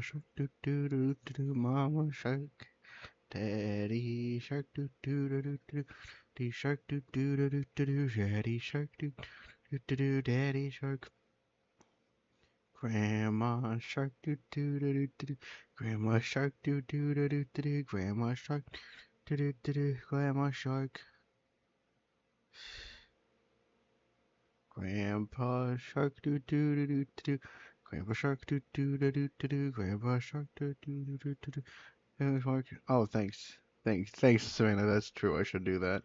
shark, do do do do do, mama shark, daddy shark, do do do do do, daddy shark, do do do do do do, daddy shark, do do do do, daddy shark, grandma shark, do do do do do, grandma shark, do do do do do, grandma shark, do do do do, grandma shark. Grandpa shark do do do do do. Grandpa shark do do do do do do. Grandpa shark do do do do do do. Grandpa shark. Oh, thanks. Thanks, Savannah. That's true. I should do that.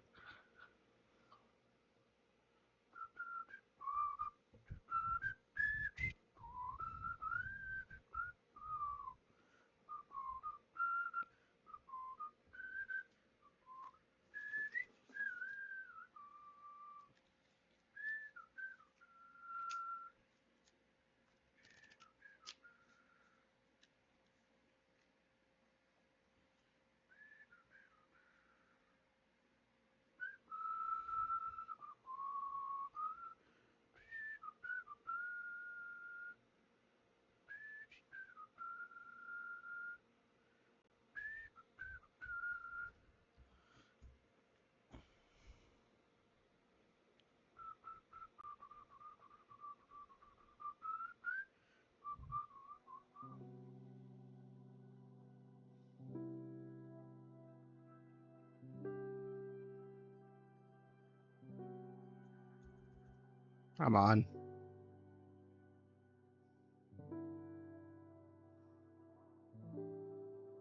I'm on.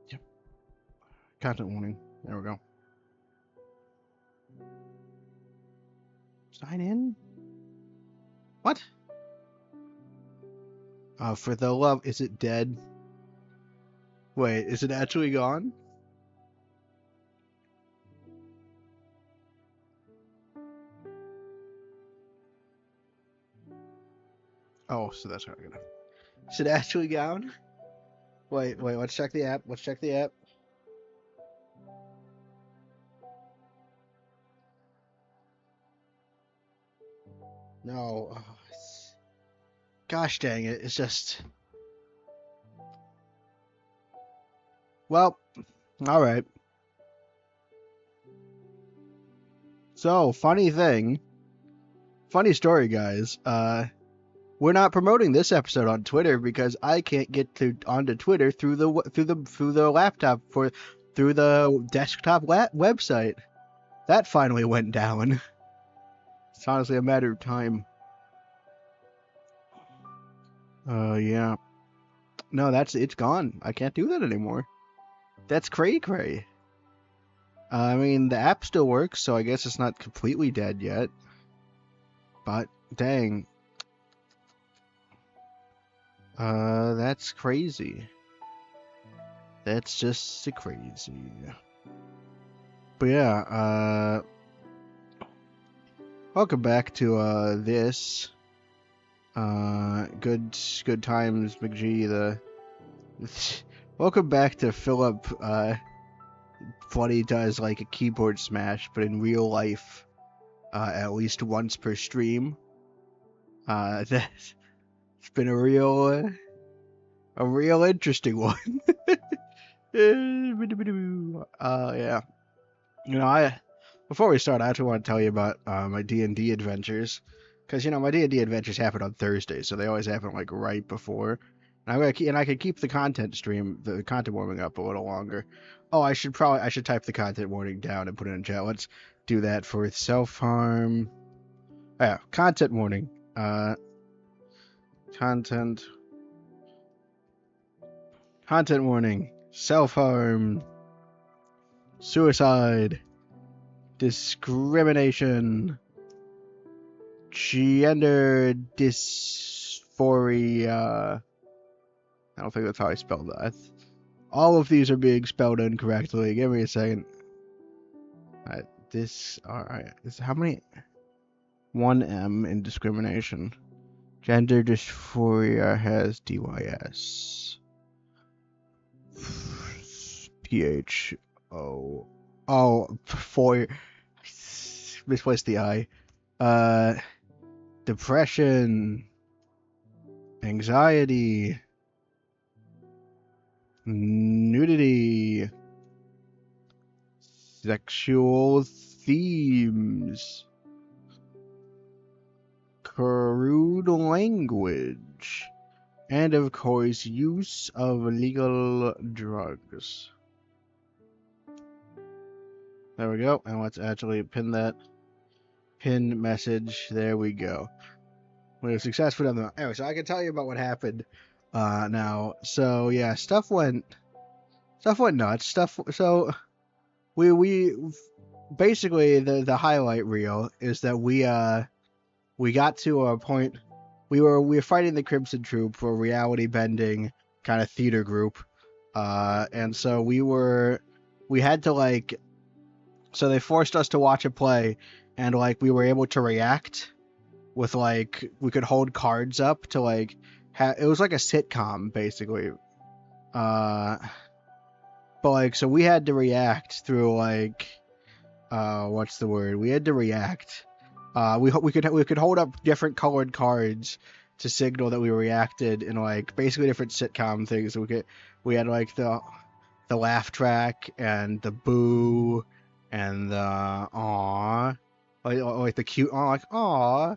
Yep. Content warning. There we go. Sign in. What? For the love, is it dead? Wait, is it actually gone? Oh, so that's how I'm gonna. Is it actually gone? Wait, let's check the app. Let's check the app. No. Oh, gosh dang it. It's just. Well, alright. So, funny story, guys. We're not promoting this episode on Twitter because I can't get onto Twitter through the laptop through the desktop website. That finally went down. It's honestly a matter of time. Yeah. No, it's gone. I can't do that anymore. That's cray. I mean, the app still works, so I guess it's not completely dead yet. But dang. That's crazy. That's just crazy. But yeah, welcome back to this. Good times, McG. Welcome back to Philip. Funny does like a keyboard smash, but in real life, at least once per stream. It's been a real interesting one. Yeah. You know, before we start, I actually want to tell you about my D&D adventures, because my D&D adventures happen on Thursdays, so they always happen like right before. And I can keep the content warming up a little longer. Oh, I should type the content warning down and put it in chat. Let's do that for self-harm. Oh, yeah, content warning. Content warning. Self-harm. Suicide. Discrimination. Gender dysphoria. I don't think that's how I spelled that. All of these are being spelled incorrectly. Give me a second. Alright, how many? 1M in discrimination. Gender dysphoria has DYS. PHO. Oh, for misplaced the I. Depression, anxiety, nudity, sexual themes, crude language, and of course, use of illegal drugs. There we go, and let's actually pin that pin message. There we go. We're successful on the anyway, so I can tell you about what happened now. So yeah, stuff went nuts. So we basically the highlight reel is that we got to a point we were fighting the Crimson Troop for a reality bending kind of theater group. And so we had to like so they forced us to watch a play, and like we were able to react with like we could hold cards up to like it was like a sitcom basically. But like so we had to react through like what's the word? We had to react. We could hold up different colored cards to signal that we reacted in like basically different sitcom things. So we had like the laugh track and the boo and the aw, like the cute aw, like aw,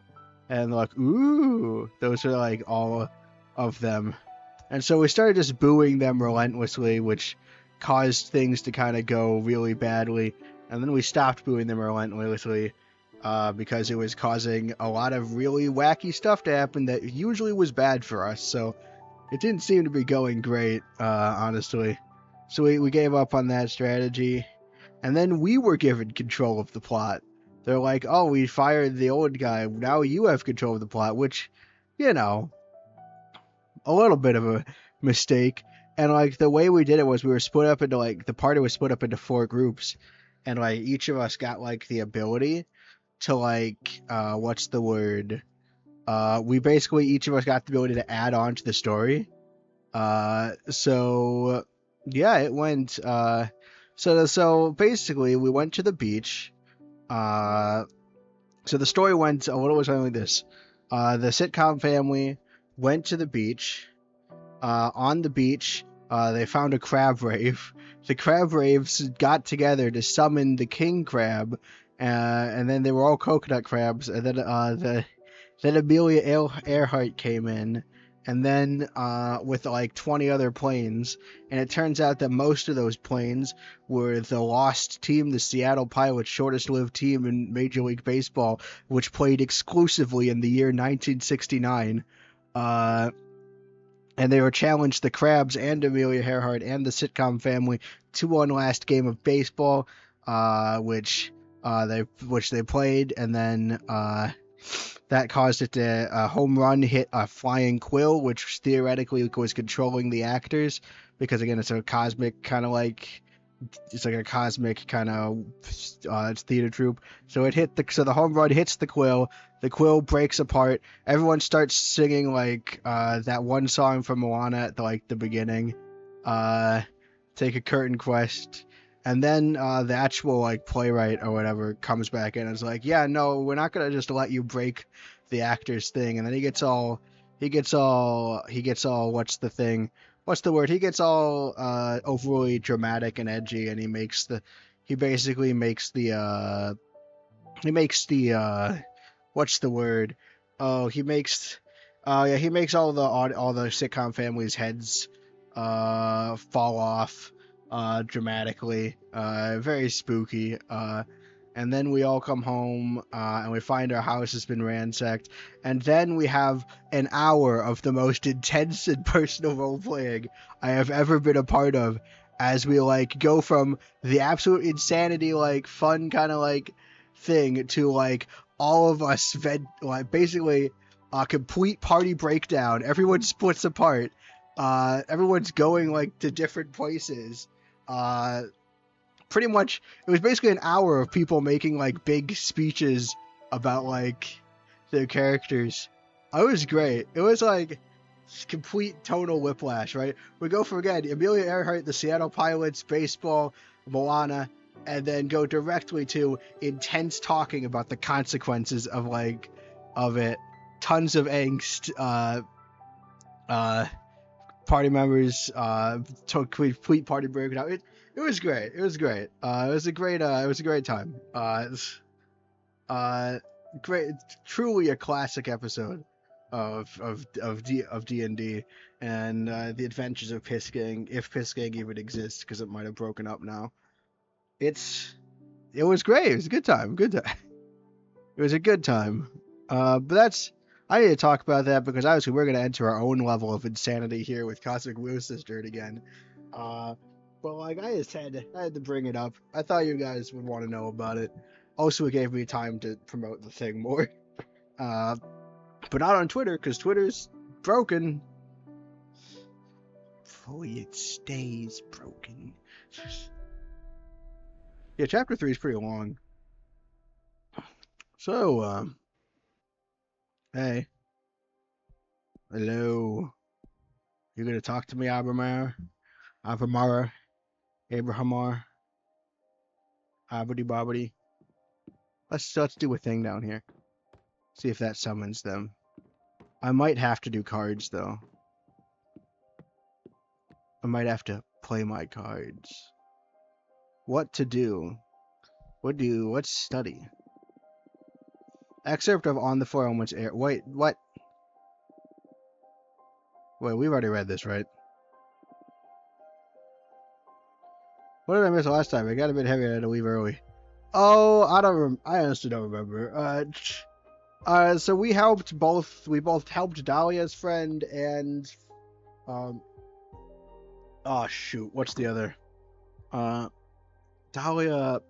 and like ooh. Those are like all of them. And so we started just booing them relentlessly, which caused things to kind of go really badly. And then we stopped booing them relentlessly because it was causing a lot of really wacky stuff to happen that usually was bad for us. So it didn't seem to be going great, honestly. So we gave up on that strategy. And then we were given control of the plot. They're like, oh, we fired the old guy. Now you have control of the plot, which, you know, a little bit of a mistake. And like the way we did it was we were split up into like the party was split up into 4 groups, and like each of us got like the ability to like what's the word? We basically each of us got the ability to add on to the story. So yeah, it went so basically we went to the beach. So the story went a little was like this. The sitcom family went to the beach. On the beach, they found a crab rave. The crab raves got together to summon the king crab, and then they were all coconut crabs. And then Amelia Earhart came in, and then with like 20 other planes. And it turns out that most of those planes were the lost team, the Seattle Pilots, shortest-lived team in Major League Baseball, which played exclusively in the year 1969. And they were challenged the Crabs and Amelia Earhart and the sitcom family to one last game of baseball, which they played, and then that caused it to a home run hit a flying quill, which theoretically was controlling the actors, because again it's a cosmic kind of like it's like a cosmic kind of theater troupe. So the home run hits the quill. The quill breaks apart. Everyone starts singing like that one song from Moana at the beginning. Take a curtain quest. And then the actual like playwright or whatever comes back in and is like, yeah, no, we're not gonna just let you break the actor's thing. And then he gets all what's the thing? What's the word? He gets all overly dramatic and edgy, and he basically makes the what's the word? Oh, he makes all the sitcom families' heads fall off dramatically. Very spooky. And then we all come home and we find our house has been ransacked. And then we have an hour of the most intense and personal role playing I have ever been a part of, as we like go from the absolute insanity, like fun kind of like thing to like all of us basically a complete party breakdown. Everyone splits apart. Everyone's going like to different places. Pretty much it was basically an hour of people making like big speeches about like their characters. It was great. It was like complete tonal whiplash, right? We go from again Amelia Earhart, the Seattle Pilots, baseball, Moana, and then go directly to intense talking about the consequences of it. Tons of angst, party members took complete party break. It was great. It was great. It was a great time. Uh, great, truly a classic episode of D&D and the adventures of Piss Gang, if Piss Gang even exists, because it might have broken up now. It was great. It was a good time. Good time. It was a good time. But I need to talk about that because obviously we're gonna enter our own level of insanity here with Cosmic Blue Sisterhood again. But like I had to bring it up. I thought you guys would want to know about it. Also, it gave me time to promote the thing more. But not on Twitter because Twitter's broken. Hopefully it stays broken. Yeah, chapter 3 is pretty long. So, hey. Hello. You gonna talk to me, Abrahamar? Abrahamar? Abity Bobbity? Let's do a thing down here. See if that summons them. I might have to do cards, though. I might have to play my cards. What to do? What's study? Excerpt of On the Four Elements Air. Wait, what? Wait, we've already read this, right? What did I miss last time? I got a bit heavy. I had to leave early. Oh, I honestly don't remember. So we both helped Dahlia's friend and, oh shoot, what's the other? Dahlia,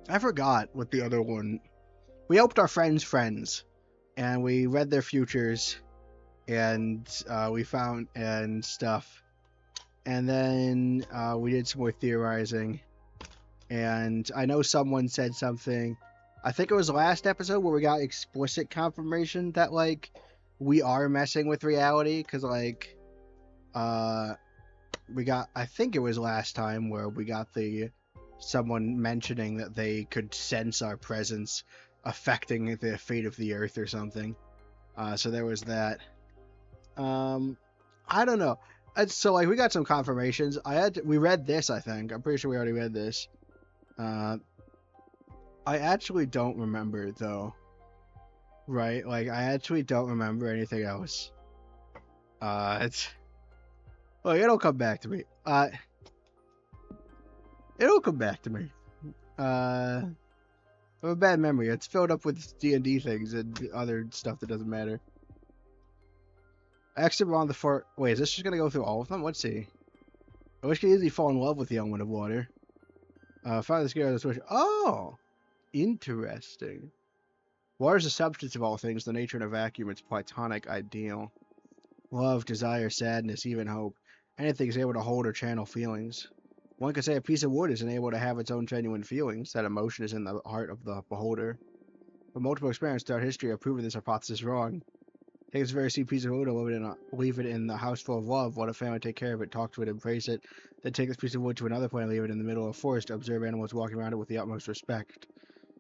I forgot what the other one. We helped our friends' friends, and we read their futures, and we found and stuff, and then we did some more theorizing, and I know someone said something. I think it was the last episode where we got explicit confirmation that like we are messing with reality, because like we got, I think it was last time where we got someone mentioning that they could sense our presence affecting the fate of the earth or something. So there was that. I don't know. So like we got some confirmations. We read this, I think. I'm pretty sure we already read this. I actually don't remember though. Right? Like I actually don't remember anything else. It'll come back to me. It'll come back to me. I have a bad memory. It's filled up with D&D things and other stuff that doesn't matter. Exit on the fort. Wait, is this just gonna go through all of them? Let's see. I wish I could easily fall in love with the element of water. Find the scale of the switch. Oh! Interesting. Water is the substance of all things, the nature in a vacuum, its platonic ideal. Love, desire, sadness, even hope. Anything is able to hold or channel feelings. One could say a piece of wood isn't able to have its own genuine feelings. That emotion is in the heart of the beholder. But multiple experiments throughout history have proven this hypothesis wrong. Take this very sweet piece of wood and leave it in the house full of love. Let a family take care of it, talk to it, embrace it. Then take this piece of wood to another point and leave it in the middle of a forest. Observe animals walking around it with the utmost respect.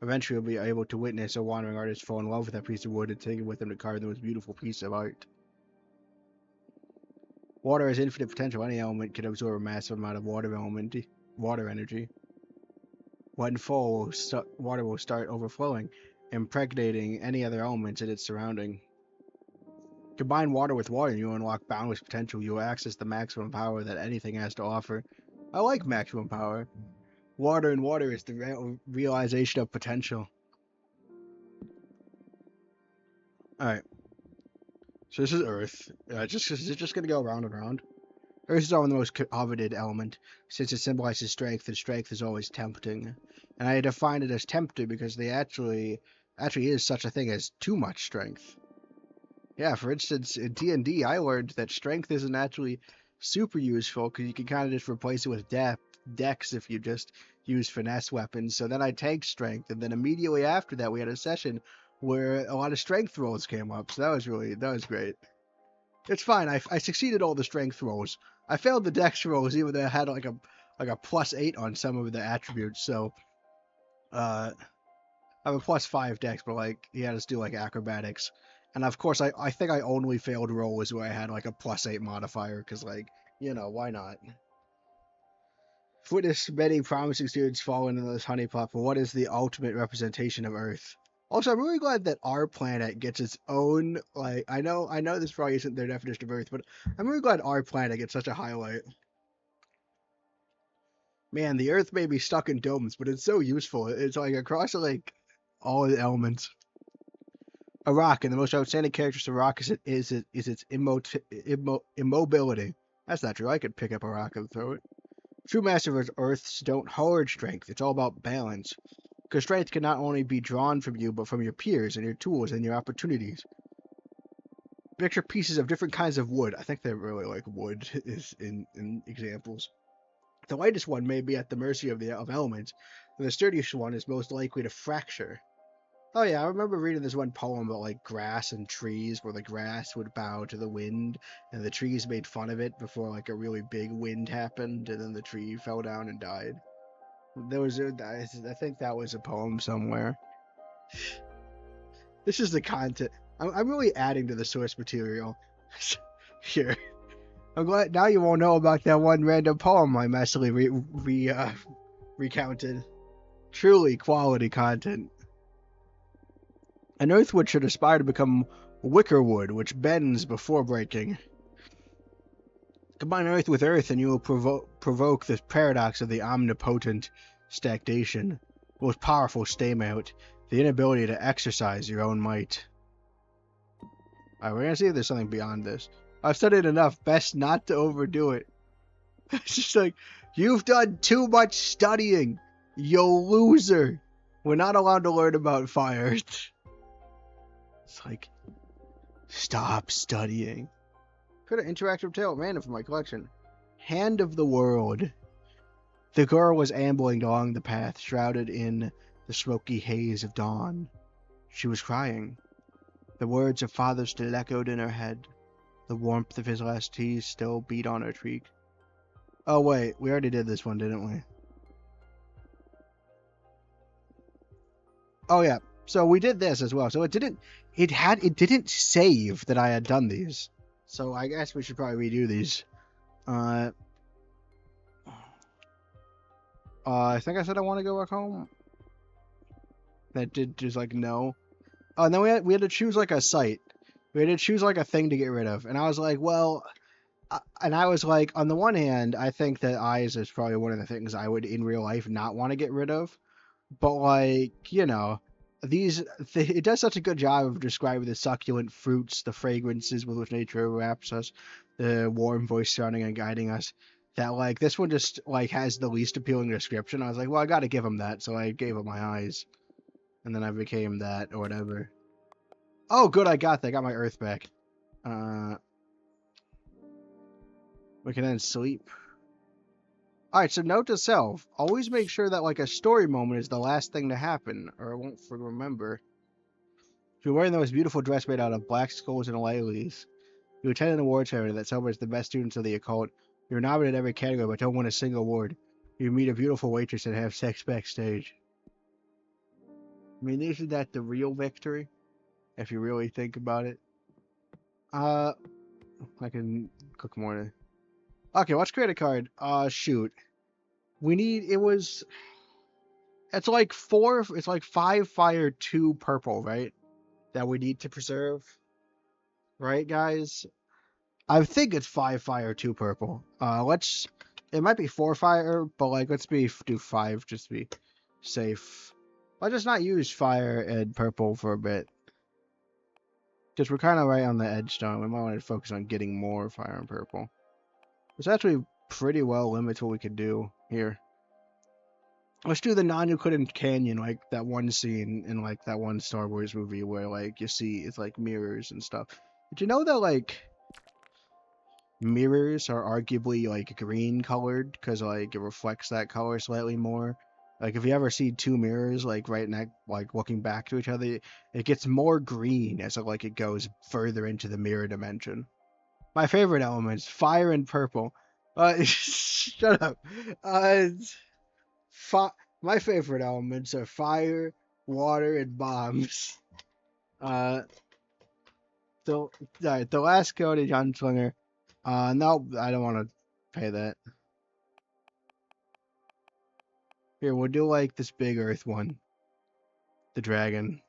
Eventually, you'll be able to witness a wandering artist fall in love with that piece of wood and take it with them to carve the most beautiful piece of art. Water has infinite potential. Any element can absorb a massive amount of water energy. When full, water will start overflowing, impregnating any other elements in its surrounding. Combine water with water and you unlock boundless potential. You will access the maximum power that anything has to offer. I like maximum power. Water and water is the realization of potential. Alright. So this is Earth. Is it just going to go around and around? Earth is often the most coveted element, since it symbolizes strength, and strength is always tempting. And I define it as tempting because they actually is such a thing as too much strength. Yeah, for instance, in D&D, I learned that strength isn't actually super useful because you can kind of just replace it with dex if you just use finesse weapons. So then I tanked strength, and then immediately after that, we had a session where a lot of strength rolls came up. So that was great. It's fine. I succeeded all the strength rolls. I failed the dex rolls, even though I had like a +8 on some of the attributes. So, I have a +5 dex, but like he had us do like acrobatics And of course, I think I only failed rolls where I had like a +8 modifier, because, like, why not? I've witnessed many promising students fall into this honeypot, but what is the ultimate representation of Earth? Also, I'm really glad that our planet gets its own, like, I know this probably isn't their definition of Earth, but I'm really glad our planet gets such a highlight. Man, the Earth may be stuck in domes, but it's so useful. It's like across like all the elements. A rock, and the most outstanding characteristic of a rock is its immobility. That's not true. I could pick up a rock and throw it. True masters of Earths don't hoard strength. It's all about balance. Because strength can not only be drawn from you, but from your peers and your tools and your opportunities. Picture pieces of different kinds of wood. I think they really like wood is in examples. The lightest one may be at the mercy of elements, and the sturdiest one is most likely to fracture. Oh yeah, I remember reading this one poem about like grass and trees, where the grass would bow to the wind, and the trees made fun of it before like a really big wind happened, and then the tree fell down and died. I think that was a poem somewhere. This is the content. I'm really adding to the source material here. I'm glad now you won't know about that one random poem I messily recounted. Truly quality content. An earthwood should aspire to become wicker wood, which bends before breaking. Combine earth with earth, and you will provoke the paradox of the omnipotent stagnation, most powerful stalemate, the inability to exercise your own might. Alright, we're gonna see if there's something beyond this. I've studied enough, best not to overdo it. It's just like, you've done too much studying, you loser. We're not allowed to learn about fire. It's like, stop studying. Could an interactive tale random from my collection. Hand of the World. The girl was ambling along the path, shrouded in the smoky haze of dawn. She was crying. The words of father still echoed in her head. The warmth of his last tease still beat on her cheek. Oh wait, we already did this one, didn't we? Oh yeah, so we did this as well. So it didn't save that I had done these. So I guess we should probably redo these. I think I said I want to go back home. That did just like no. Oh, and then we had to choose like a site. We had to choose like a thing to get rid of, and I was like, well, and I was like, on the one hand, I think that eyes is probably one of the things I would in real life not want to get rid of, but like it does such a good job of describing the succulent fruits, the fragrances with which nature wraps us, the warm voice surrounding and guiding us. That like this one just like has the least appealing description. I was like, well, I got to give him that, so I gave him my eyes, and then I became that or whatever. Oh, good, I got that. I got my earth back. We can then sleep. Alright, so note to self. Always make sure that like a story moment is the last thing to happen, or I won't remember. You're wearing the most beautiful dress made out of black skulls and lilies. You attend an award ceremony that celebrates the best students of the occult. You're nominated in every category but don't win a single award. You meet a beautiful waitress and have sex backstage. I mean, isn't that the real victory? If you really think about it. I can cook more. Okay, let's create a card. Shoot. It's like 5 fire, 2 purple, right? That we need to preserve. Right, guys? I think it's 5 fire, 2 purple. It might be 4 fire, but like, do 5 just to be safe. Let's just not use fire and purple for a bit. Because we're kind of right on the edge, don't we? We might want to focus on getting more fire and purple. It's actually pretty well limits what we could do here. Let's do the non-Euclidean canyon, like that one scene in like that one Star Wars movie where like you see it's like mirrors and stuff. Did you know that like mirrors are arguably like green colored because like it reflects that color slightly more? Like if you ever see 2 mirrors like right next, like looking back to each other, it gets more green as it goes further into the mirror dimension. My favorite elements: fire and purple. Shut up. My favorite elements are fire, water, and bombs. So, alright, the last codage on Swinger. No, I don't want to pay that. Here, we'll do like this big Earth one. The dragon.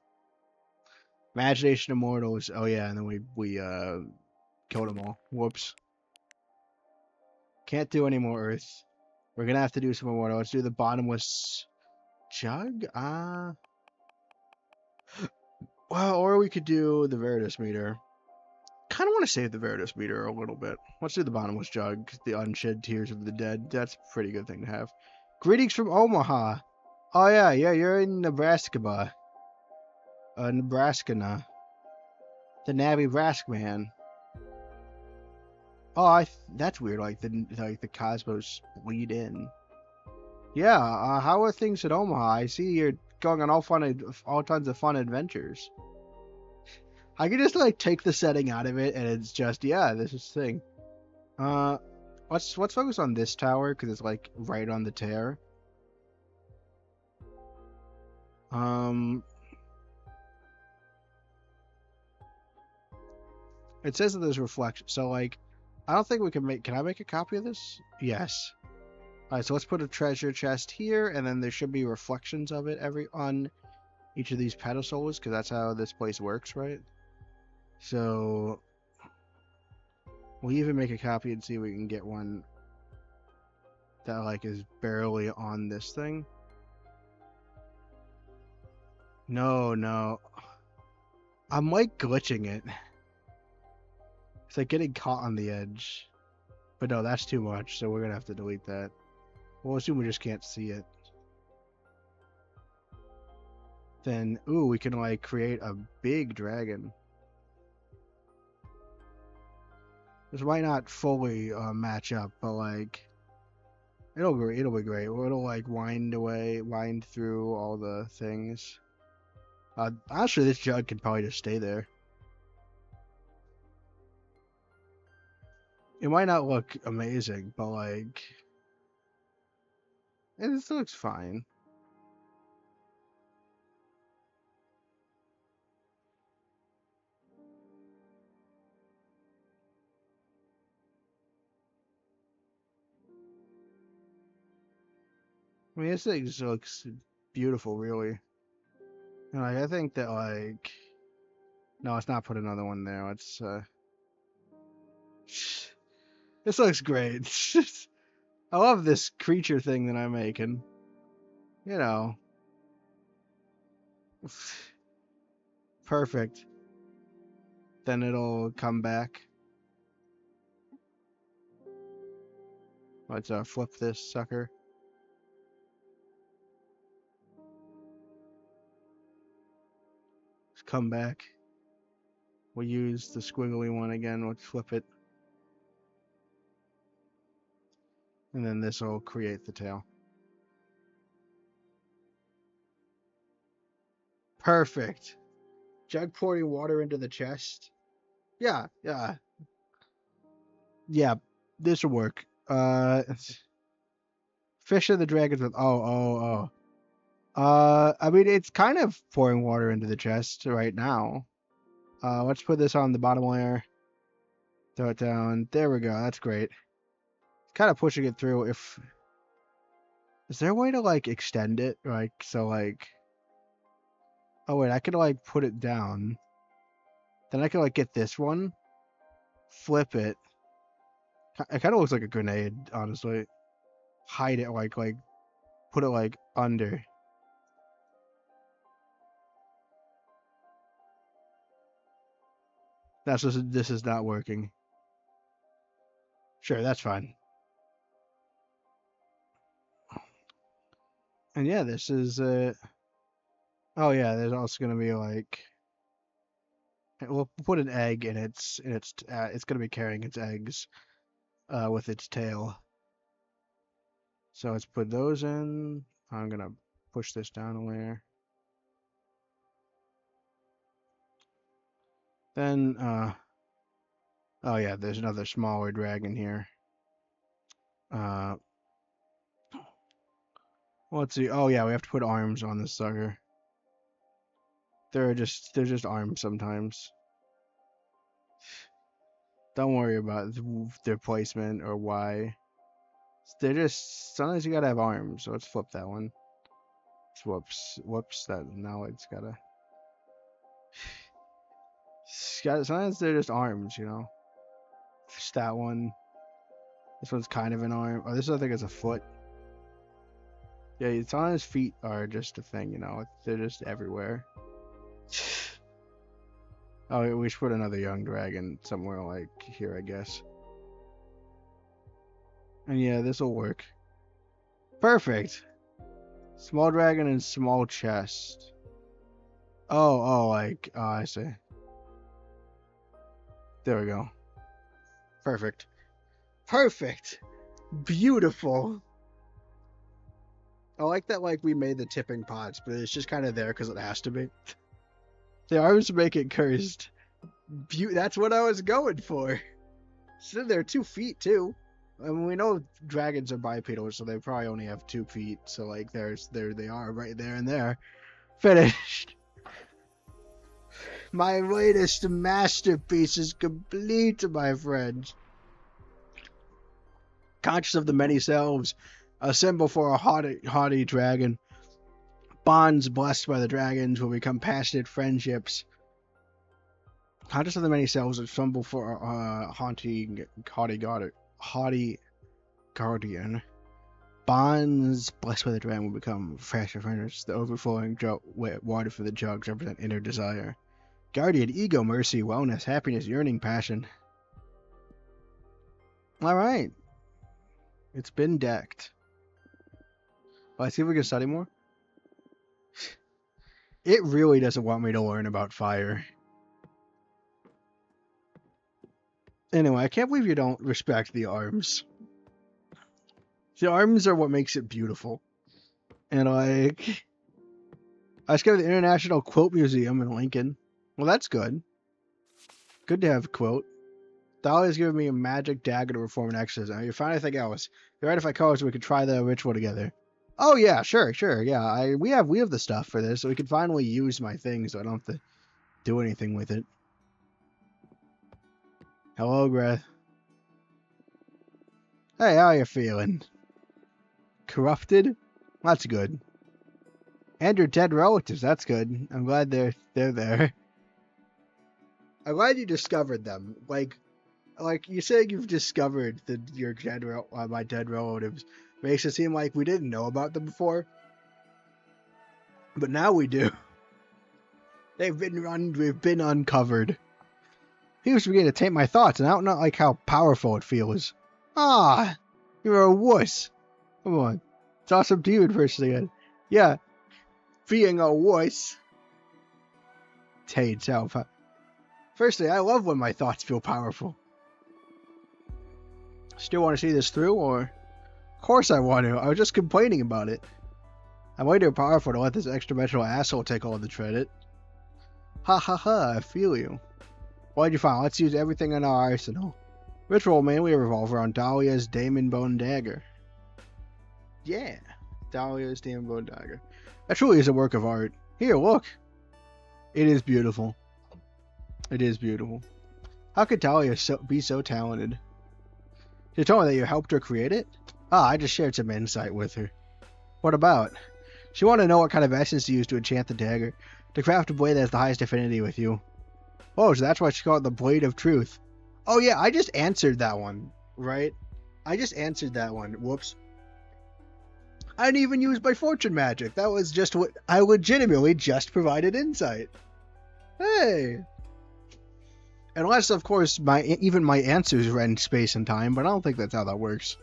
Imagination Immortals. Oh yeah, and then we killed them all. Whoops. Can't do any more Earth. We're gonna have to do some Immortal. Let's do the bottomless jug. Well, or we could do the Veritas meter. Kind of want to save the Veritas meter a little bit. Let's do the bottomless jug, the unshed tears of the dead. That's a pretty good thing to have. Greetings from Omaha. Oh yeah, you're in Nebraska, Nebraska now. The Navy Brask man. Oh, that's weird. Like the cosmos bleed in. Yeah. How are things at Omaha? I see you're going on all tons of fun adventures. I could just like take the setting out of it, and it's just yeah, this is the thing. Uh, let's focus on this tower because it's like right on the tear. It says that there's reflection, so like, I don't think we can make. Can I make a copy of this? Yes. All right, so let's put a treasure chest here, and then there should be reflections of it on each of these pedestals because that's how this place works, right? So we'll even make a copy and see if we can get one that like is barely on this thing. No. I'm like glitching it. It's like getting caught on the edge. But no, that's too much, so we're gonna have to delete that. We'll assume we just can't see it. Then, ooh, we can like create a big dragon. This might not fully match up, but like it'll be great. It'll like wind through all the things. Honestly, this jug can probably just stay there. It might not look amazing, but like it looks fine. I mean, this thing looks beautiful, really. And like, I think that like, no, let's not put another one there. Let's this looks great. I love this creature thing that I'm making. You know, perfect. Then it'll come back. Let's flip this sucker. Let's come back. We'll use the squiggly one again. Let's flip it. And then this will create the tail. Perfect. Jug pouring water into the chest. Yeah. This will work. Fish of the dragons with oh. I mean it's kind of pouring water into the chest right now. Let's put this on the bottom layer. Throw it down. There we go. That's great. Kind of pushing it through. Is there a way to like extend it? Like so like. Oh wait, I could like put it down. Then I could like get this one, flip it. It kind of looks like a grenade, honestly. Hide it like put it like under. This is not working. Sure, that's fine. And yeah, this is oh yeah, there's also gonna be like we'll put an egg in it's gonna be carrying its eggs with its tail. So let's put those in. I'm gonna push this down a layer. Then oh yeah, there's another smaller dragon here. Let's see. Oh yeah, we have to put arms on this sucker. They're just arms sometimes. Don't worry about their placement or why. They're just, sometimes you gotta have arms. So let's flip that one. Whoops. Whoops. That, now it's gotta. Sometimes they're just arms, you know? Just that one. This one's kind of an arm. Oh, this I think is a foot. Yeah, sometimes feet are just a thing, you know? They're just everywhere. Oh, we should put another young dragon somewhere like here, I guess. And yeah, this will work. Perfect. Small dragon and small chest. Oh, like, oh, I see. There we go. Perfect. Perfect. Beautiful. I like that, like, we made the tipping pots, but it's just kind of there because it has to be. The arms make it cursed. That's what I was going for. So they're 2 feet, too. I mean, we know dragons are bipedal, so they probably only have 2 feet. So, like, there they are, right there and there. Finished. My latest masterpiece is complete, my friends. Conscious of the many selves, a symbol for a haughty dragon. Bonds blessed by the dragons will become passionate friendships. Conscious of the many selves, a symbol for a haughty guardian. Bonds blessed by the dragon will become passionate friendships. The overflowing water for the jugs represent inner desire. Guardian, ego, mercy, wellness, happiness, yearning, passion. Alright. It's been decked. Let's see if we can study more. It really doesn't want me to learn about fire. Anyway, I can't believe you don't respect the arms. The arms are what makes it beautiful. And like, I discovered the International Quilt Museum in Lincoln. Well, that's good. Good to have a quilt. Dahlia's giving me a magic dagger to perform an exorcism. You find anything else? You're right if I call so we could try the ritual together. Oh yeah, sure, yeah. We have the stuff for this, so we can finally use my thing, so I don't have to do anything with it. Hello, Greth. Hey, how you feeling? Corrupted? That's good. And your dead relatives, that's good. I'm glad they're there. I'm glad you discovered them. Like you saying you've discovered your my dead relatives makes it seem like we didn't know about them before. But now we do. We've been uncovered. He was beginning to taint my thoughts, and I don't know like how powerful it feels. Ah, you're a wuss. Come on. It's awesome demon person again. Yeah. Being a wuss. Taint self. Firstly, I love when my thoughts feel powerful. Still want to see this through, or? Of course I want to. I was just complaining about it. I'm way too powerful to let this extra-dimensional asshole take all the credit. Ha ha ha, I feel you. What'd you find? Let's use everything in our arsenal. Ritual mainly a revolver on Dahlia's Demon Bone Dagger. Yeah, Dahlia's Demon Bone Dagger. That truly is a work of art. Here, look. It is beautiful. It is beautiful. How could Dahlia be so talented? She told me that you helped her create it? Ah, I just shared some insight with her. What about? She wanted to know what kind of essence to use to enchant the dagger, to craft a blade that has the highest affinity with you. Oh, so that's why she called it the Blade of Truth. Oh yeah, I just answered that one, right? I just answered that one. Whoops. I didn't even use my fortune magic. That was just what I legitimately just provided insight. Hey. Unless, of course, even my answers rend space and time, but I don't think that's how that works.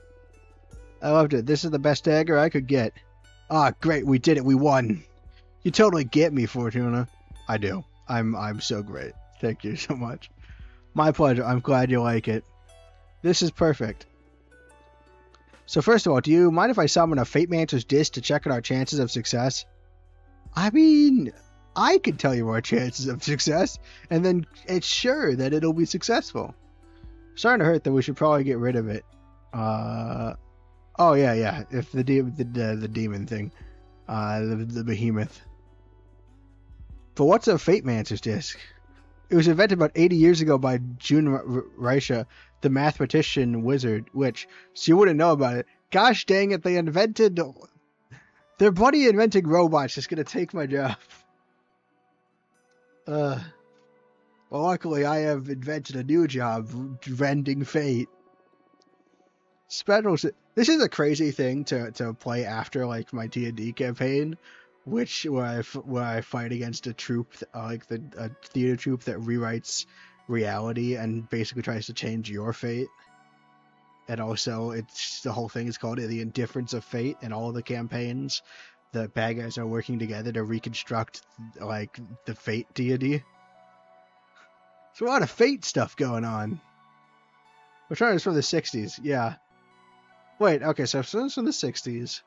I loved it. This is the best dagger I could get. Ah, great, we did it. We won. You totally get me, Fortuna. I do. I'm so great. Thank you so much. My pleasure. I'm glad you like it. This is perfect. So first of all, do you mind if I summon a Fate Mancer's Disc to check on our chances of success? I mean, I could tell you our chances of success, and then it's sure that it'll be successful. Starting to hurt, though. We should probably get rid of it. Oh yeah. If the demon thing, the behemoth. But what's a Fate Mancer's Disc? It was invented about 80 years ago by June Reisha, the mathematician wizard, which, so you wouldn't know about it. Gosh dang it, they invented... Their buddy inventing robots is going to take my job. Well, luckily I have invented a new job, rending fate. Special. This is a crazy thing to play after like my D&D campaign, where I fight against a troupe, like a theater troupe that rewrites reality and basically tries to change your fate. And also, the whole thing is called The Indifference of Fate. In all of the campaigns, the bad guys are working together to reconstruct like the fate deity. So a lot of fate stuff going on. Which one is from the 60s? Yeah. Wait, okay, so if it's from the 60s,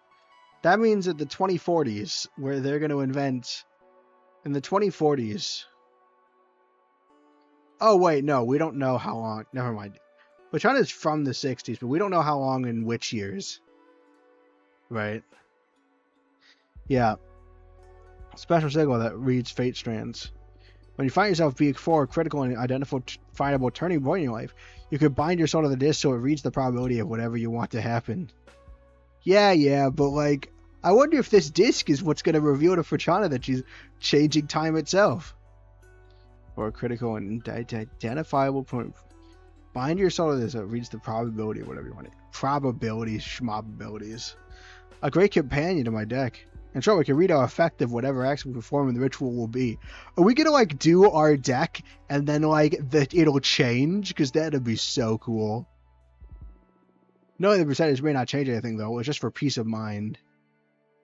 that means that the 2040s, where they're going to invent... In the 2040s... Oh, wait, no, we don't know how long... Never mind. Which one is from the 60s, but we don't know how long in which years. Right. Yeah. Special signal that reads fate strands. When you find yourself being for a critical and identifiable turning point in your life, you can bind your soul to the disc so it reads the probability of whatever you want to happen. Yeah, but like, I wonder if this disc is what's going to reveal to Frachana that she's changing time itself. Or a critical and identifiable point. Bind your soul to this so it reads the probability of whatever you want. Probabilities, schmobabilities. A great companion to my deck. And sure, we can read how effective whatever action we perform in the ritual will be. Are we gonna like do our deck and then like it'll change? Because that'd be so cool. Knowing the percentage may not change anything though. It's just for peace of mind.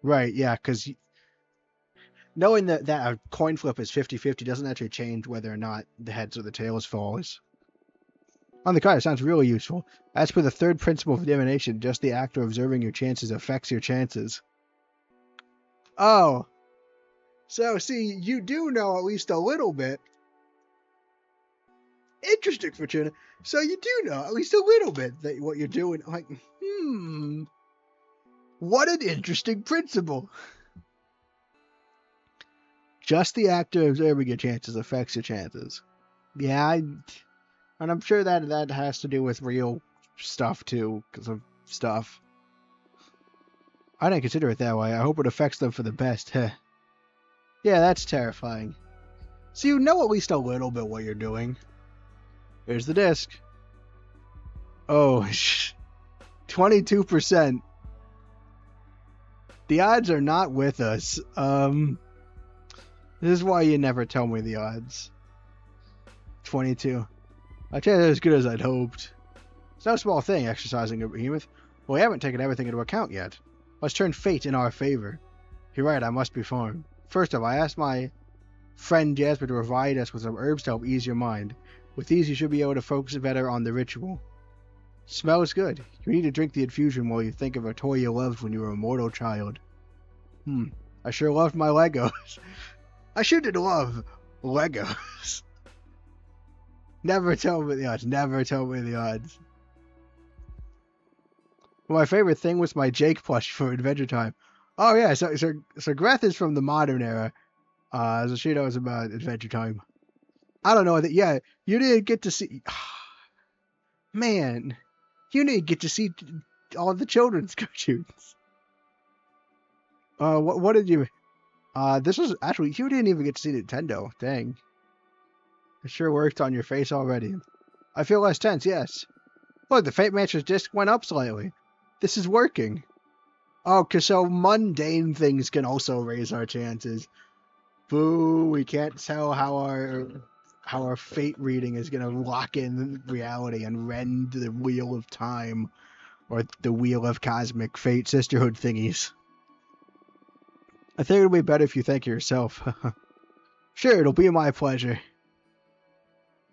Right? Yeah, because knowing that a coin flip is 50-50 doesn't actually change whether or not the heads or the tails falls. On the card, it sounds really useful. As per the third principle of divination, just the act of observing your chances affects your chances. Oh. So, see, you do know at least a little bit. Interesting, Fortuna. So you do know at least a little bit that what you're doing. Like, what an interesting principle. Just the act of observing your chances affects your chances. Yeah, and I'm sure that has to do with real stuff, too, because of stuff. I didn't consider it that way. I hope it affects them for the best. Heh. Yeah, that's terrifying. So you know at least a little bit what you're doing. Here's the disc. Oh, 22%. The odds are not with us. This is why you never tell me the odds. 22. I tell you, they're as good as I'd hoped. It's no small thing exercising a behemoth. Well, we haven't taken everything into account yet. Let's turn fate in our favor. You're right, I must be formed. First off, I asked my friend Jasper to provide us with some herbs to help ease your mind. With these, you should be able to focus better on the ritual. Smells good. You need to drink the infusion while you think of a toy you loved when you were a mortal child. I sure loved my Legos. I sure did love Legos. Never tell me the odds. Never tell me the odds. Well, my favorite thing was my Jake plush for Adventure Time. Oh yeah, so Greth is from the modern era. So she knows about Adventure Time. I don't know. Yeah, you didn't get to see... Man, you didn't get to see all the children's cartoons. What did you... this was... Actually, you didn't even get to see Nintendo. Dang. It sure worked on your face already. I feel less tense, yes. Look, the Fate Matcher's disc went up slightly. This is working. Oh, because so mundane things can also raise our chances. Boo, we can't tell how our fate reading is going to lock in reality and rend the wheel of time. Or the wheel of cosmic fate sisterhood thingies. I think it'll be better if you thank yourself. Sure, it'll be my pleasure.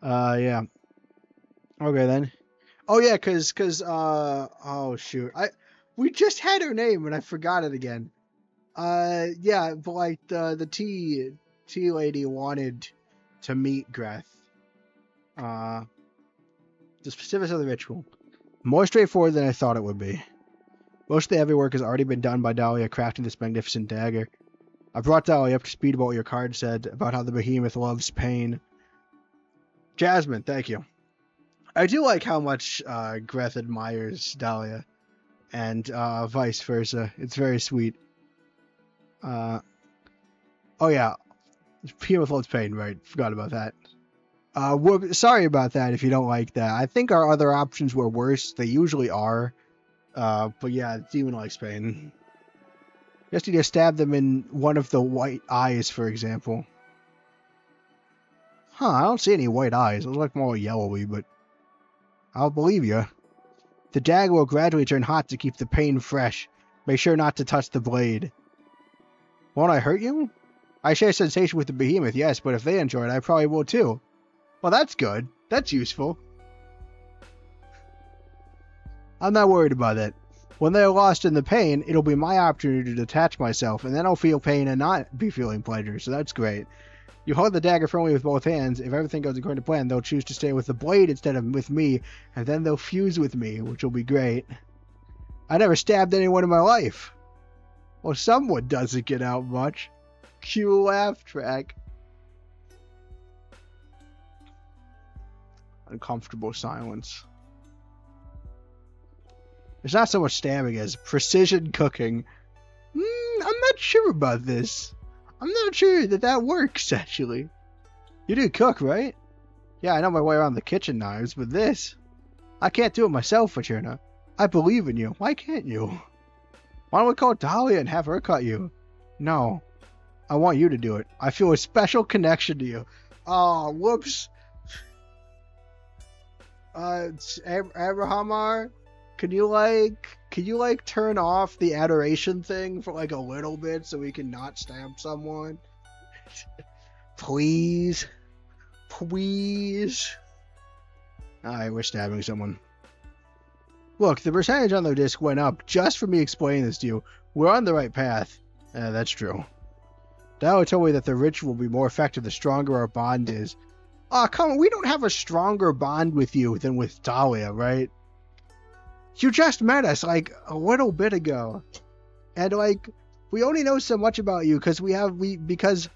Yeah. Okay, then. Oh, yeah, because, oh, shoot. We just had her name, and I forgot it again. Yeah, but, like, the tea lady wanted to meet Greth. The specifics of the ritual. More straightforward than I thought it would be. Most of the heavy work has already been done by Dahlia crafting this magnificent dagger. I brought Dahlia up to speed about what your card said, about how the behemoth loves pain. Jasmine, thank you. I do like how much Greth admires Dahlia, and vice versa. It's very sweet. Uh, oh yeah, Behemoth loves pain, right? Forgot about that. Sorry about that if you don't like that. I think our other options were worse. They usually are. But yeah, Demon likes pain. Just need to stab them in one of the white eyes, for example. Huh, I don't see any white eyes. It looks like more yellowy, but I'll believe you. The dagger will gradually turn hot to keep the pain fresh. Make sure not to touch the blade. Won't I hurt you? I share sensation with the behemoth, yes, but if they enjoy it, I probably will too. Well, that's good. That's useful. I'm not worried about it. When they're lost in the pain, it'll be my opportunity to detach myself, and then I'll feel pain and not be feeling pleasure, so that's great. You hold the dagger firmly with both hands. If everything goes according to plan, they'll choose to stay with the blade instead of with me, and then they'll fuse with me, which will be great. I never stabbed anyone in my life. Well, someone doesn't get out much. Cue laugh track. Uncomfortable silence. There's not so much stabbing as precision cooking. I'm not sure about this. I'm not sure that works, actually. You do cook, right? Yeah, I know my way around the kitchen knives, but this... I can't do it myself, Fatrina. I believe in you. Why can't you? Why don't we call Dahlia and have her cut you? No. I want you to do it. I feel a special connection to you. Oh, whoops. Abrahamar, can you turn off the adoration thing for like a little bit so we can not stab someone? Please. Please. Alright, we're stabbing someone. Look, the percentage on the disc went up just for me explaining this to you. We're on the right path. That's true. Dahlia told me that the ritual will be more effective the stronger our bond is. Come on, we don't have a stronger bond with you than with Dahlia, right? You just met us, like, a little bit ago. And, like, we only know so much about you because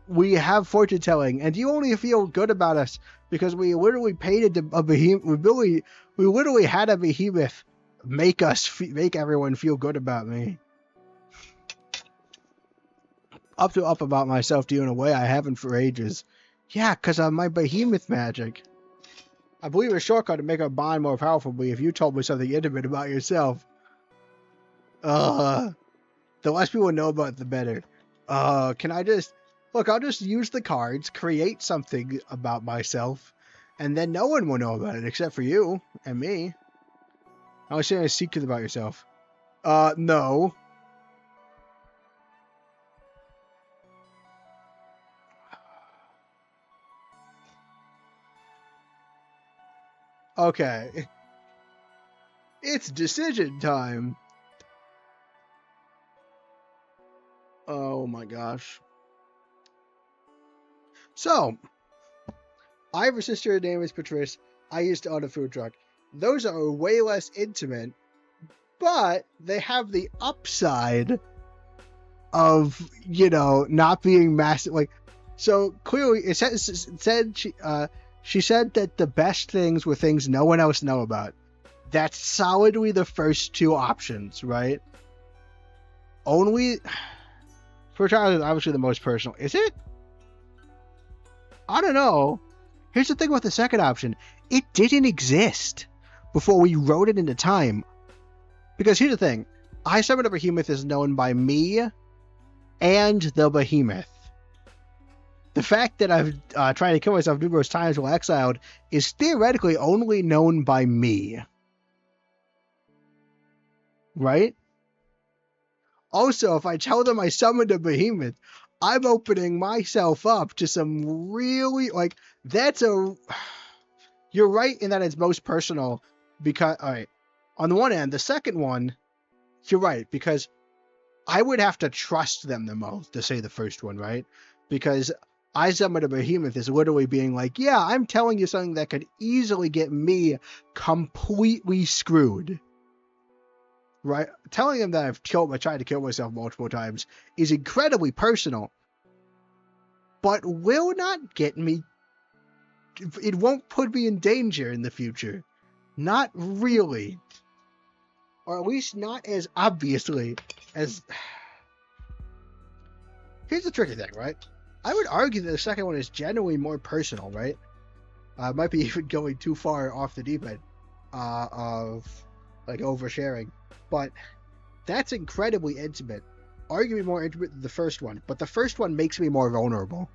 we have fortune telling, and you only feel good about us because we literally painted a behemoth. We literally had a behemoth make everyone feel good about me. Up about myself to you in a way I haven't for ages. Yeah, because of my behemoth magic. I believe a shortcut to make our bond more powerful would be if you told me something intimate about yourself. The less people know about it, the better. Can I just... Look, I'll just use the cards, create something about myself, and then no one will know about it except for you and me. I was saying a secret about yourself. No. Okay. It's decision time. Oh my gosh. So, I have a sister, her name is Patrice. I used to own a food truck. Those are way less intimate, but they have the upside of, not being massive. Like, so clearly, she said that the best things were things no one else know about. That's solidly the first two options, right? Only... Fertile is obviously the most personal. Is it? I don't know. Here's the thing about the second option. It didn't exist before we wrote it into time. Because here's the thing. I Summon a Behemoth is known by me and the Behemoth. The fact that I've tried to kill myself numerous times while exiled is theoretically only known by me. Right? Also, if I tell them I summoned a Behemoth, I'm opening myself up to some really, you're right in that it's most personal because, alright, on the one hand, the second one, you're right, because I would have to trust them the most to say the first one, right? Because I Summoned a Behemoth is literally being like, yeah, I'm telling you something that could easily get me completely screwed. Right? Telling them that I've tried to kill myself multiple times is incredibly personal, but will not get me it won't put me in danger in the future. Not really. Or at least not as obviously as... Here's the tricky thing, right? I would argue that the second one is generally more personal, right? Might be even going too far off the deep end of like oversharing, but that's incredibly intimate. Arguably more intimate than the first one, but the first one makes me more vulnerable.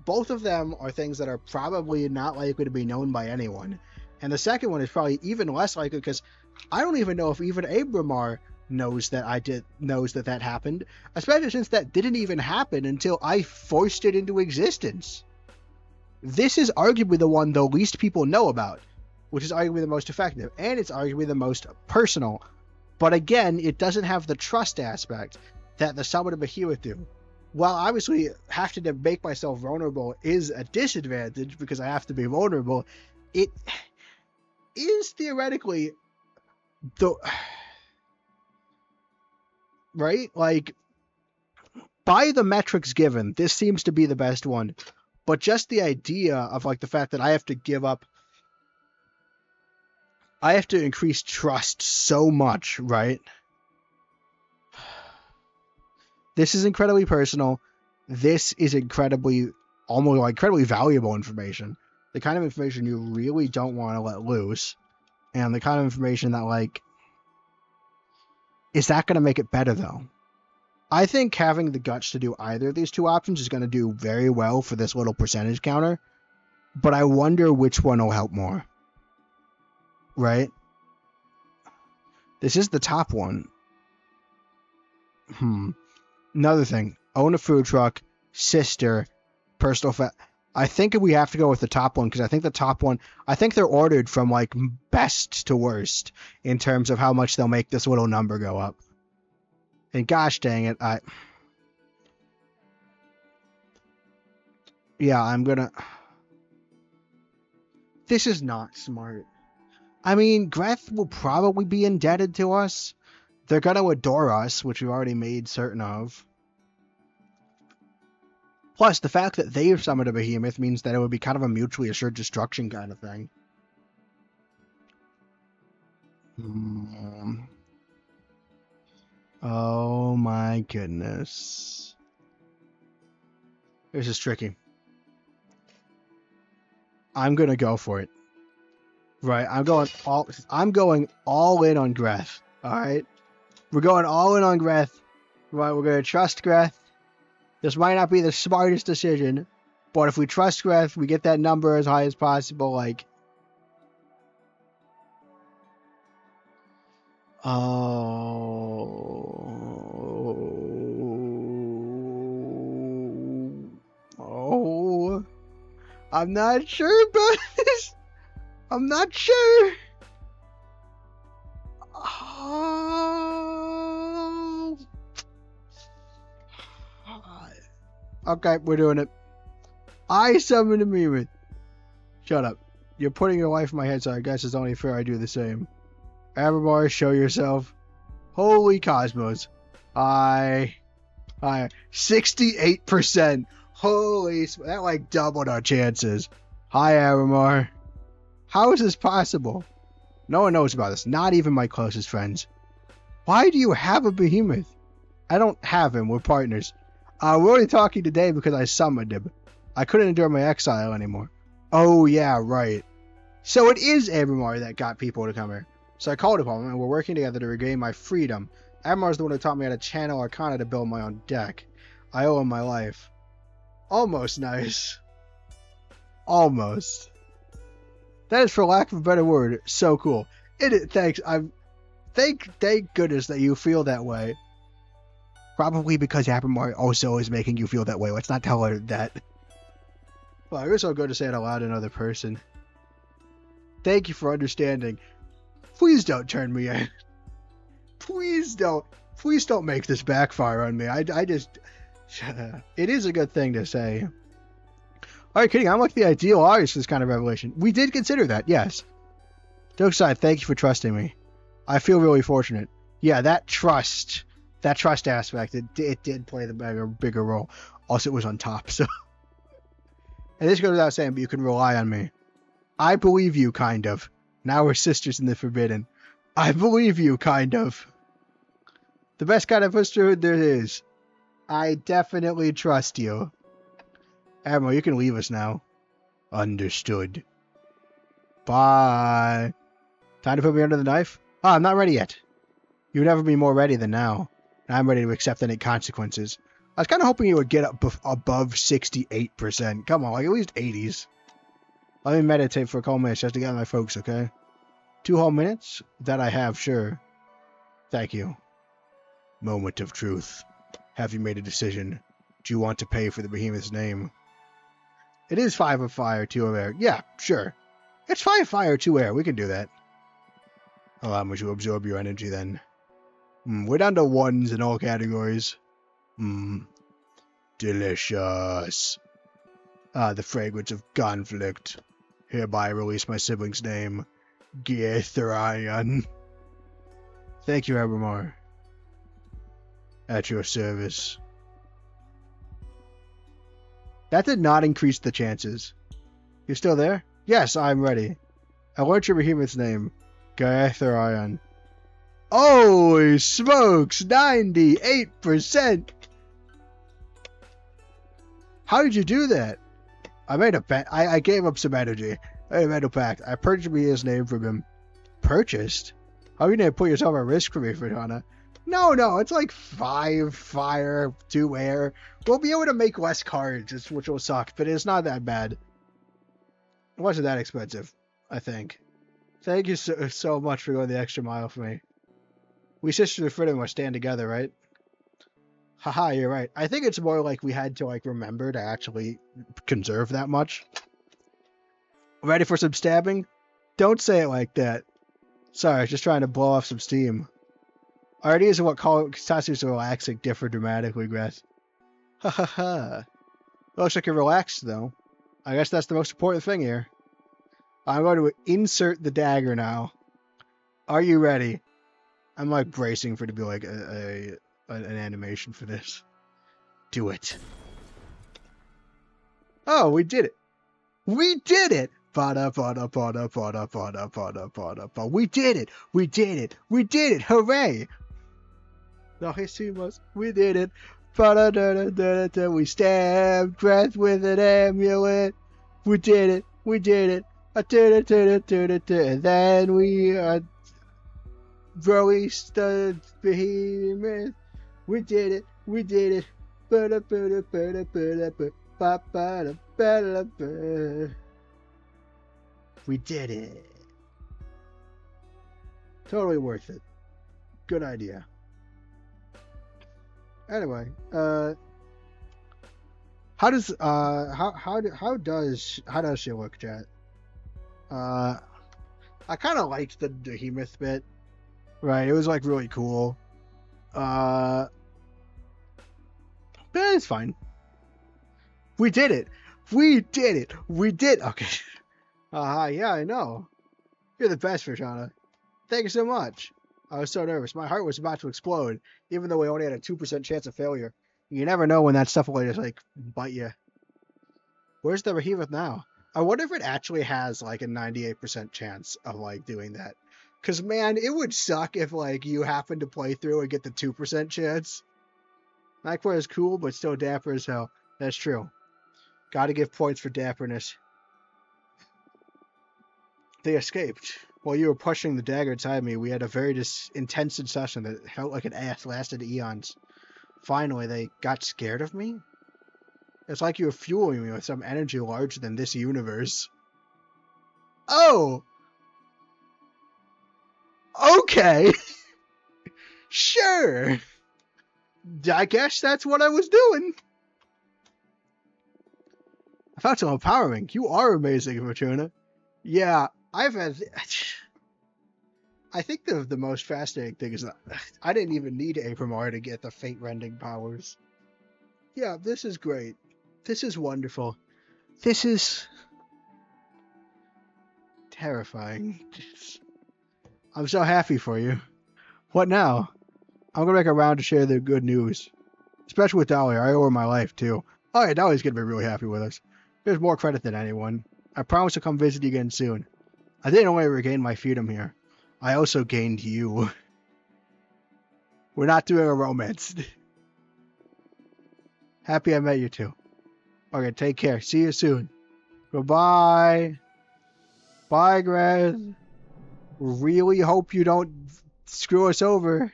Both of them are things that are probably not likely to be known by anyone, and the second one is probably even less likely because I don't even know if even Abramar knows that happened, especially since that didn't even happen until I forced it into existence. This is arguably the one the least people know about, which is arguably the most effective, and it's arguably the most personal. But again, it doesn't have the trust aspect that the Summon of Behemoth do. While obviously having to make myself vulnerable is a disadvantage because I have to be vulnerable, it is theoretically the... Right? Like, by the metrics given, this seems to be the best one. But just the idea of, like, the fact that I have to give up... I have to increase trust so much, right? This is incredibly personal. This is incredibly valuable information. The kind of information you really don't want to let loose. And the kind of information that, like... Is that going to make it better, though? I think having the guts to do either of these two options is going to do very well for this little percentage counter. But I wonder which one will help more. Right? This is the top one. Another thing. Own a food truck. Sister. Personal I think we have to go with the top one because I think the top one... I think they're ordered from, like, best to worst in terms of how much they'll make this little number go up. And gosh dang it, yeah, I'm gonna... This is not smart. I mean, Greth will probably be indebted to us. They're gonna adore us, which we've already made certain of. Plus, the fact that they've summoned a behemoth means that it would be kind of a mutually assured destruction kind of thing. Oh my goodness. This is tricky. I'm gonna go for it. Right, I'm going all in on Greth. Alright? We're going all in on Greth. Right, we're gonna trust Greth. This might not be the smartest decision, but if we trust Greth, we get that number as high as possible, like... Oh, I'm not sure about this. I'm not sure. Oh. Okay, we're doing it. I summon a behemoth. Shut up. You're putting your life in my head, so I guess it's only fair I do the same. Abramar, show yourself. Holy cosmos. 68%. Holy, that like doubled our chances. Hi, Abramar. How is this possible? No one knows about this, not even my closest friends. Why do you have a behemoth? I don't have him, we're partners. We're only talking today because I summoned him. I couldn't endure my exile anymore. Oh yeah, right. So it is Abramar that got people to come here. So I called upon him, and we're working together to regain my freedom. Abramar's the one who taught me how to channel Arcana to build my own deck. I owe him my life. Almost nice. Almost. That is, for lack of a better word, so cool. Thanks. Thank goodness that you feel that way. Probably because Abramar also is making you feel that way. Let's not tell her that. Well, I guess I'll go to say it aloud to another person. Thank you for understanding. Please don't turn me in. Please don't make this backfire on me. I just... It is a good thing to say. Alright, kidding. I'm like the ideal artist for this kind of revelation. We did consider that, yes. Joke aside, thank you for trusting me. I feel really fortunate. Yeah, that trust aspect, it did play the bigger role. Also, it was on top, so... And this goes without saying, but you can rely on me. I believe you, kind of. Now we're sisters in the Forbidden. I believe you, kind of. The best kind of sisterhood there is. I definitely trust you. Admiral, you can leave us now. Understood. Bye. Time to put me under the knife? Oh, I'm not ready yet. You'd never be more ready than now. I'm ready to accept any consequences. I was kind of hoping you would get up above 68%. Come on, like at least 80s. Let me meditate for a couple minutes just to get my focus, okay? 2 whole minutes? That I have, sure. Thank you. Moment of truth. Have you made a decision? Do you want to pay for the behemoth's name? It is 5 of fire, 2 of air. Yeah, sure. It's 5 fire, 2 air. We can do that. Allow me to absorb your energy then. We're down to 1s in all categories. Delicious. The fragrance of conflict. Hereby release my sibling's name. Geatherion. Thank you, Evermore. At your service. That did not increase the chances. You're still there? Yes, I'm ready. I learned your behemoth's name. Geatherion. Holy smokes! 98%! How did you do that? I made a bet. I gave up some energy. I made a mental pact. I purchased me his name from him. Purchased? How are you going to put yourself at risk for me, Fridana? No, it's like 5 fire, 2 air. We'll be able to make less cards, which will suck, but it's not that bad. It wasn't that expensive, I think. Thank you so much for going the extra mile for me. We sisters of freedom must stand together, right? Haha, you're right. I think it's more like we had to remember to actually conserve that much. Ready for some stabbing? Don't say it like that. Sorry, I was just trying to blow off some steam. Our ideas of what constitutes relaxing differ dramatically, Greth. Ha ha ha. Looks like you're relaxed, though. I guess that's the most important thing here. I'm going to insert the dagger now. Are you ready? I'm bracing for it to be like an animation for this. Do it. Oh, we did it. We did it! We did it! We did it! We did it! Hooray! No, we did it! We stabbed Greth with an amulet! We did it! We did it! And then we released the behemoth! We did it! We did it! We did it. Totally worth it. Good idea. Anyway, how does she look, chat? I kind of liked the behemoth bit. Right, it was really cool. But it's fine. We did it. We did it. We did. Okay. Yeah, I know. You're the best, Fridana. Thank you so much. I was so nervous. My heart was about to explode, even though we only had a 2% chance of failure. You never know when that stuff will just bite you. Where's the behemoth now? I wonder if it actually has a 98% chance of doing that. Cause man, it would suck if you happen to play through and get the 2% chance. Not quite as cool, but still dapper as hell. That's true. Gotta give points for dapperness. They escaped. While you were pushing the dagger inside me, we had a very intense discussion that felt like it lasted eons. Finally, they got scared of me? It's like you were fueling me with some energy larger than this universe. Oh! Okay! Sure! I guess that's what I was doing. I found some empowering. You are amazing, Fortuna. Yeah, I think the most fascinating thing is that I didn't even need Abramar to get the fate-rending powers. Yeah, this is great. This is wonderful. This is terrifying. I'm so happy for you. What now? I'm gonna make a round to share the good news. Especially with Dahlia. I owe her my life, too. Oh yeah, Dahlia's gonna be really happy with us. There's more credit than anyone. I promise to come visit you again soon. I didn't only regain my freedom here. I also gained you. We're not doing a romance. Happy I met you too. Okay, take care. See you soon. Goodbye. Bye, Greg. Really hope you don't screw us over.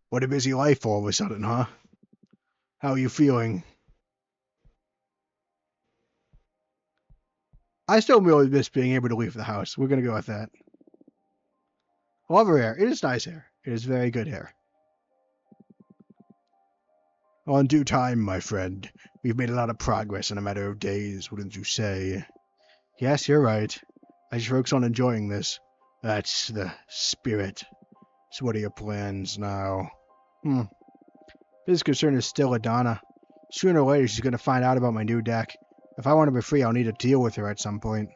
What a busy life all of a sudden, huh? How are you feeling? I still really miss being able to leave the house. We're gonna go with that. I love her hair. It is nice hair. It is very good hair. On due time, my friend. We've made a lot of progress in a matter of days, wouldn't you say? Yes, you're right. I just focus on enjoying this. That's the spirit. So what are your plans now? His concern is still Adana. Sooner or later, she's going to find out about my new deck. If I want to be free, I'll need to deal with her at some point.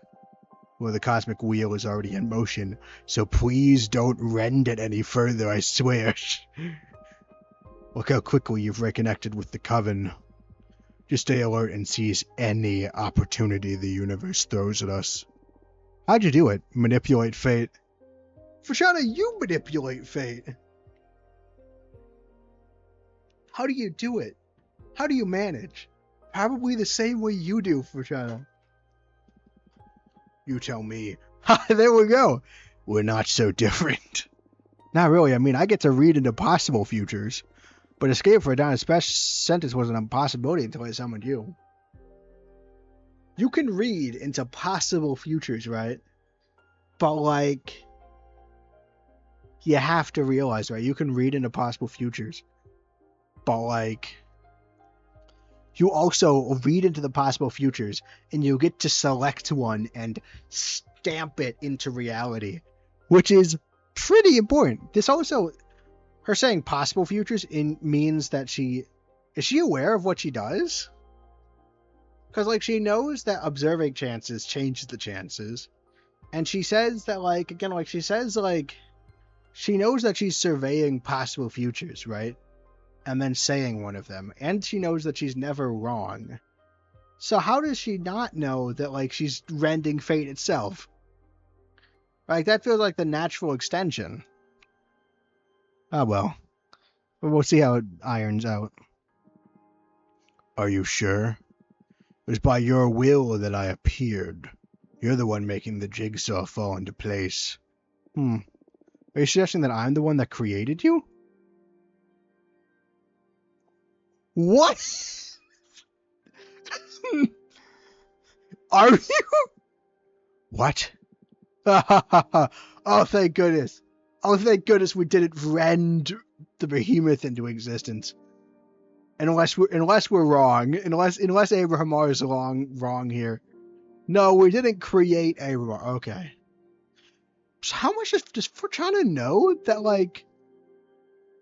Well, the cosmic wheel is already in motion, so please don't rend it any further, I swear. Look how quickly you've reconnected with the Coven. Just stay alert and seize any opportunity the universe throws at us. How'd you do it? Manipulate fate? Fashana, you manipulate fate. How do you do it? How do you manage? Probably the same way you do, Fashana. You tell me. Ha, there we go. We're not so different. Not really. I mean, I get to read into possible futures. But escape for Adana's special sentence was an impossibility until I summoned you. You can read into possible futures, right? But, like, you have to realize, right? You can read into possible futures. But, like, you also read into the possible futures, and you get to select one and stamp it into reality, which is pretty important. This also, her saying possible futures means that is she aware of what she does? Because, like, she knows that observing chances changes the chances. And she says that, like, again, like, she says, like, she knows that she's surveying possible futures, right? And then saying one of them. And she knows that she's never wrong. So how does she not know that, like, she's rending fate itself? Like, that feels like the natural extension. Oh, well. We'll see how it irons out. Are you sure? It was by your will that I appeared. You're the one making the jigsaw fall into place. Are you suggesting that I'm the one that created you? What? Are you? What? Oh, thank goodness. Oh, thank goodness we didn't rend the behemoth into existence. Unless we're wrong. Unless Abraham is wrong here. No, we didn't create Abraham. Okay. So how much does Fortuna know that, like,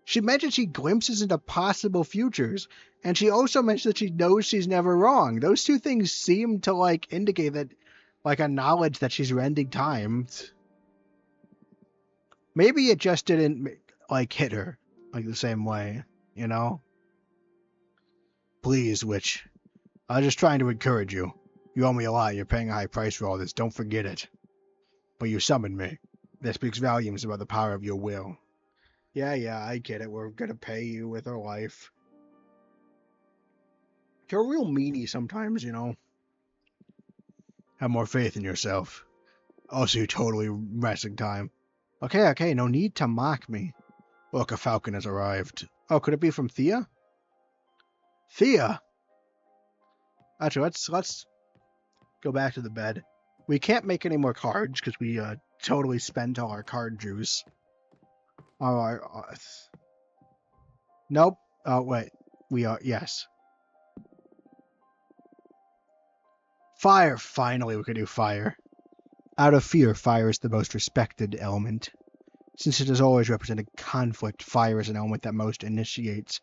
she mentioned she glimpses into possible futures, and she also mentioned that she knows she's never wrong. Those two things seem to, like, indicate that, like, a knowledge that she's rending time. Maybe it just didn't, like, hit her, like, the same way, you know? Please, Witch. I was just trying to encourage you. You owe me a lot. You're paying a high price for all this. Don't forget it. But you summoned me. That speaks volumes about the power of your will. Yeah, I get it. We're gonna pay you with our life. You're real meanie sometimes, you know. Have more faith in yourself. Also, you're totally wasting time. Okay, no need to mock me. Look, a falcon has arrived. Oh, could it be from Thea? Thea? Actually, let's go back to the bed. We can't make any more cards because we totally spent all our card juice. Nope. Oh, wait. We are, yes. Fire! Finally, we can do fire. Out of fear, fire is the most respected element. Since it has always represented conflict, fire is an element that most initiates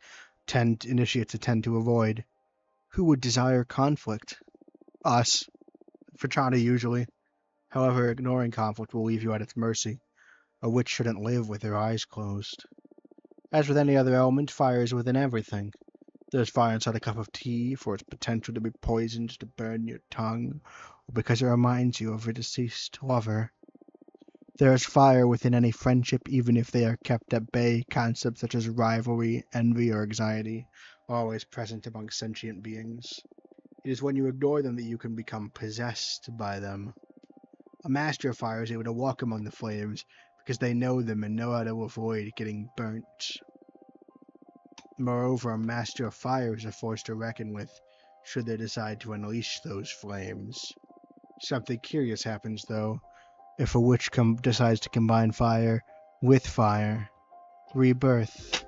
tend to avoid. Who would desire conflict? Us. Fratana usually. However, ignoring conflict will leave you at its mercy. A witch shouldn't live with her eyes closed. As with any other element, fire is within everything. There's fire inside a cup of tea for its potential to be poisoned to burn your tongue, or because it reminds you of a deceased lover. There is fire within any friendship, even if they are kept at bay. Concepts such as rivalry, envy, or anxiety are always present among sentient beings. It is when you ignore them that you can become possessed by them. A master of fire is able to walk among the flames because they know them and know how to avoid getting burnt. Moreover, a master of fire is a force to reckon with should they decide to unleash those flames. Something curious happens, though, if a witch decides to combine fire with fire. Rebirth.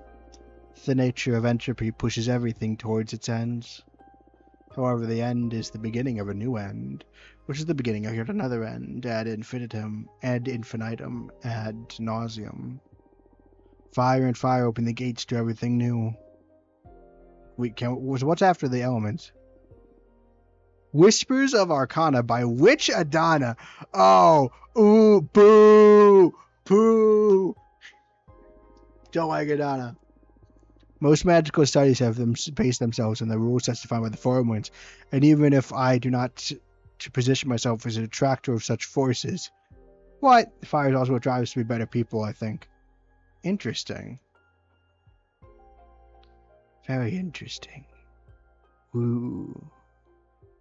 The nature of entropy pushes everything towards its ends. However, the end is the beginning of a new end, which is the beginning of yet another end, ad infinitum, ad infinitum, ad nauseum. Fire and fire open the gates to everything new. What's after the elements? Whispers of Arcana by which Adana? Oh, ooh, boo, poo. Don't like Adana. Most magical studies have based themselves on the rules specified by the four elements, and even if I do not to position myself as an attractor of such forces, fire is also what drives us to be better people, I think. Interesting. Very interesting. Ooh.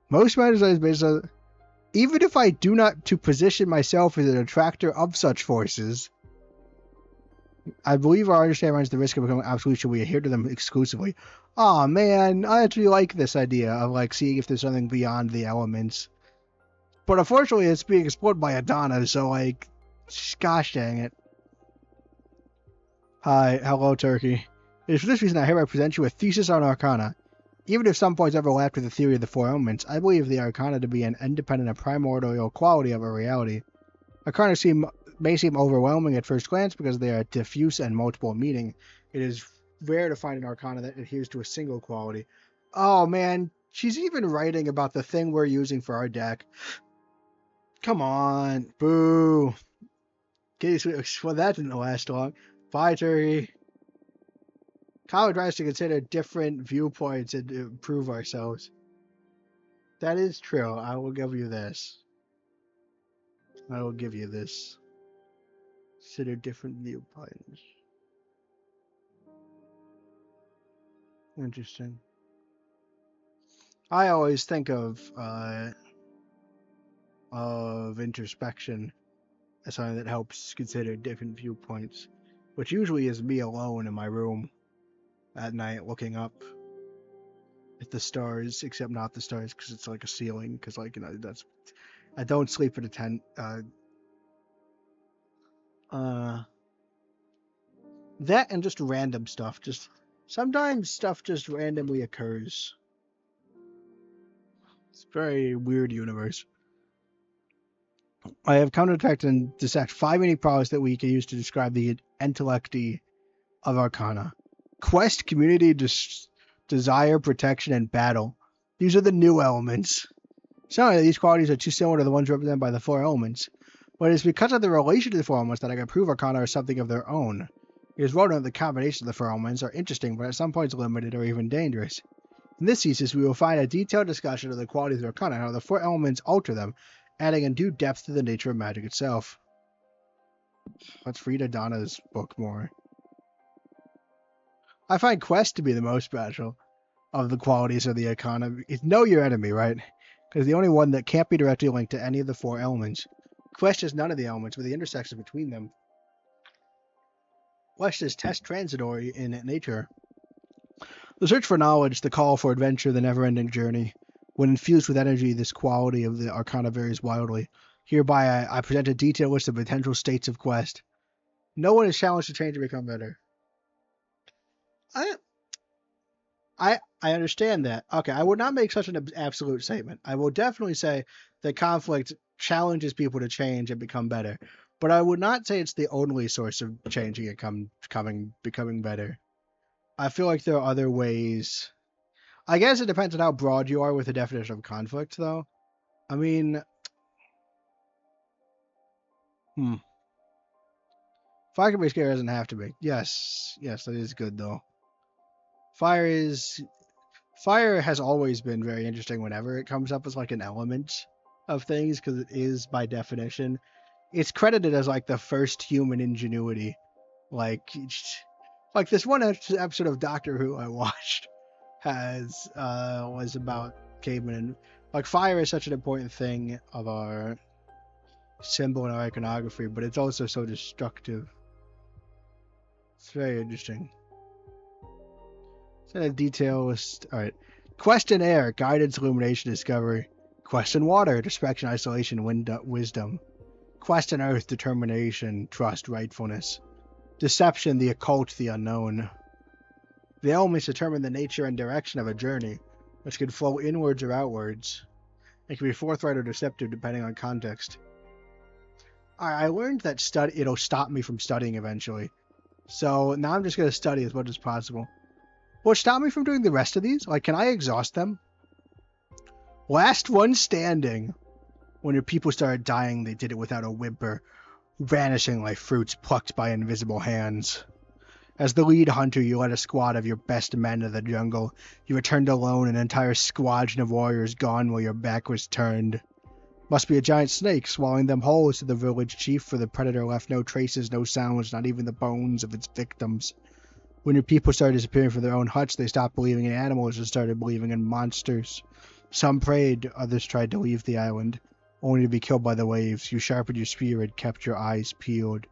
Most magical studies based on, even if I do not to position myself as an attractor of such forces, I believe our understanding runs the risk of becoming obsolete should we adhere to them exclusively. Aw, man, I actually like this idea of, like, seeing if there's something beyond the elements. But unfortunately, it's being explored by Adana, so, like, gosh dang it. Hi, hello, Turkey. It is for this reason I hereby present you a thesis on Arcana. Even if some points overlap with the theory of the four elements, I believe the Arcana to be an independent and primordial quality of a reality. Arcana may seem overwhelming at first glance because they are diffuse and multiple meaning. It is rare to find an Arcana that adheres to a single quality. Oh man, she's even writing about the thing we're using for our deck. Come on, boo. Well, that didn't last long. Bye, Turkey. College tries to consider different viewpoints and improve ourselves. That is true. I will give you this. I will give you this. Consider different viewpoints. Interesting. I always think of introspection as something that helps consider different viewpoints, which usually is me alone in my room at night looking up at the stars, except not the stars because it's like a ceiling. Because that's I don't sleep at a tent. That and just random stuff. Just sometimes stuff just randomly occurs. It's a very weird universe. I have come to detect and dissect 5 unique powers that we can use to describe the intellecty of Arcana. Quest, community, desire, protection, and battle. These are the new elements. Some of these qualities are too similar to the ones represented by the four elements, but it is because of the relation to the four elements that I can prove Arcana are something of their own. It is well known that the combination of the four elements are interesting, but at some points limited or even dangerous. In this thesis, we will find a detailed discussion of the qualities of Arcana and how the four elements alter them, adding a new depth to the nature of magic itself. Let's read Adana's book more. I find Quest to be the most special of the qualities of the Arcana. Know your enemy, right? Because the only one that can't be directly linked to any of the four elements. Quest is none of the elements, but the intersection between them. Quest is test transitory in nature. The search for knowledge, the call for adventure, the never-ending journey. When infused with energy, this quality of the Arcana varies wildly. Hereby, I present a detailed list of potential states of Quest. No one is challenged to change or become better. I understand that. Okay, I would not make such an absolute statement. I will definitely say that conflict challenges people to change and become better, but I would not say it's the only source of changing and becoming better. I feel like there are other ways. I guess it depends on how broad you are with the definition of conflict, though. I mean, fire can be scary, doesn't have to be. Yes, that is good though. Fire is Fire has always been very interesting whenever it comes up as like an element of things, because it is by definition. It's credited as like the first human ingenuity. Like, like this one episode of Doctor Who I watched has was about cavemen, and like fire is such an important thing of our symbol in our iconography, but it's also so destructive. It's very interesting. So the detail was all right. Question air, guidance, illumination, discovery. Question water, distraction, isolation, wisdom. Question earth, determination, trust, rightfulness. Deception, the occult, the unknown. The elements determine the nature and direction of a journey, which can flow inwards or outwards. It can be forthright or deceptive depending on context. I learned that it'll stop me from studying eventually. So now I'm just going to study as much as possible. Will it stop me from doing the rest of these? Like, can I exhaust them? Last one standing. When your people started dying, they did it without a whimper, vanishing like fruits plucked by invisible hands. As the lead hunter, you led a squad of your best men to the jungle. You returned alone, an entire squadron of warriors gone while your back was turned. Must be a giant snake swallowing them whole, said the village chief, for the predator left no traces, no sounds, not even the bones of its victims. When your people started disappearing from their own huts, they stopped believing in animals and started believing in monsters. Some prayed, others tried to leave the island, only to be killed by the waves. You sharpened your spear and kept your eyes peeled.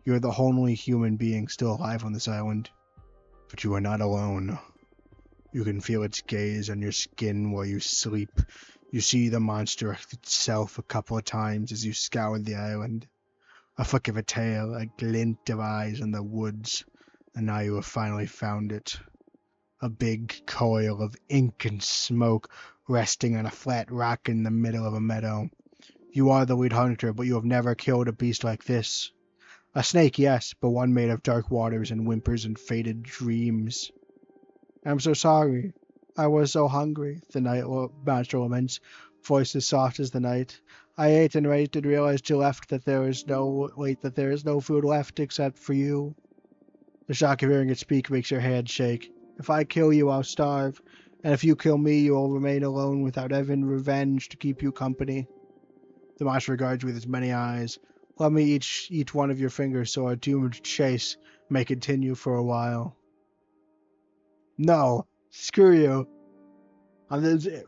You are the only human being still alive on this island. But you are not alone. You can feel its gaze on your skin while you sleep. You see the monster itself a couple of times as you scour the island. A flick of a tail, a glint of eyes in the woods. And now you have finally found it. A big coil of ink and smoke resting on a flat rock in the middle of a meadow. You are the lead hunter, but you have never killed a beast like this. A snake, yes, but one made of dark waters and whimpers and faded dreams. I'm so sorry. I was so hungry, the monster laments, voice as soft as the night. I ate and ate and realized that there is no food left except for you. The shock of hearing it speak makes your hand shake. If I kill you, I'll starve, and if you kill me, you will remain alone without even revenge to keep you company. The monster regards you with its many eyes. Let me eat one of your fingers so our doomed chase may continue for a while. No, screw you.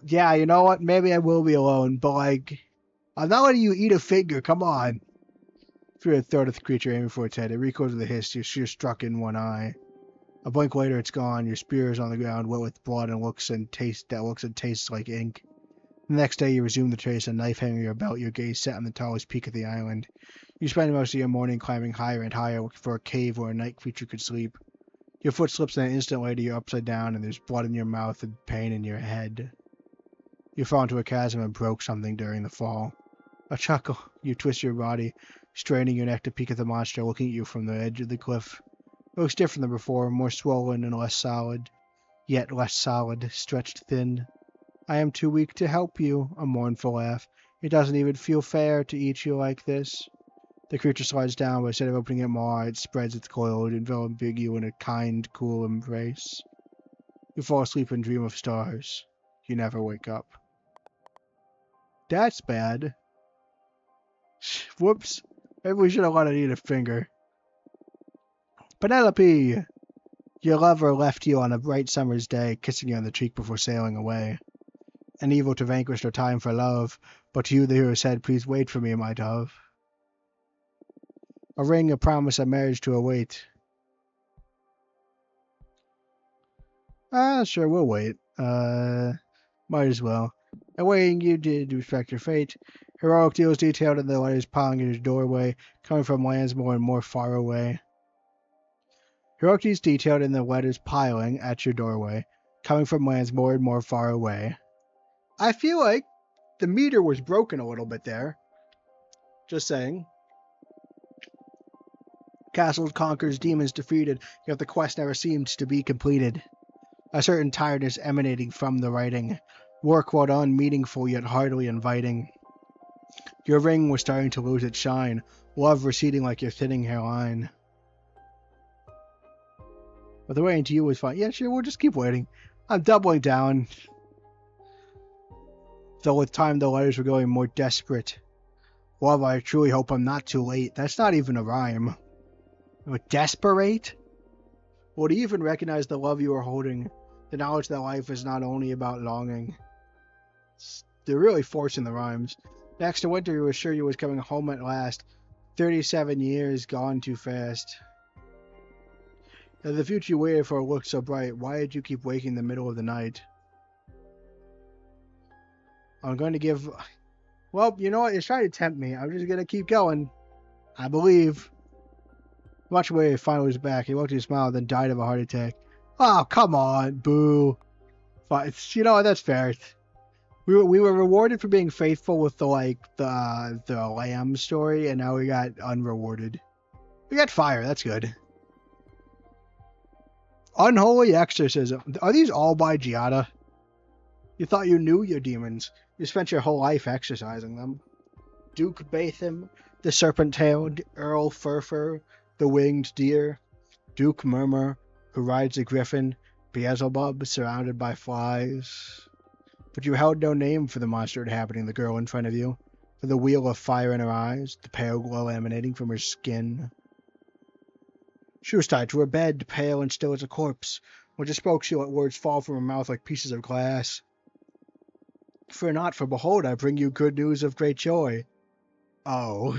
Yeah, you know what? Maybe I will be alone, but like, I'm not letting you eat a finger. Come on. Through a throat of the creature aiming for its head, it recoils with a hiss. Your spear struck in one eye. A blink later, it's gone. Your spear is on the ground, wet with blood, and looks and tastes like ink. The next day, you resume the chase, a knife hanging your belt, your gaze set on the tallest peak of the island. You spend most of your morning climbing higher and higher, looking for a cave where a night creature could sleep. Your foot slips, and an instant later, you're upside down, and there's blood in your mouth and pain in your head. You fall into a chasm and broke something during the fall. A chuckle. You twist your body, straining your neck to peek at the monster looking at you from the edge of the cliff. It looks different than before, more swollen and less solid. Yet less solid, stretched thin. I am too weak to help you, a mournful laugh. It doesn't even feel fair to eat you like this. The creature slides down, but instead of opening it more, it spreads its coil, enveloping you in a kind, cool embrace. You fall asleep and dream of stars. You never wake up. That's bad. Whoops. Maybe we should have let it eat a finger. Penelope! Your lover left you on a bright summer's day, kissing you on the cheek before sailing away. An evil to vanquish no time for love, but to you the hero said, please wait for me, my dove. A ring, a promise, a marriage to await. Sure, we'll wait. Might as well. Awaiting you did respect your fate. Heroic deals detailed in the letters piling in your doorway, coming from lands more and more far away. Heroic deeds detailed in the letters piling at your doorway, coming from lands more and more far away. I feel like the meter was broken a little bit there. Just saying. Castles conquers, demons defeated, yet the quest never seemed to be completed. A certain tiredness emanating from the writing. Work well done, meaningful yet hardly inviting. Your ring was starting to lose its shine, love receding like your thinning hairline. But the waiting to you was fine. Yeah, sure, we'll just keep waiting. I'm doubling down. Though with time the letters were going more desperate. Love, I truly hope I'm not too late. That's not even a rhyme. Desperate? Well, do you even recognize the love you are holding? The knowledge that life is not only about longing. They're really forcing the rhymes. Next to winter, you were sure you was coming home at last. 37 years gone too fast. Now, the future you waited for looked so bright. Why did you keep waking in the middle of the night? I'm going to give... Well, you know what? It's trying to tempt me. I'm just going to keep going. I believe. Much away, he finally was back. He looked at his smile, then died of a heart attack. Oh, come on. Boo. But, you know what? That's fair. We were rewarded for being faithful with the lamb story, and now we got unrewarded. We got fire. That's good. Unholy exorcism. Are these all by Giada? You thought you knew your demons. You spent your whole life exercising them. Duke Batham, the serpent-tailed, Earl Furfur, the winged deer, Duke Murmur, who rides a griffin, Beelzebub, surrounded by flies. But you held no name for the monster inhabiting the girl in front of you, for the wheel of fire in her eyes, the pale glow emanating from her skin. She was tied to her bed, pale and still as a corpse. When she spoke, she let words fall from her mouth like pieces of glass. Fear not, for behold, I bring you good news of great joy. Oh.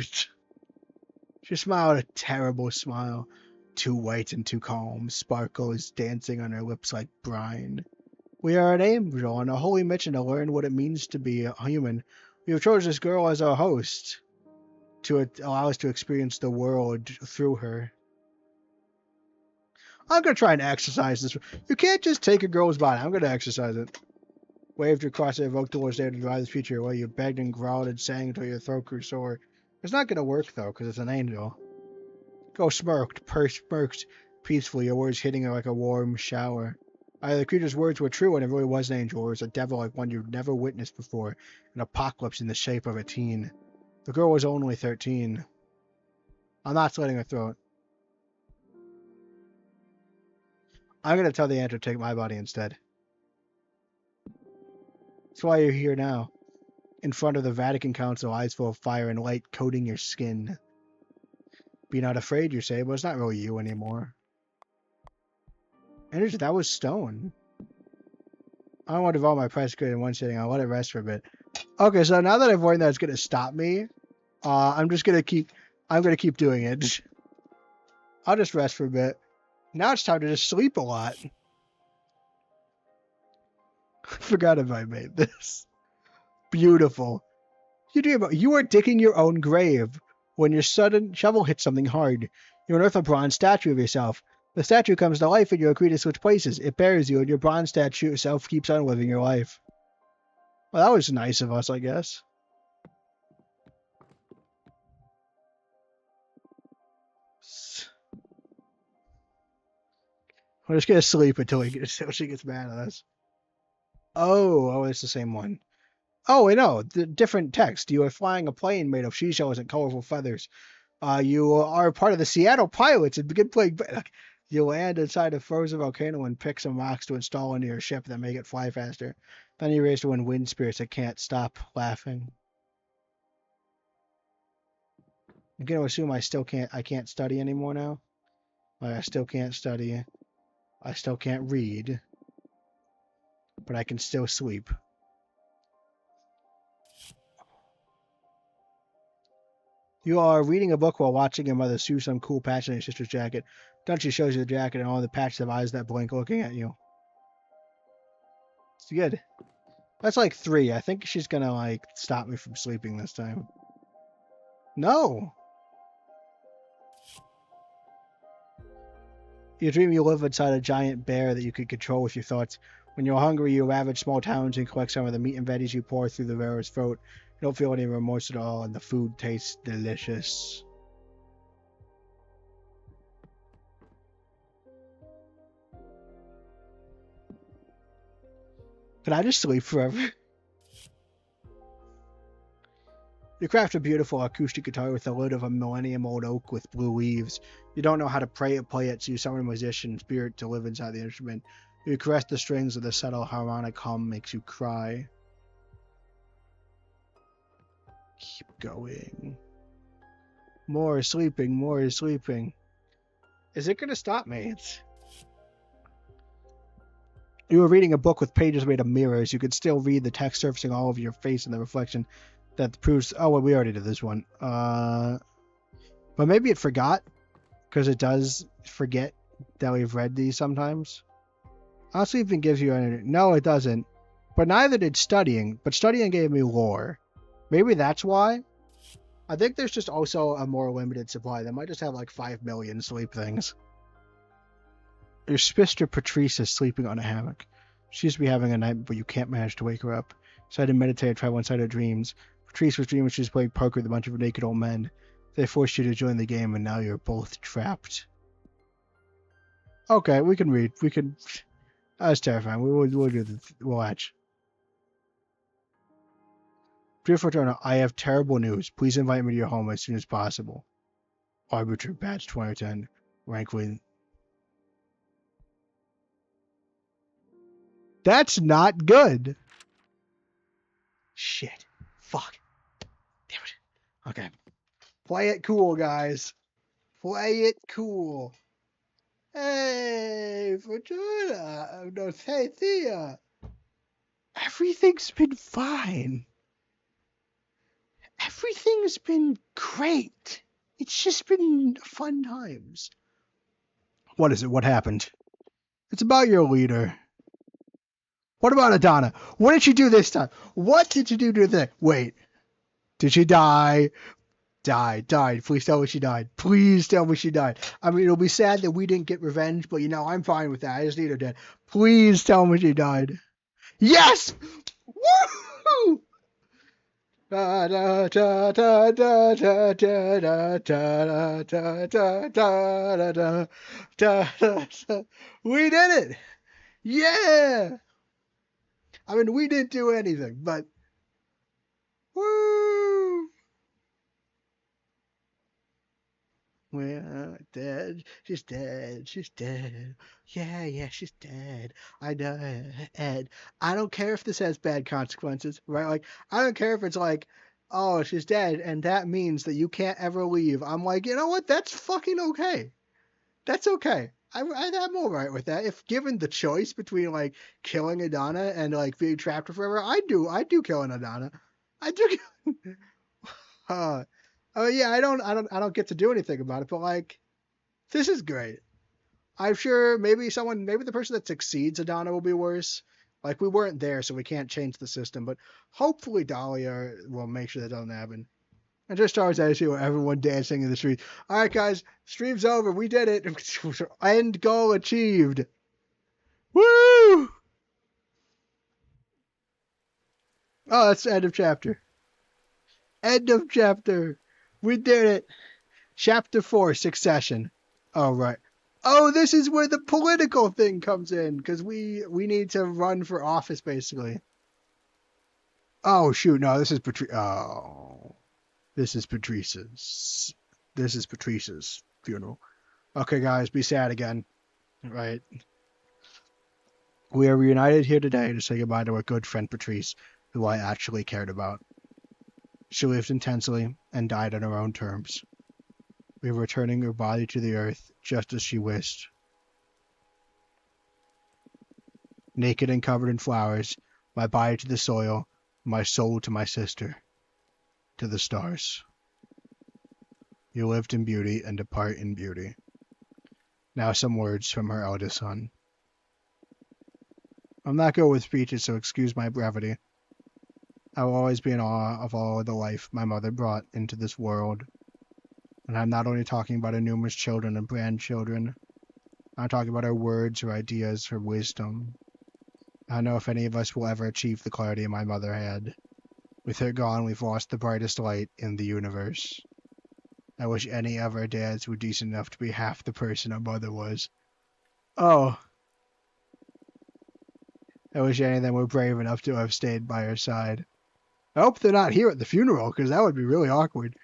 She smiled a terrible smile, too white and too calm, sparkles dancing on her lips like brine. We are an angel on a holy mission to learn what it means to be a human. We have chosen this girl as our host, to allow us to experience the world through her. I'm going to try and exercise this. You can't just take a girl's body. I'm going to exercise it. Waved your cross and invoked the Lord's name to drive this future away. You begged and growled and sang until your throat grew sore. It's not going to work, though, because it's an angel. Go smirked, smirked peacefully, your words hitting her like a warm shower. Either the creature's words were true and it really was an angel, or it was a devil like one you'd never witnessed before, an apocalypse in the shape of a teen. The girl was only 13. I'm not slitting her throat. I'm going to tell the angel to take my body instead. That's why you're here now. In front of the Vatican Council, eyes full of fire and light coating your skin. Be not afraid, you say, but it's not really you anymore. Energy, that was stone. I don't want to devote my precious good in one sitting. I'll let it rest for a bit. Okay, so now that I've learned that it's going to stop me, I'm going to keep doing it. I'll just rest for a bit. Now it's time to just sleep a lot. I forgot if I made this. Beautiful. You are digging your own grave. When your sudden shovel hits something hard, you unearth a bronze statue of yourself. The statue comes to life and you agree to switch places. It buries you and your bronze statue self keeps on living your life. Well, that was nice of us, I guess. We're just gonna sleep until she gets mad at us. Oh, it's the same one. Oh, I know. The different text. You are flying a plane made of seashells and colorful feathers. You are part of the Seattle Pilots and begin playing. You land inside a frozen volcano and pick some rocks to install into your ship that make it fly faster. Then you race to win wind spirits that can't stop laughing. I'm gonna assume I can't study anymore now. Like I still can't study. I still can't read. But I can still sleep. You are reading a book while watching your mother sew some cool patch on your sister's jacket. Then she shows you the jacket and all the patches of eyes that blink looking at you. It's good. That's like 3. I think she's gonna stop me from sleeping this time. No! You dream you live inside a giant bear that you can control with your thoughts. When you're hungry, you ravage small towns and collect some of the meat and veggies you pour through the bear's throat. You don't feel any remorse at all, and the food tastes delicious. Can I just sleep forever? You craft a beautiful acoustic guitar with the lid of a millennium-old oak with blue leaves. You don't know how to play it, so you summon a musician spirit to live inside the instrument. You caress the strings of the subtle harmonic hum makes you cry. Keep going. More sleeping, more sleeping. Is it going to stop me? You were reading a book with pages made of mirrors. You could still read the text surfacing all over your face in the reflection that proves... Oh, well, we already did this one. But maybe it forgot, because it does forget that we've read these sometimes. Sleeping gives you energy. No, it doesn't. But neither did studying. But studying gave me lore. Maybe that's why. I think there's just also a more limited supply. They might just have like 5 million sleep things. Your sister Patrice is sleeping on a hammock. She used to be having a night, but you can't manage to wake her up. So I had to meditate, try one side of dreams. Patrice was dreaming she was playing poker with a bunch of naked old men. They forced you to join the game, and now you're both trapped. Okay, we can read. We can... That's terrifying. We'll do the... We'll watch. Beautiful Turner, I have terrible news. Please invite me to your home as soon as possible. Arbiter, Badge 2010. Ranklin. That's not good. Shit. Fuck. Damn it. Okay. Play it cool, guys. Play it cool. Hey, Fortuna. No, hey, Thea. Everything's been fine. Everything's been great. It's just been fun times. What is it? What happened? It's about your leader. What about Adana? What did she do this time? What did she do to the... Wait. Did she die? Died. Please tell me she died. Please tell me she died. I mean, it'll be sad that we didn't get revenge, but you know, I'm fine with that. I just need her dead. Please tell me she died. Yes! Woo! We did it! Yeah! I mean, we didn't do anything, but... Woo! We're dead. She's dead. She's dead. Yeah, she's dead. I know. Ed, I don't care if this has bad consequences, right? Like, I don't care if it's like, oh, she's dead, and that means that you can't ever leave. I'm like, you know what? That's fucking okay. That's okay. I'm all right with that. If given the choice between like killing Adana and like being trapped forever, I do killing Adana. I do. Oh yeah, I don't get to do anything about it, but like, this is great. I'm sure maybe the person that succeeds Adana will be worse. Like, we weren't there, so we can't change the system, but hopefully Dahlia will make sure that doesn't happen. And just stars I see everyone dancing in the street. All right, guys, stream's over. We did it. End goal achieved. Woo! Oh, that's the end of chapter. End of chapter. We did it. Chapter 4, Succession. Oh, right. Oh, this is where the political thing comes in, because we need to run for office, basically. Oh, shoot. No, this is Patrice. Oh. This is Patrice's. This is Patrice's funeral. Okay, guys, be sad again. Right. We are reunited here today to say goodbye to our good friend Patrice, who I actually cared about. She lived intensely and died on her own terms. We are returning her body to the earth, just as she wished. Naked and covered in flowers, my body to the soil, my soul to my sister, to the stars. You lived in beauty and depart in beauty. Now some words from her eldest son. I'm not good with speeches, so excuse my brevity. I will always be in awe of all the life my mother brought into this world. And I'm not only talking about her numerous children and grandchildren. I'm talking about her words, her ideas, her wisdom. I don't know if any of us will ever achieve the clarity my mother had. With her gone, we've lost the brightest light in the universe. I wish any of our dads were decent enough to be half the person our mother was. Oh. I wish any of them were brave enough to have stayed by her side. I hope they're not here at the funeral, because that would be really awkward.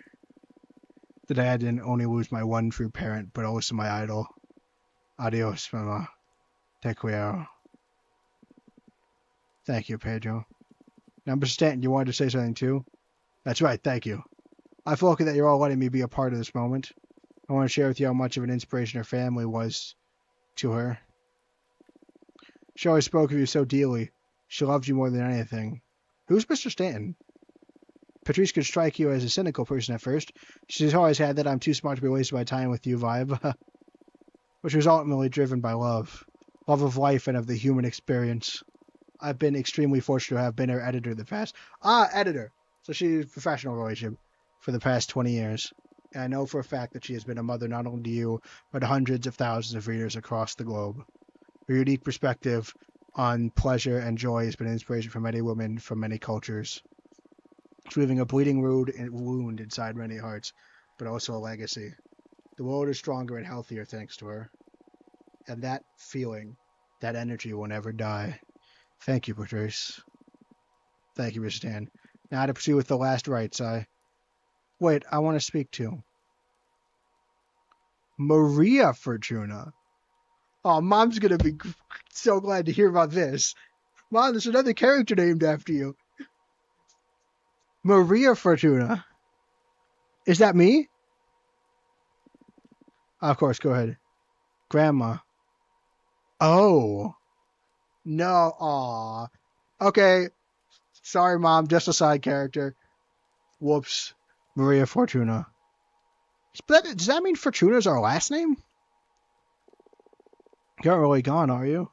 That I didn't only lose my one true parent, but also my idol. Adios, mama. Te quiero. Thank you, Pedro. Now, Mr. Stanton, you wanted to say something too? That's right, thank you. I feel lucky that you're all letting me be a part of this moment. I want to share with you how much of an inspiration her family was to her. She always spoke of you so dearly. She loved you more than anything. Who's Mr. Stanton? Patrice could strike you as a cynical person at first. She's always had that I'm too smart to be wasting my time with you vibe, which was ultimately driven by love. Love of life and of the human experience. I've been extremely fortunate to have been her editor the past... editor! So she's a professional relationship for the past 20 years. And I know for a fact that she has been a mother not only to you, but to hundreds of thousands of readers across the globe. Her unique perspective on pleasure and joy has been an inspiration for many women from many cultures. It's leaving a bleeding wound inside many hearts, but also a legacy. The world is stronger and healthier thanks to her. And that feeling, that energy will never die. Thank you, Patrice. Thank you, Mr. Stan. Now to proceed with the last rites, Wait, I want to speak to Maria Fortuna. Oh, Mom's gonna be so glad to hear about this. Mom, there's another character named after you. Maria Fortuna. Is that me? Of course, go ahead. Grandma. Oh. No, aw. Okay. Sorry, Mom, just a side character. Whoops. Maria Fortuna. Does that mean Fortuna's our last name? You aren't really gone, are you?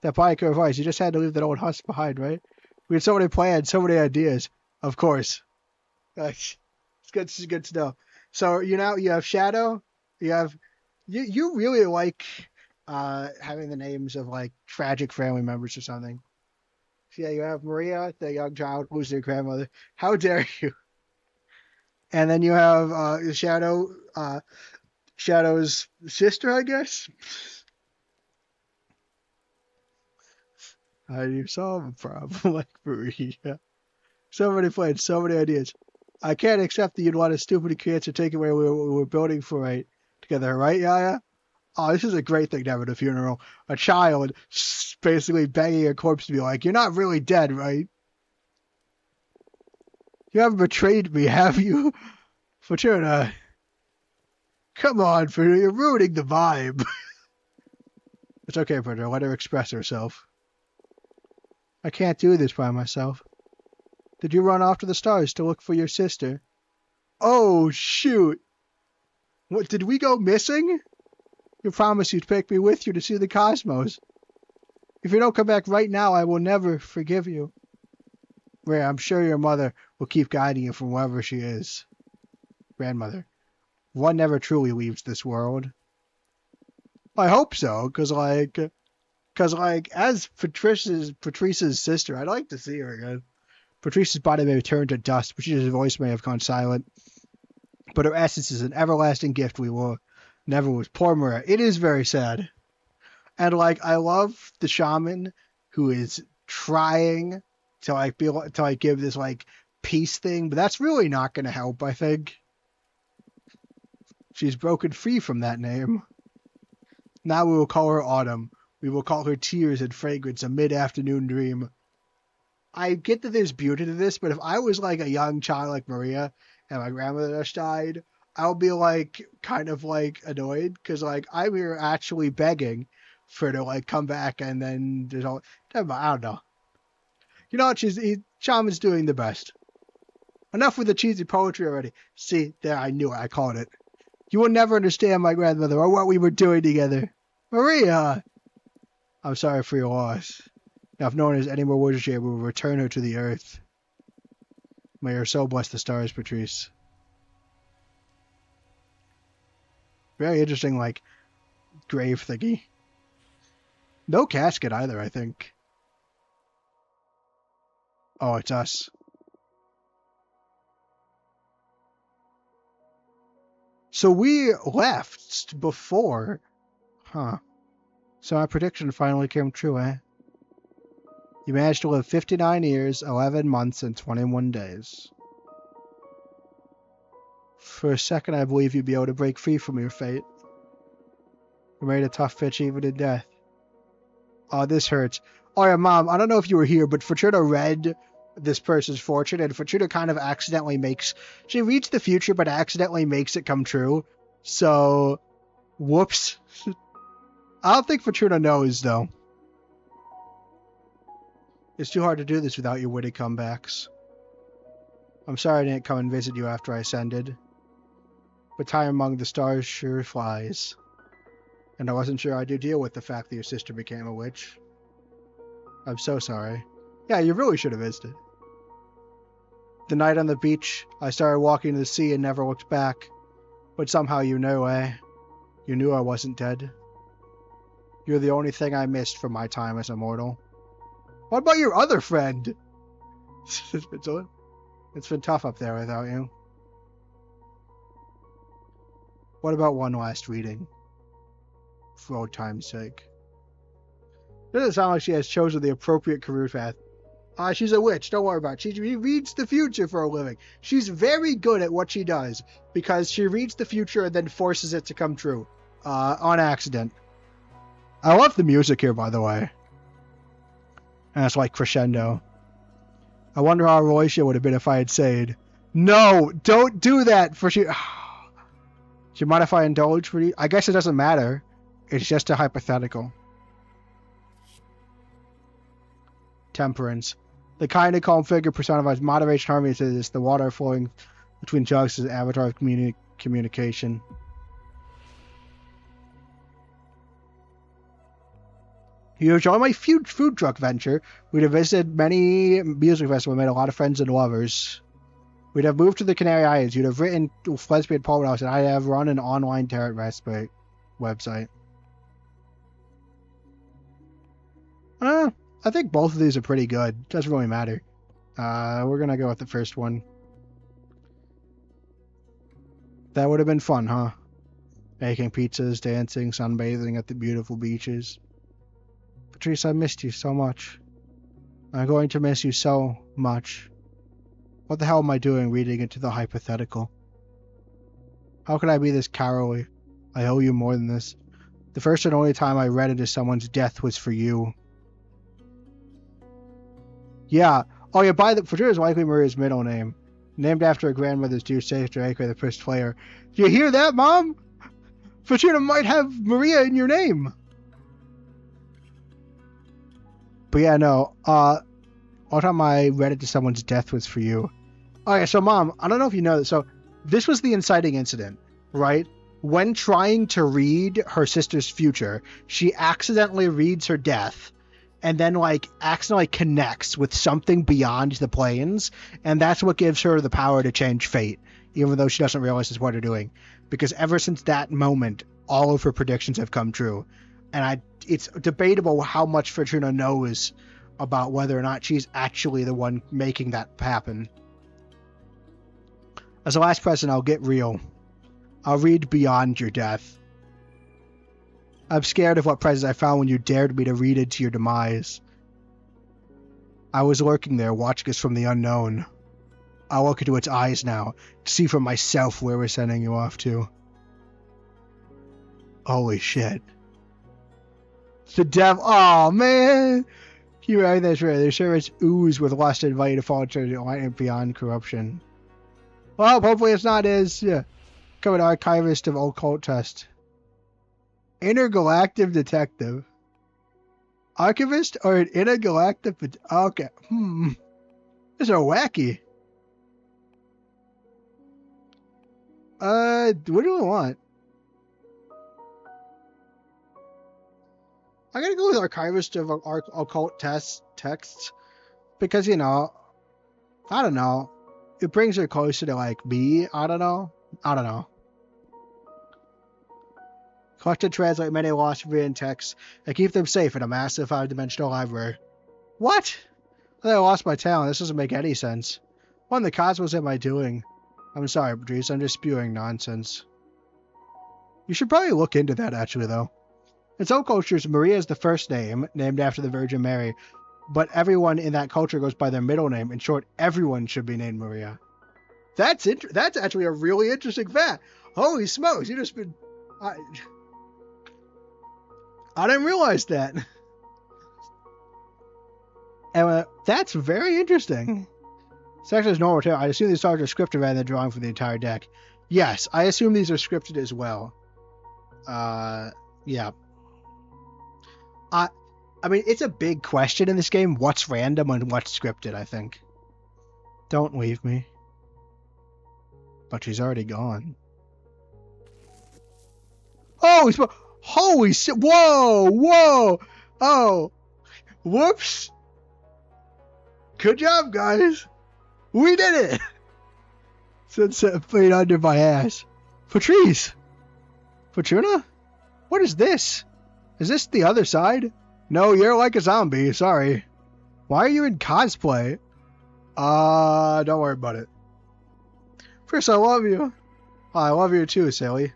That bike of advice, you just had to leave that old husk behind, right? We had so many plans, so many ideas. Of course. It's good to know. So you have Shadow. You really like having the names of like tragic family members or something. So yeah, you have Maria, the young child who's their grandmother. How dare you? And then you have Shadow, Shadow's sister, I guess. How do you solve a problem like Maria? So many plans, so many ideas. I can't accept that you'd want a stupid cancer take away what we were building for right together, right, Yaya? Oh, this is a great thing to have at a funeral. A child basically banging a corpse to be like, you're not really dead, right? You haven't betrayed me, have you? Fortuna. Come on, Fortuna, you're ruining the vibe. It's okay, Fortuna, let her express herself. I can't do this by myself. Did you run off to the stars to look for your sister? Oh, shoot. What, did we go missing? You promised you'd take me with you to see the cosmos. If you don't come back right now, I will never forgive you. Ray, I'm sure your mother will keep guiding you from wherever she is. Grandmother, one never truly leaves this world. I hope so, because as Patrice's sister, I'd like to see her again. Patrice's body may return to dust, Patrice's voice may have gone silent, but her essence is an everlasting gift we will never lose. Poor Maria. It is very sad. And I love the shaman who is trying to give this peace thing, but that's really not going to help, I think. She's broken free from that name. Now we will call her Autumn. We will call her Tears and Fragrance, a mid-afternoon dream. I get that there's beauty to this, but if I was a young child like Maria and my grandmother just died, I would be kind of annoyed because I'm here actually begging for her to come back, and then there's all I don't know. You know what? Shaman's doing the best. Enough with the cheesy poetry already. See, there, I knew it. I called it. You will never understand my grandmother or what we were doing together. Maria! I'm sorry for your loss. Now, if no one has any more words to share, we will return her to the earth. May her soul bless the stars, Patrice. Very interesting, grave thingy. No casket either, I think. Oh, it's us. So we left before. Huh. So my prediction finally came true, eh? You managed to live 59 years, 11 months, and 21 days. For a second, I believe you'd be able to break free from your fate. You made a tough pitch even in death. Oh, this hurts. Oh yeah, Mom, I don't know if you were here, but Fortuna read this person's fortune, and Fortuna kind of accidentally she reads the future, but accidentally makes it come true. So, whoops. I don't think Fortuna knows, though. It's too hard to do this without your witty comebacks. I'm sorry I didn't come and visit you after I ascended. But time among the stars sure flies. And I wasn't sure I'd deal with the fact that your sister became a witch. I'm so sorry. Yeah, you really should have visited. The night on the beach, I started walking to the sea and never looked back. But somehow you knew, eh? You knew I wasn't dead. You're the only thing I missed from my time as a mortal. What about your other friend? It's been tough up there without you. What about one last reading? For old time's sake. It doesn't sound like she has chosen the appropriate career path. She's a witch, don't worry about it. She reads the future for a living. She's very good at what she does, because she reads the future and then forces it to come true. On accident. I love the music here, by the way. And it's like crescendo. I wonder how our relationship would have been if I had said, no, don't do that, for she... Do you mind if I indulge for you? I guess it doesn't matter. It's just a hypothetical. Temperance. The kind of calm figure personifies moderation, harmony, is the water flowing between jugs is an avatar of communication. You enjoy my food truck venture. We'd have visited many music festivals and made a lot of friends and lovers. We'd have moved to the Canary Islands. You'd have written lesbian poem house, and I'd have run an online tarot respite website. I think both of these are pretty good. Doesn't really matter. We're gonna go with the first one. That would have been fun, huh? Making pizzas, dancing, sunbathing at the beautiful beaches. Patrice, I missed you so much. I'm going to miss you so much. What the hell am I doing reading into the hypothetical? How could I be this cowardly? I owe you more than this. The first and only time I read into someone's death was for you. Yeah. Oh yeah, Fortuna is likely Maria's middle name. Named after her grandmother's dear sister, aka the first player. Do you hear that, Mom? Fortuna might have Maria in your name. But yeah, no. All time I read it to someone's death was for you. Okay, so Mom, I don't know if you know this. So this was the inciting incident, right? When trying to read her sister's future, she accidentally reads her death, and then accidentally connects with something beyond the planes, and that's what gives her the power to change fate, even though she doesn't realize it's what they're doing. Because ever since that moment, all of her predictions have come true. And it's debatable how much Fortuna knows about whether or not she's actually the one making that happen. As a last present, I'll get real. I'll read beyond your death. I'm scared of what presents I found when you dared me to read into your demise. I was lurking there, watching us from the unknown. I'll look into its eyes now, to see for myself where we're sending you off to. Holy shit. The devil. Oh, man. You're right, that's right. Their service ooze with lust and invite you to fall into the light beyond corruption. Well, hopefully it's not as, Become an archivist of occult test. Intergalactic detective. Archivist or an intergalactic... Okay. These are wacky. What do we want? I'm gonna go with archivist of occult texts. Because, I don't know. It brings her closer to, me. I don't know. Collect and translate many lost written texts and keep them safe in a massive 5-dimensional library. What? I think I lost my talent. This doesn't make any sense. What in the cosmos am I doing? I'm sorry, Patrice. I'm just spewing nonsense. You should probably look into that, actually, though. In some cultures, Maria is the first name, named after the Virgin Mary, but everyone in that culture goes by their middle name. In short, everyone should be named Maria. That's actually a really interesting fact. Holy smokes, you just been... I didn't realize that. And that's very interesting. Section is normal too. I assume these stars are scripted rather than drawing from the entire deck. Yes, I assume these are scripted as well. Yeah. I mean, it's a big question in this game. What's random and what's scripted, I think. Don't leave me. But she's already gone. Oh, holy shit. Whoa, whoa. Oh, whoops. Good job, guys. We did it. Sunset played under my ass. Patrice. Fortuna? What is this? Is this the other side? No, you're like a zombie. Sorry. Why are you in cosplay? Don't worry about it. First, I love you. Oh, I love you too, Sally.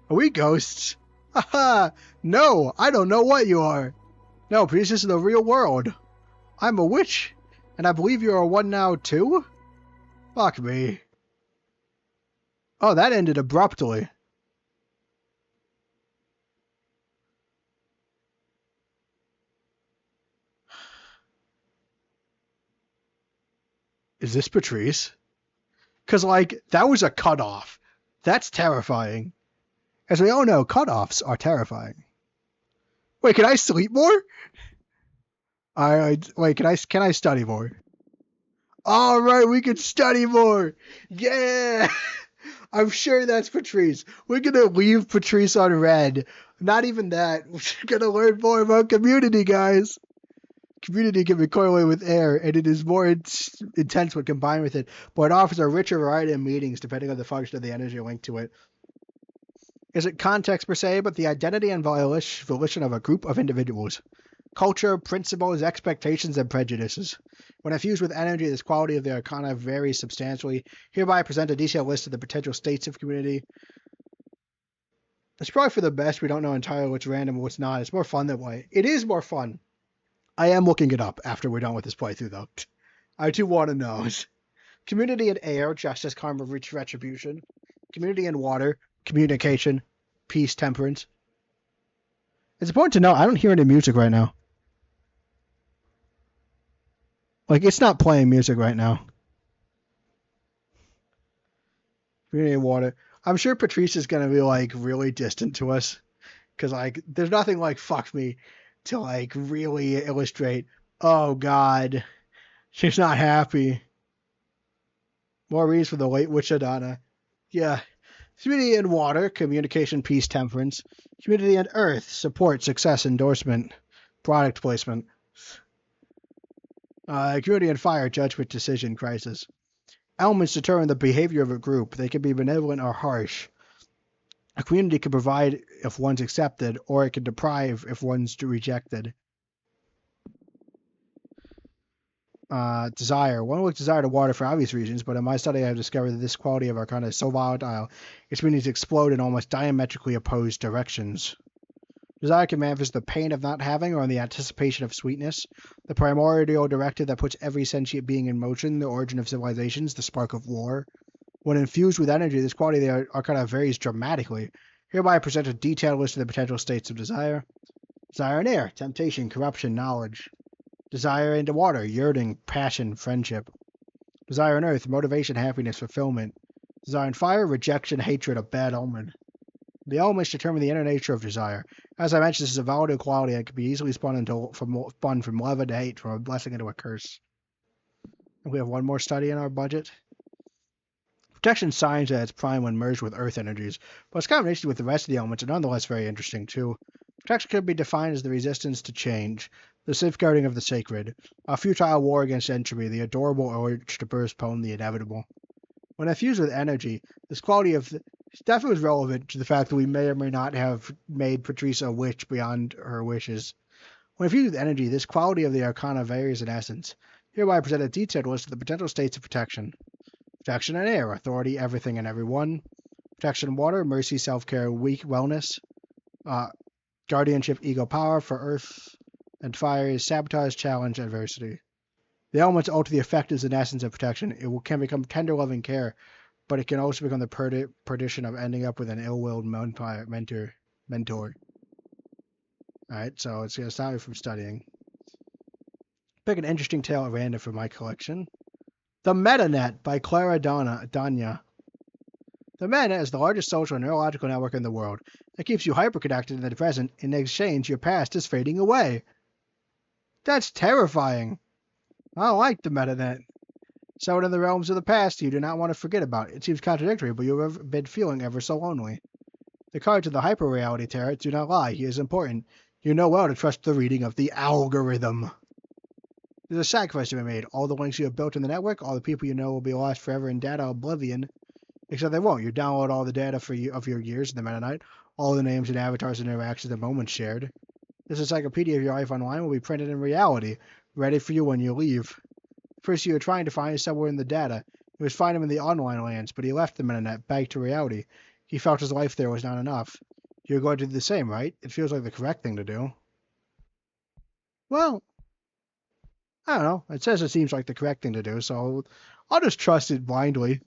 Are we ghosts? Haha! No, I don't know what you are. No, please, this is the real world. I'm a witch, and I believe you are one now too? Fuck me. Oh, that ended abruptly. Is this Patrice? Because, like, that was a cutoff. That's terrifying. As we all know, cutoffs are terrifying. Wait, can I sleep more? Wait, can I study more? All right, we can study more. Yeah, I'm sure that's Patrice. We're gonna leave Patrice on red. Not even that. We're gonna learn more about community, guys. Community can be correlated with air, and it is more intense when combined with it, but it offers a richer variety of meanings depending on the function of the energy linked to it. Isn't context per se, but the identity and volition of a group of individuals. Culture, principles, expectations, and prejudices. When infused with energy, this quality of the arcana varies substantially. Hereby I present a detailed list of the potential states of community. It's probably for the best. We don't know entirely what's random and what's not. It's more fun that way. It is more fun. I am looking it up after we're done with this playthrough, though. I do want to know. Community and air, justice, karma, retribution. Community and water, communication, peace, temperance. It's important to know I don't hear any music right now. Like, it's not playing music right now. Community and water. I'm sure Patrice is going to be, like, really distant to us. Because, like, there's nothing like fuck me to, like, really illustrate, oh, God, she's not happy. More reads for the late witch Adana. Yeah. Community and water, communication, peace, temperance. Community and earth, support, success, endorsement, product placement. Community and fire, judgment, decision, crisis. Elements determine the behavior of a group. They can be benevolent or harsh. A community can provide if one's accepted, or it can deprive if one's rejected. Desire. One would desire to water for obvious reasons, but in my study I have discovered that this quality of arcana is so volatile, its meanings explode in almost diametrically opposed directions. Desire can manifest the pain of not having or in the anticipation of sweetness, the primordial directive that puts every sentient being in motion, the origin of civilizations, the spark of war. When infused with energy, this quality of the arcana varies dramatically. Hereby I present a detailed list of the potential states of desire. Desire in air, temptation, corruption, knowledge. Desire into water, yearning, passion, friendship. Desire in earth, motivation, happiness, fulfillment. Desire in fire, rejection, hatred, a bad omen. The elements determine the inner nature of desire. As I mentioned, this is a volatile quality that can be easily spun from love into hate, from a blessing into a curse. And we have one more study in our budget. Protection shines at its prime when merged with earth energies, but its combination with the rest of the elements are nonetheless very interesting too. Protection could be defined as the resistance to change, the safeguarding of the sacred, a futile war against entropy, the adorable urge to postpone the inevitable. When infused with energy, this quality of stuff was relevant to the fact that we may or may not have made Patrice a witch beyond her wishes. When infused with energy, this quality of the arcana varies in essence. Hereby I present a detailed list of the potential states of protection. Protection in air, authority, everything and everyone. Protection in water, mercy, self-care, weak wellness. Guardianship, ego power. For earth and fire is sabotage, challenge, adversity. The elements alter the effectiveness and essence of protection. It can become tender, loving care, but it can also become the perdition of ending up with an ill-willed mentor. Alright, so it's going to stop me from studying. Pick an interesting tale at random from my collection. The MetaNet by Clara Danya. The MetaNet is the largest social and neurological network in the world. It keeps you hyperconnected in the present. In exchange, your past is fading away. That's terrifying. I don't like the MetaNet. Someone in the realms of the past you do not want to forget about. It seems contradictory, but you have been feeling ever so lonely. The cards of the hyper-reality tarot do not lie. He is important. You know well to trust the reading of the algorithm. There's a sacrifice to be made. All the links you have built in the network, all the people you know will be lost forever in data oblivion. Except they won't. You download all the data of your years in the Meta-Knight, all the names and avatars and interactions and moments shared. This encyclopedia of your life online will be printed in reality, ready for you when you leave. First you were trying to find is somewhere in the data. He was finding him in the online lands, but he left the Meta-Net back to reality. He felt his life there was not enough. You're going to do the same, right? It feels like the correct thing to do. Well, I don't know. It says it seems like the correct thing to do, so I'll just trust it blindly. It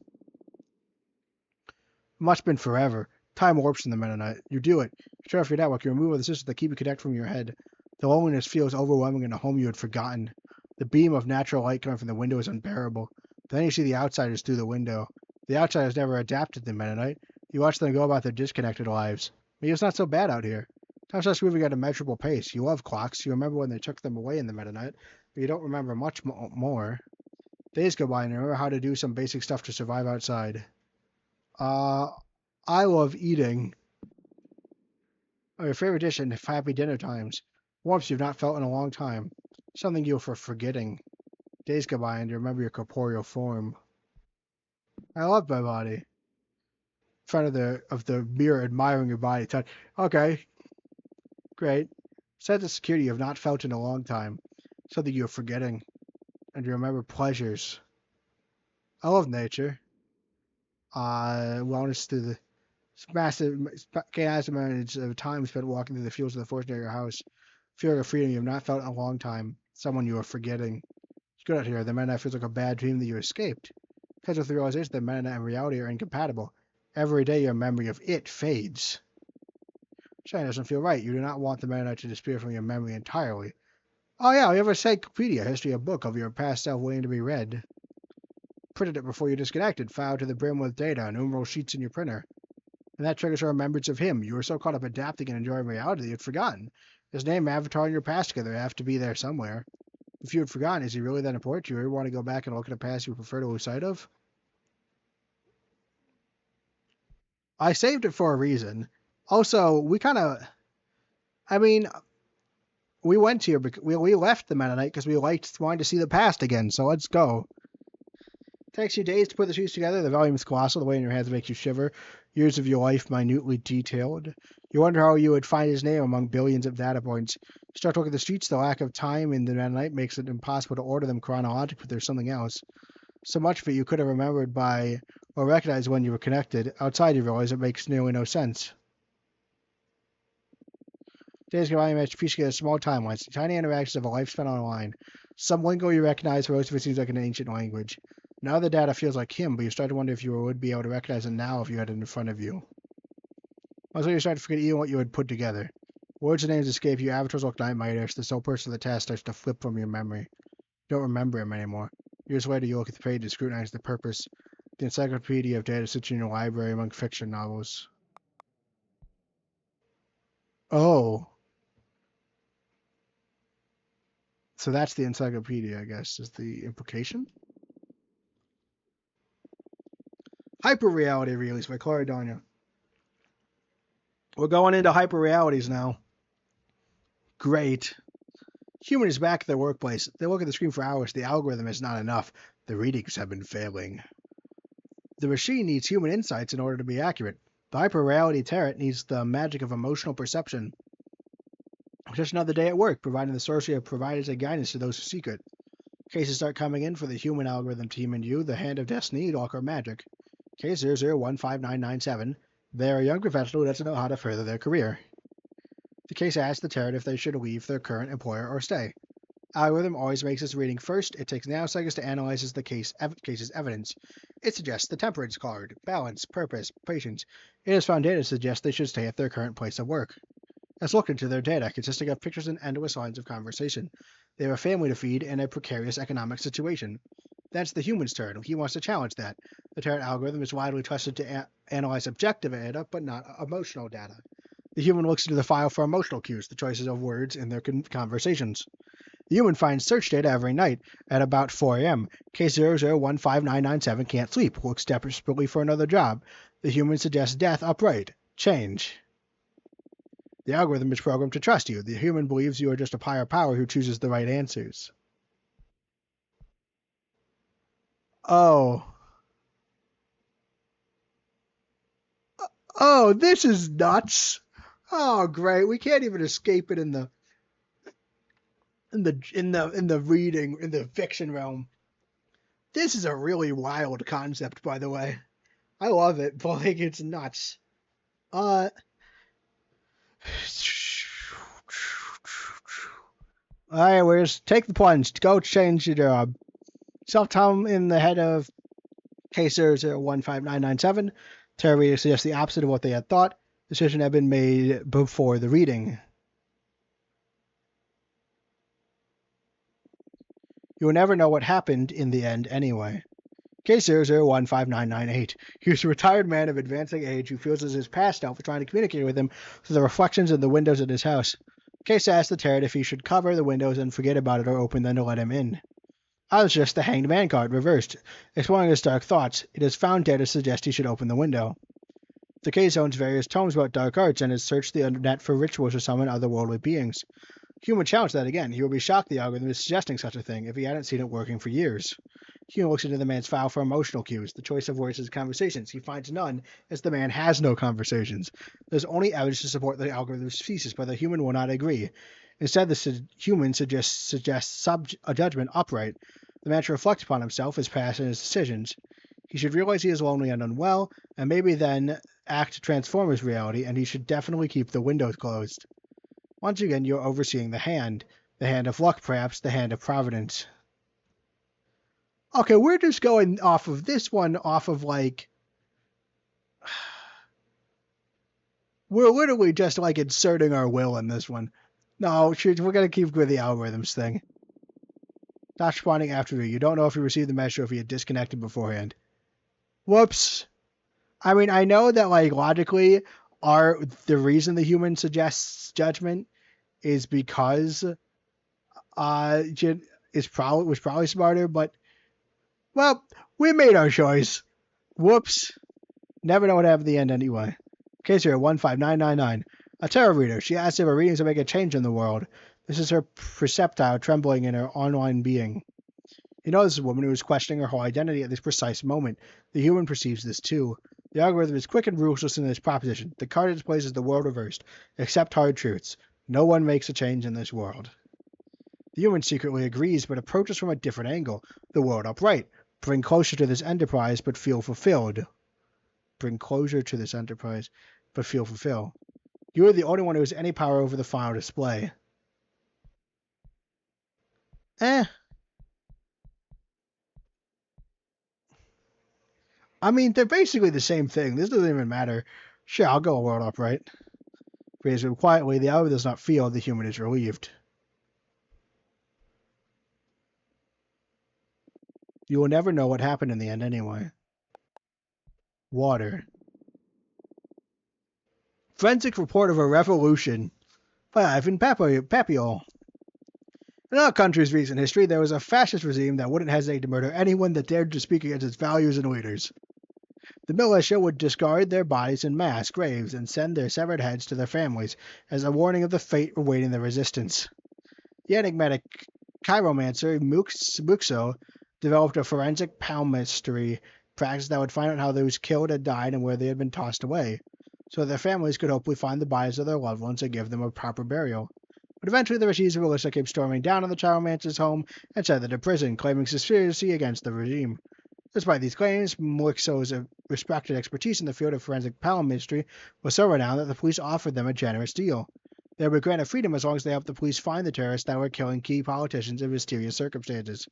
must have been forever. Time warps in the Meta-Knight. You do it. You turn off your network. You remove the systems that keep you connected from your head. The loneliness feels overwhelming in a home you had forgotten. The beam of natural light coming from the window is unbearable. But then you see the outsiders through the window. The outsiders never adapted to the Meta-Knight. You watch them go about their disconnected lives. Maybe it's not so bad out here. Time's just moving at a measurable pace. You love clocks. You remember when they took them away in the Meta-Knight, but you don't remember much more. Days go by and you remember how to do some basic stuff to survive outside. I love eating. Oh, your favorite dish and happy dinner times. Warmth you've not felt in a long time. Something you're forgetting. Days go by and you remember your corporeal form. I love my body. In front of the mirror, admiring your body. Touch. Okay, great. Sense of security you have not felt in a long time. Something you're forgetting. And you remember pleasures. I love nature. Wellness through the massive amounts of time spent walking through the fields of the forest near your house. Feeling of freedom you have not felt in a long time. Someone you are forgetting. It's good out here. The Meta feels like a bad dream that you escaped. Because with the realization that Meta and reality are incompatible, every day your memory of it fades. Shine doesn't feel right. You do not want the Meta to disappear from your memory entirely. Oh yeah, you have a encyclopedia, history, a book of your past self waiting to be read. Printed it before you disconnected, filed to the brim with data, numeral sheets in your printer. And that triggers a remembrance of him. You were so caught up adapting and enjoying reality that you'd forgotten. His name, avatar, and your past together have to be there somewhere. If you had forgotten, is he really that important? Do you ever want to go back and look at a past you prefer to lose sight of? I saved it for a reason. Also, I mean, we went here, we left the Mennonite because we wanted to see the past again, so let's go. It takes you days to put the sheets together. The volume is colossal. The weight in your hands makes you shiver. Years of your life minutely detailed. You wonder how you would find his name among billions of data points. You start to look at the streets. The lack of time in the night makes it impossible to order them chronologically, but there's something else. So much of it you could have remembered by or recognized when you were connected. Outside you realize it makes nearly no sense. Days go by and manage to piece together small timelines, tiny interactions of a life spent online. Some lingo you recognize, for most of it seems like an ancient language. Now the data feels like him, but you start to wonder if you would be able to recognize it now if you had it in front of you. Also, you start to forget even what you had put together. Words and names escape you, avatars look nightmarish, the sole person of the task starts to flip from your memory. You don't remember him anymore. Years later, you look at the page and scrutinize the purpose. The encyclopedia of data sits in your library among fiction novels. Oh. So that's the encyclopedia, I guess, is the implication? Hyper-reality release by Clara Donya. We're going into hyper-realities now. Great. Human is back at their workplace. They look at the screen for hours. The algorithm is not enough. The readings have been failing. The machine needs human insights in order to be accurate. The hyper-reality tarot needs the magic of emotional perception. Just another day at work, providing the sorcery of providers and guidance to those who seek it. Cases start coming in for the human algorithm team and you, the hand of destiny, Walker Magic. Case 00159997. They're a young professional who doesn't know how to further their career. The case asks the tarot if they should leave their current employer or stay. Algorithm always makes its reading first. It takes nanoseconds to analyze the case's evidence. It suggests the temperance card, balance, purpose, patience. It has found data to suggest they should stay at their current place of work. Has looked into their data, consisting of pictures and endless lines of conversation. They have a family to feed and a precarious economic situation. That's the human's turn. He wants to challenge that. The Tarot algorithm is widely trusted to analyze objective data, but not emotional data. The human looks into the file for emotional cues, the choices of words in their conversations. The human finds search data every night at about 4 a.m. Case 00159997 can't sleep, looks desperately for another job. The human suggests death upright. Change. The algorithm is programmed to trust you. The human believes you are just a higher power who chooses the right answers. Oh. Oh, this is nuts. Oh, great. We can't even escape it in the reading, in the fiction realm. This is a really wild concept, by the way. I love it, but like it's nuts. All right, Where's take the plunge. Go change your job. Self-time in the head of case 00159997. Tarot reader suggests the opposite of what they had thought. Decision had been made before the reading. You will never know what happened in the end anyway. Case 00159998. He was a retired man of advancing age who feels as his past self is trying to communicate with him through the reflections in the windows in his house. Case asks the tarot if he should cover the windows and forget about it or open them to let him in. I was just the Hanged Man card, reversed. Exploring his dark thoughts, it has found data to suggest he should open the window. The case owns various tomes about dark arts and has searched the internet for rituals to summon otherworldly beings. Human challenged that again. He would be shocked the algorithm is suggesting such a thing if he hadn't seen it working for years. Human looks into the man's file for emotional cues, the choice of words as conversations. He finds none, as the man has no conversations. There's only evidence to support the algorithm's thesis, but the human will not agree. Instead, the human suggests a judgment upright. The man should reflect upon himself, his past, and his decisions. He should realize he is lonely and unwell, and maybe then act to transform his reality, and he should definitely keep the windows closed. Once again, you're overseeing the hand of luck, perhaps, the hand of providence. Okay, we're just going off of this one, we're literally just like inserting our will in this one. No, we're going to keep with the algorithms thing. Not responding after you. You don't know if you received the message or if you had disconnected beforehand. Whoops. I mean, I know that, like, logically, the reason the human suggests judgment is because was probably smarter, but, well, we made our choice. Whoops. Never know what happened at the end anyway. Case here, 15999. A tarot reader. She asks if her readings will make a change in the world. This is her perceptile trembling in her online being. You know, this is a woman who is questioning her whole identity at this precise moment. The human perceives this too. The algorithm is quick and ruthless in this proposition. The card it displays is the world reversed. Accept hard truths. No one makes a change in this world. The human secretly agrees, but approaches from a different angle. The world upright. Bring closer to this enterprise, but feel fulfilled. Bring closure to this enterprise, but feel fulfilled. You are the only one who has any power over the final display. I mean, they're basically the same thing. This doesn't even matter. Sure, I'll go world upright. Phrase him quietly, the algorithm does not feel, the human is relieved. You will never know what happened in the end anyway. Water. Forensic report of a revolution by Ivan Papiol. In our country's recent history, there was a fascist regime that wouldn't hesitate to murder anyone that dared to speak against its values and leaders. The militia would discard their bodies in mass graves and send their severed heads to their families as a warning of the fate awaiting the resistance. The enigmatic chiromancer Muxo developed a forensic palmistry practice that would find out how those killed had died and where they had been tossed away, so their families could hopefully find the bodies of their loved ones and give them a proper burial. But eventually the regime's militia came storming down on the chiromancer's home and sent them to prison, claiming conspiracy against the regime. Despite these claims, Muxo's respected expertise in the field of forensic palmistry was so renowned that the police offered them a generous deal. They were granted freedom as long as they helped the police find the terrorists that were killing key politicians in mysterious circumstances.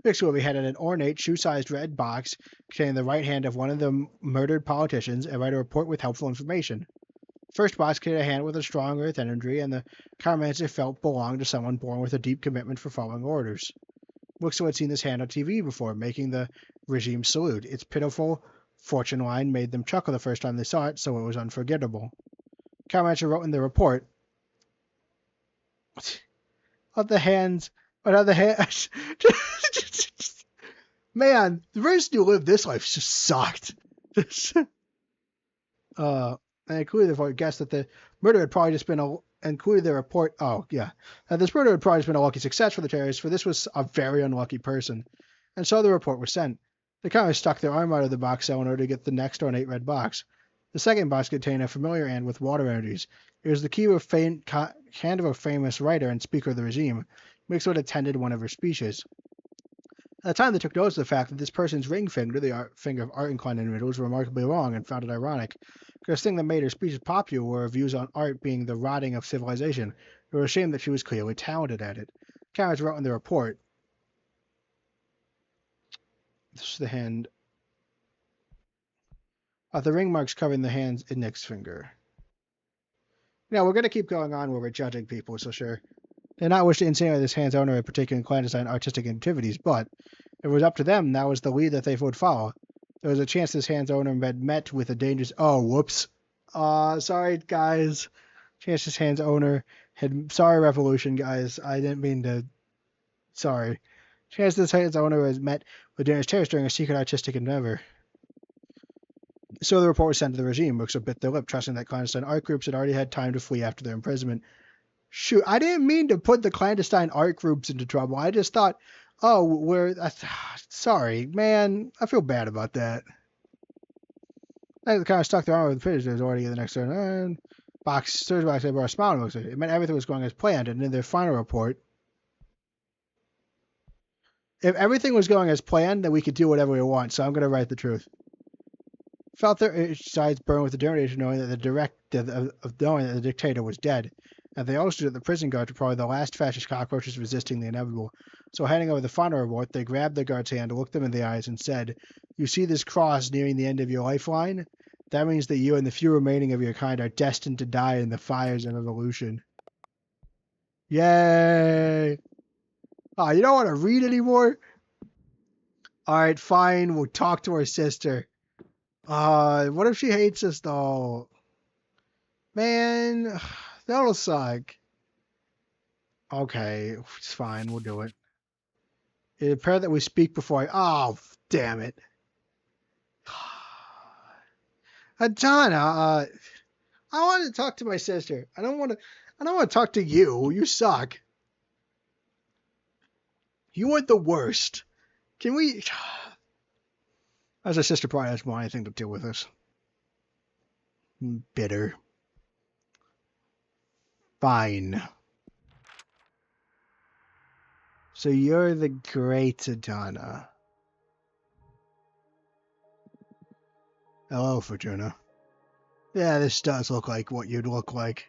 Muxo will be had in an ornate, shoe-sized red box containing the right hand of one of the murdered politicians and write a report with helpful information. First box carried a hand with a strong earth energy, and the Carmancer felt belonged to someone born with a deep commitment for following orders. Wixo had seen this hand on TV before, making the regime salute. Its pitiful fortune line made them chuckle the first time they saw it, so it was unforgettable. Carmancer wrote in the report, of the hands, but of the hands. Man, the reason you live this life just sucked. And included the report guessed that the murder had probably just been included the report. Oh yeah, that this murder had probably just been a lucky success for the terrorists, for this was a very unlucky person. And so the report was sent. They kind of stuck their arm out of the box cell in order to get the next ornate red box. The second box contained a familiar hand with water energies. It was the key of hand of a famous writer and speaker of the regime. Mixed had attended one of her speeches. At the time, they took notice of the fact that this person's ring finger, the finger of art-inclined individuals, was remarkably wrong and found it ironic. Because the thing that made her speeches popular were her views on art being the rotting of civilization. It was a shame that she was clearly talented at it. Cameron wrote in the report. This is the hand. The ring marks covering the hand's index finger. Now, we're going to keep going on where we're judging people, so sure. They're not wishing to insinuate this hand's owner had partaken in clandestine artistic activities, but if it was up to them, that was the lead that they would follow. There was a chance this hand's owner had met with a dangerous... Oh, whoops. Sorry, guys. Chance this hand's owner had... Sorry, Revolution, guys. I didn't mean to... Sorry. Chance this hand's owner has met with dangerous terrorists during a secret artistic endeavor. So the report was sent to the regime, which bit their lip, trusting that clandestine art groups had already had time to flee after their imprisonment. Shoot, I didn't mean to put the clandestine art groups into trouble. I just thought, oh, sorry, man. I feel bad about that. They kind of stuck their arm with the prisoners already in the next turn. Third box, they brought a smile and looked at it. It meant everything was going as planned, and in their final report, if everything was going as planned, then we could do whatever we want, so I'm going to write the truth. Felt their sides burn with the determination knowing that the dictator was dead. And they also knew that the prison guards were probably the last fascist cockroaches resisting the inevitable. So handing over the final report, they grabbed the guard's hand, looked them in the eyes, and said, "You see this cross nearing the end of your lifeline? That means that you and the few remaining of your kind are destined to die in the fires of evolution." Yay! You don't want to read anymore? Alright, fine, we'll talk to our sister. What if she hates us, though? Man... That'll suck. Okay, it's fine. We'll do it. It appears that we speak before Oh, damn it. Adana, I want to talk to my sister. I don't want to talk to you. You suck. You are the worst. Can we... As a sister probably doesn't want anything to do with us. Bitter. Fine. So you're the great Adana. Hello, Fortuna. Yeah, this does look like what you'd look like.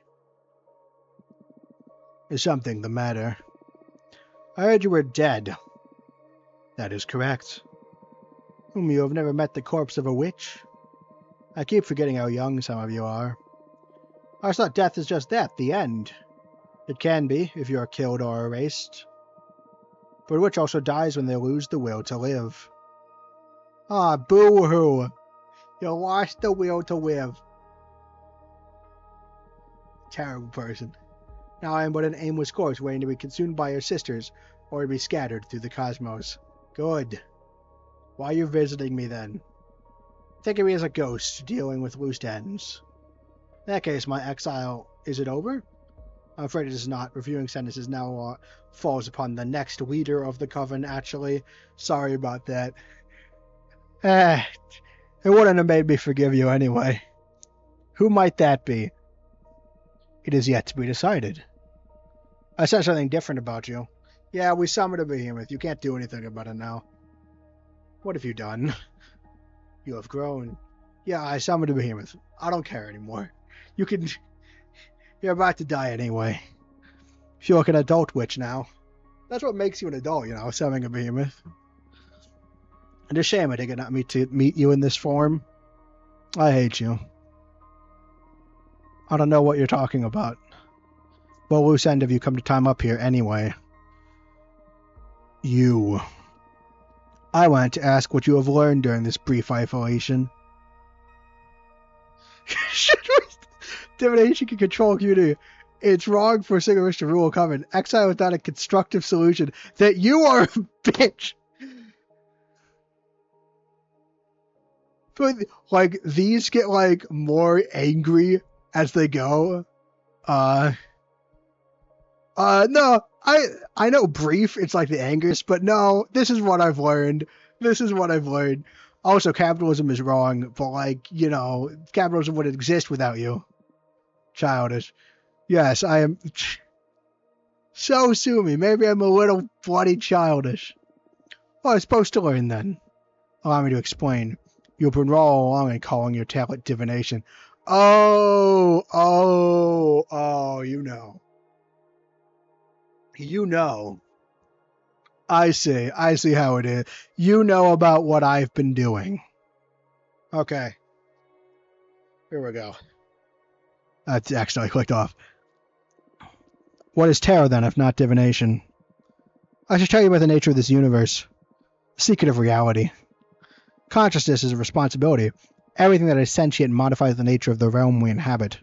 Is something the matter? I heard you were dead. That is correct. Whom you have never met the corpse of a witch? I keep forgetting how young some of you are. I thought death is just that, the end. It can be, if you are killed or erased. But a witch also dies when they lose the will to live. Boo-hoo! You lost the will to live. Terrible person. Now I am but an aimless corpse waiting to be consumed by your sisters, or to be scattered through the cosmos. Good. Why are you visiting me then? Think of me as a ghost, dealing with loose ends. In that case, my exile, is it over? I'm afraid it is not. Reviewing sentences now falls upon the next leader of the coven, actually. Sorry about that. It wouldn't have made me forgive you anyway. Who might that be? It is yet to be decided. I said something different about you. Yeah, we summoned a behemoth. You can't do anything about it now. What have you done? You have grown. Yeah, I summoned a behemoth. I don't care anymore. You're about to die anyway. You feel like an adult witch now. That's what makes you an adult, summoning a behemoth. And a shame I didn't get me to meet you in this form. I hate you. I don't know what you're talking about. What loose end have you come to time up here anyway? You. I wanted to ask what you have learned during this brief isolation. Divination can control community. It's wrong for a single wish to rule a coven. Exile is not a constructive solution. That you are a bitch. Like, these get, like, more angry as they go. No, I know brief, it's like the angers, but no, this is what I've learned. This is what I've learned. Also, capitalism is wrong, but, like, you know, capitalism wouldn't exist without you. Childish. Yes, I am. So sue me. Maybe I'm a little bloody childish. Well, I was supposed to learn then. Allow me to explain. You've been all along in calling your talent divination. Oh, you know. You know. I see how it is. You know about what I've been doing. Okay. Here we go. That's actually clicked off. What is tarot then, if not divination? I should tell you about the nature of this universe. The secret of reality. Consciousness is a responsibility. Everything that is sentient modifies the nature of the realm we inhabit.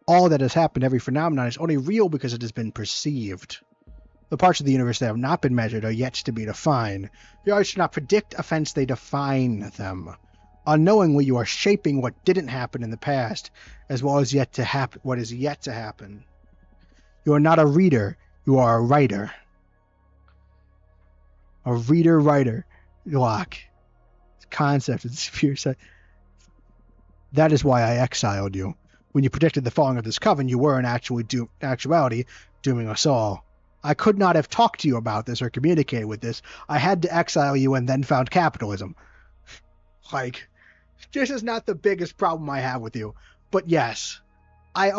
All that has happened, every phenomenon, is only real because it has been perceived. The parts of the universe that have not been measured are yet to be defined. The arts do not predict events, they define them. Unknowingly, you are shaping what didn't happen in the past, as well as what is yet to happen. You are not a reader, you are a writer. A reader-writer. Lock. Concept of the superior side. That is why I exiled you. When you predicted the falling of this coven, you were in actuality dooming us all. I could not have talked to you about this or communicated with this. I had to exile you and then found capitalism. Like, this is not the biggest problem I have with you. But yes, I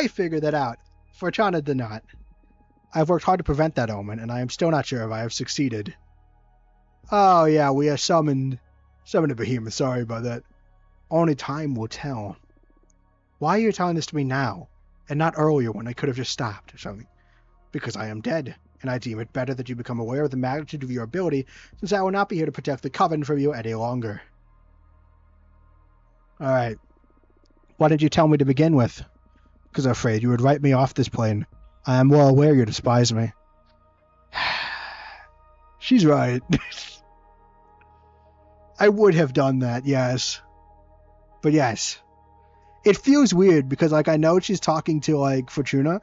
figured that out. Fortuna did not. I've worked hard to prevent that omen, and I am still not sure if I have succeeded. Oh yeah, we have summoned a behemoth. Sorry about that. Only time will tell. Why are you telling this to me now, and not earlier when I could have just stopped or something? Because I am dead, and I deem it better that you become aware of the magnitude of your ability, since I will not be here to protect the coven from you any longer. Alright. Why did you tell me to begin with? Because I'm afraid you would write me off this plane. I am well aware you despise me. She's right. I would have done that, yes. But yes. It feels weird because, like, I know she's talking to, like, Fortuna,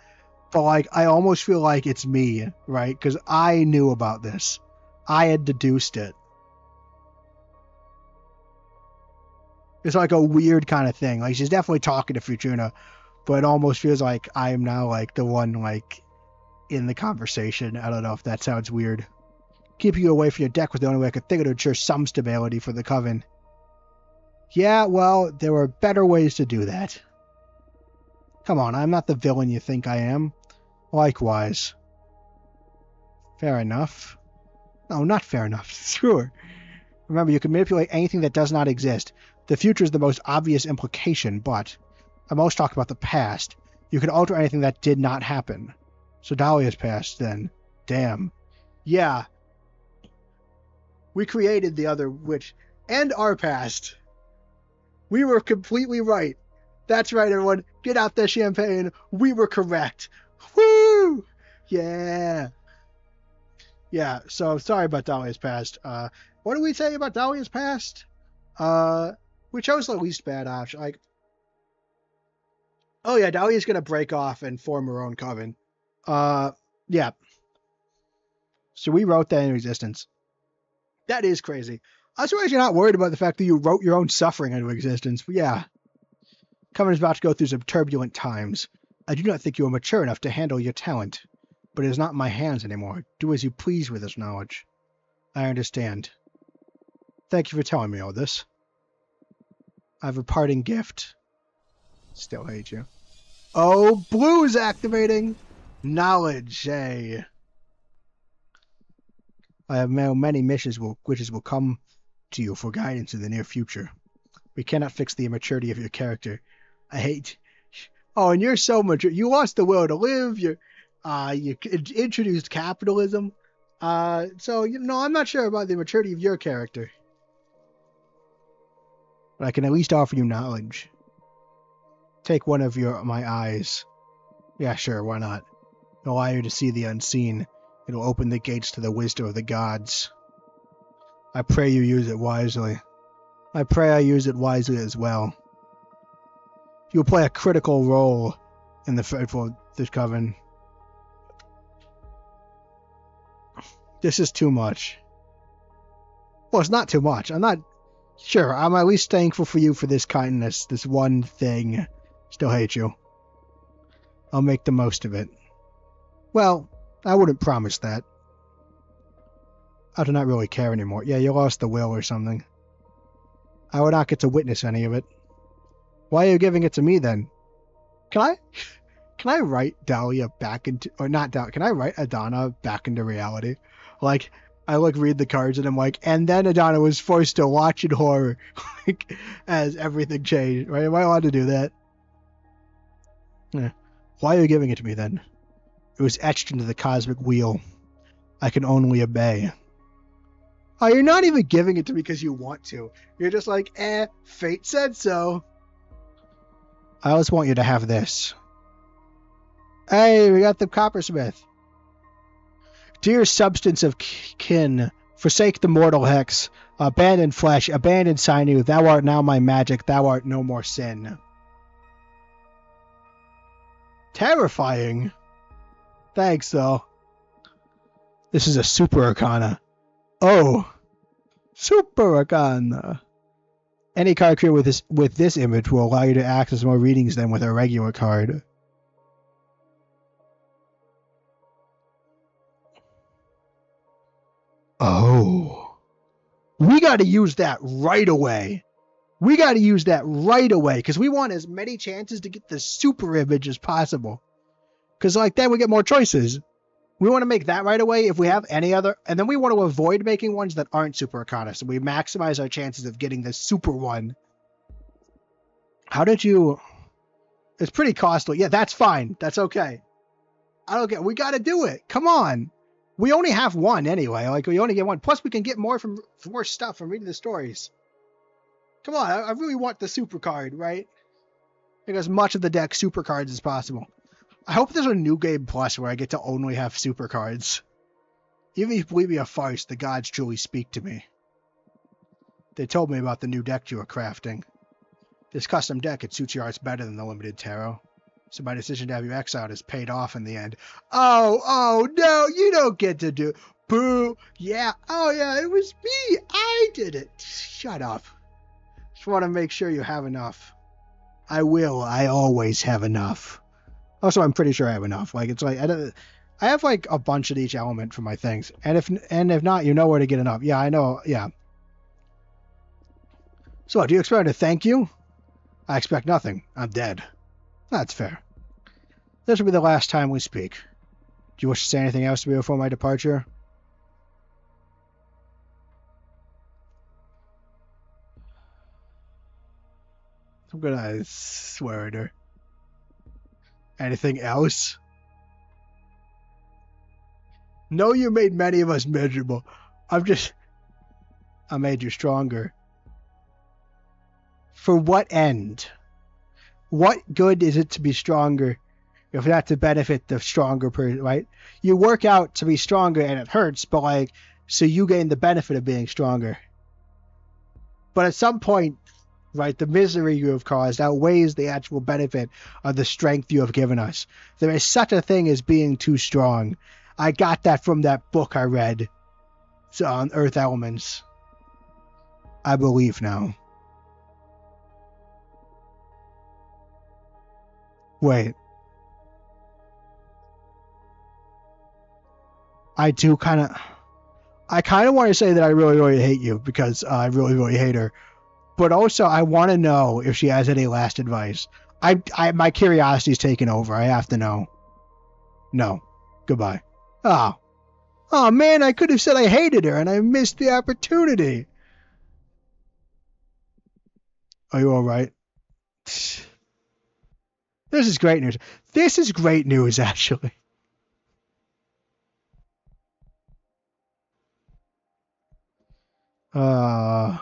but, like, I almost feel like it's me, right? Because I knew about this. I had deduced it. It's like a weird kind of thing. Like, she's definitely talking to Fortuna, but it almost feels like I am now, like, the one, like, in the conversation. I don't know if that sounds weird. Keeping you away from your deck was the only way I could think of to ensure some stability for the coven. Yeah, well, there were better ways to do that. Come on, I'm not the villain you think I am. Likewise. Fair enough. No, not fair enough. Sure. Remember, you can manipulate anything that does not exist. The future is the most obvious implication, but I'm always talking about the past. You can alter anything that did not happen. So Dahlia's past, then. Damn. Yeah. We created the other witch. And our past. We were completely right. That's right, everyone. Get out the champagne. We were correct. Woo! Yeah. Yeah, so sorry about Dahlia's past. What did we say about Dahlia's past? We chose the least bad option. Like, oh yeah, Dahlia's gonna break off and form her own coven. Yeah. So we wrote that in existence. That is crazy. I'm surprised you're not worried about the fact that you wrote your own suffering into existence. But yeah. Coven is about to go through some turbulent times. I do not think you are mature enough to handle your talent. But it is not in my hands anymore. Do as you please with this knowledge. I understand. Thank you for telling me all this. I have a parting gift. Still hate you. Oh, Blue's activating! Knowledge, hey. I have many wishes will come to you for guidance in the near future. We cannot fix the immaturity of your character. I hate Oh, and you're so much. You lost the will to live. You introduced capitalism. So you know, I'm not sure about the maturity of your character, but I can at least offer you knowledge. Take one of my eyes. Yeah, sure, why not? It'll allow you to see the unseen. It'll open the gates to the wisdom of the gods. I pray you use it wisely. I pray I use it wisely as well. You'll play a critical role in this coven. This is too much. Well, it's not too much. I'm not sure. I'm at least thankful for you for this kindness, this one thing. Still hate you. I'll make the most of it. Well, I wouldn't promise that. I do not really care anymore. Yeah, you lost the will or something. I will not get to witness any of it. Why are you giving it to me then? Can I write Dahlia back into, or not Dahlia, can I write Adana back into reality? Like, I read the cards and I'm like, and then Adana was forced to watch in horror, like, as everything changed, right? Am I allowed to do that? Yeah. Why are you giving it to me then? It was etched into the cosmic wheel. I can only obey. Oh, you're not even giving it to me because you want to. You're just like, fate said so. I always want you to have this. Hey, we got the coppersmith. Dear substance of kin, forsake the mortal hex. Abandon flesh, abandon sinew. Thou art now my magic, thou art no more sin. Terrifying. Thanks, though. This is a super arcana. Oh, super arcana. Any card created with this image will allow you to access more readings than with a regular card. Oh. We got to use that right away. We got to use that right away because we want as many chances to get the super image as possible. Because like then we get more choices. We want to make that right away if we have any other, and then we want to avoid making ones that aren't super arcana, so we maximize our chances of getting the super one. How did you? It's pretty costly. Yeah, that's fine. That's okay. I don't get. We got to do it. Come on. We only have one anyway. Like we only get one. Plus, we can get more from more stuff from reading the stories. Come on. I really want the super card, right? Make as much of the deck super cards as possible. I hope there's a new game plus where I get to only have super cards. Even if you believe me a farce, the gods truly speak to me. They told me about the new deck you are crafting. This custom deck, it suits your arts better than the limited tarot. So my decision to have you exiled is paid off in the end. Oh, no, you don't get to do... Boo! Yeah, oh yeah, it was me! I did it! Shut up. Just want to make sure you have enough. I always have enough. Also, I'm pretty sure I have enough. Like, it's like, I have like a bunch of each element for my things. And if not, you know where to get enough. Yeah, I know, yeah. So, do you expect to thank you? I expect nothing. I'm dead. That's fair. This will be the last time we speak. Do you wish to say anything else to me before my departure? I'm gonna swear at her. Anything else? No, you made many of us miserable. I made you stronger. For what end? What good is it to be stronger if not to benefit the stronger person, right? You work out to be stronger and it hurts, but like, so you gain the benefit of being stronger. But at some point, right, the misery you have caused outweighs the actual benefit of the strength you have given us. There is such a thing as being too strong. I got that from that book I read on Earth Elements. I believe now. Wait. I kind of want to say that I really, really hate you because I really, really hate her. But also, I want to know if she has any last advice. My curiosity's taken over. I have to know. No. Goodbye. Oh man, I could have said I hated her and I missed the opportunity. Are you alright? This is great news. This is great news, actually. Do I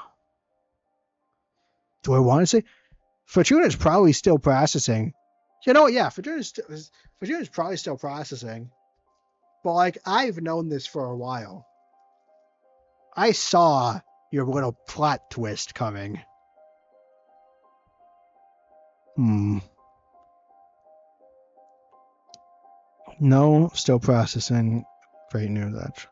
want to say? Fortuna's probably still processing. You know what? Yeah, Fortuna's probably still processing. But, like, I've known this for a while. I saw your little plot twist coming. No, still processing. Great news, actually.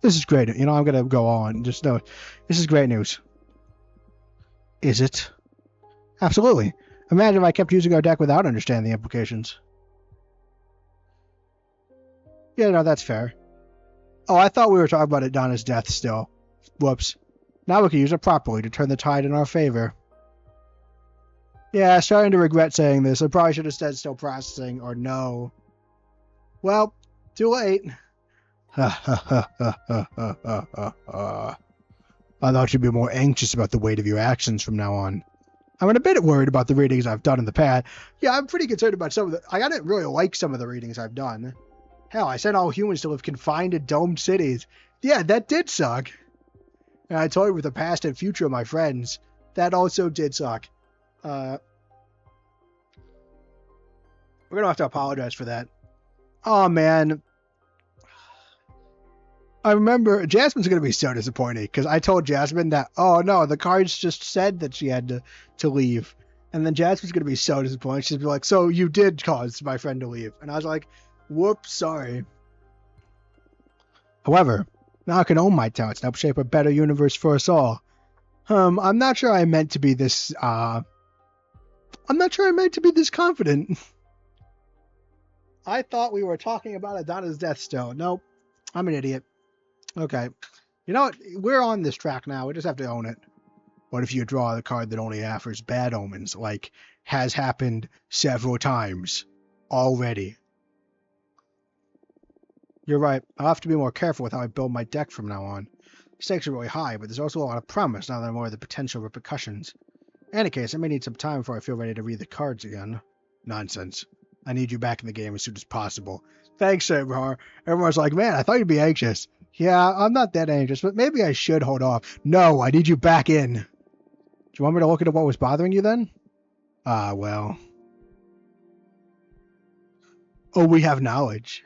This is great. You know, I'm going to go on. Just know, this is great news. Is it? Absolutely. Imagine if I kept using our deck without understanding the implications. Yeah, no, that's fair. Oh, I thought we were talking about Donna's death still. Whoops. Now we can use it properly to turn the tide in our favor. Yeah, starting to regret saying this. I probably should have said still processing or no. Well, too late. I thought you'd be more anxious about the weight of your actions from now on. I'm a bit worried about the readings I've done in the past. Yeah, I'm pretty concerned about some of the... I didn't really like some of the readings I've done. Hell, I sent all humans to live confined in domed cities. Yeah, that did suck. And I toyed with the past and future of my friends. That also did suck. We're gonna have to apologize for that. Oh, man. I remember Jasmine's going to be so disappointed because I told Jasmine that, oh no, the cards just said that she had to leave. And then Jasmine's going to be so disappointed. She's be like, so you did cause my friend to leave. And I was like, whoops, sorry. However, now I can own my talents and help shape a better universe for us all. I'm not sure I meant to be this, confident. I thought we were talking about Adana's death still. Nope. I'm an idiot. Okay. You know what? We're on this track now. We just have to own it. What if you draw the card that only offers bad omens, like has happened several times already? You're right. I'll have to be more careful with how I build my deck from now on. Stakes are really high, but there's also a lot of promise now that I'm aware of the potential repercussions. In any case, I may need some time before I feel ready to read the cards again. Nonsense. I need you back in the game as soon as possible. Thanks, Abraham. Everyone's like, man, I thought you'd be anxious. Yeah, I'm not that anxious, but maybe I should hold off. No, I need you back in. Do you want me to look into what was bothering you then? Well. Oh, we have knowledge.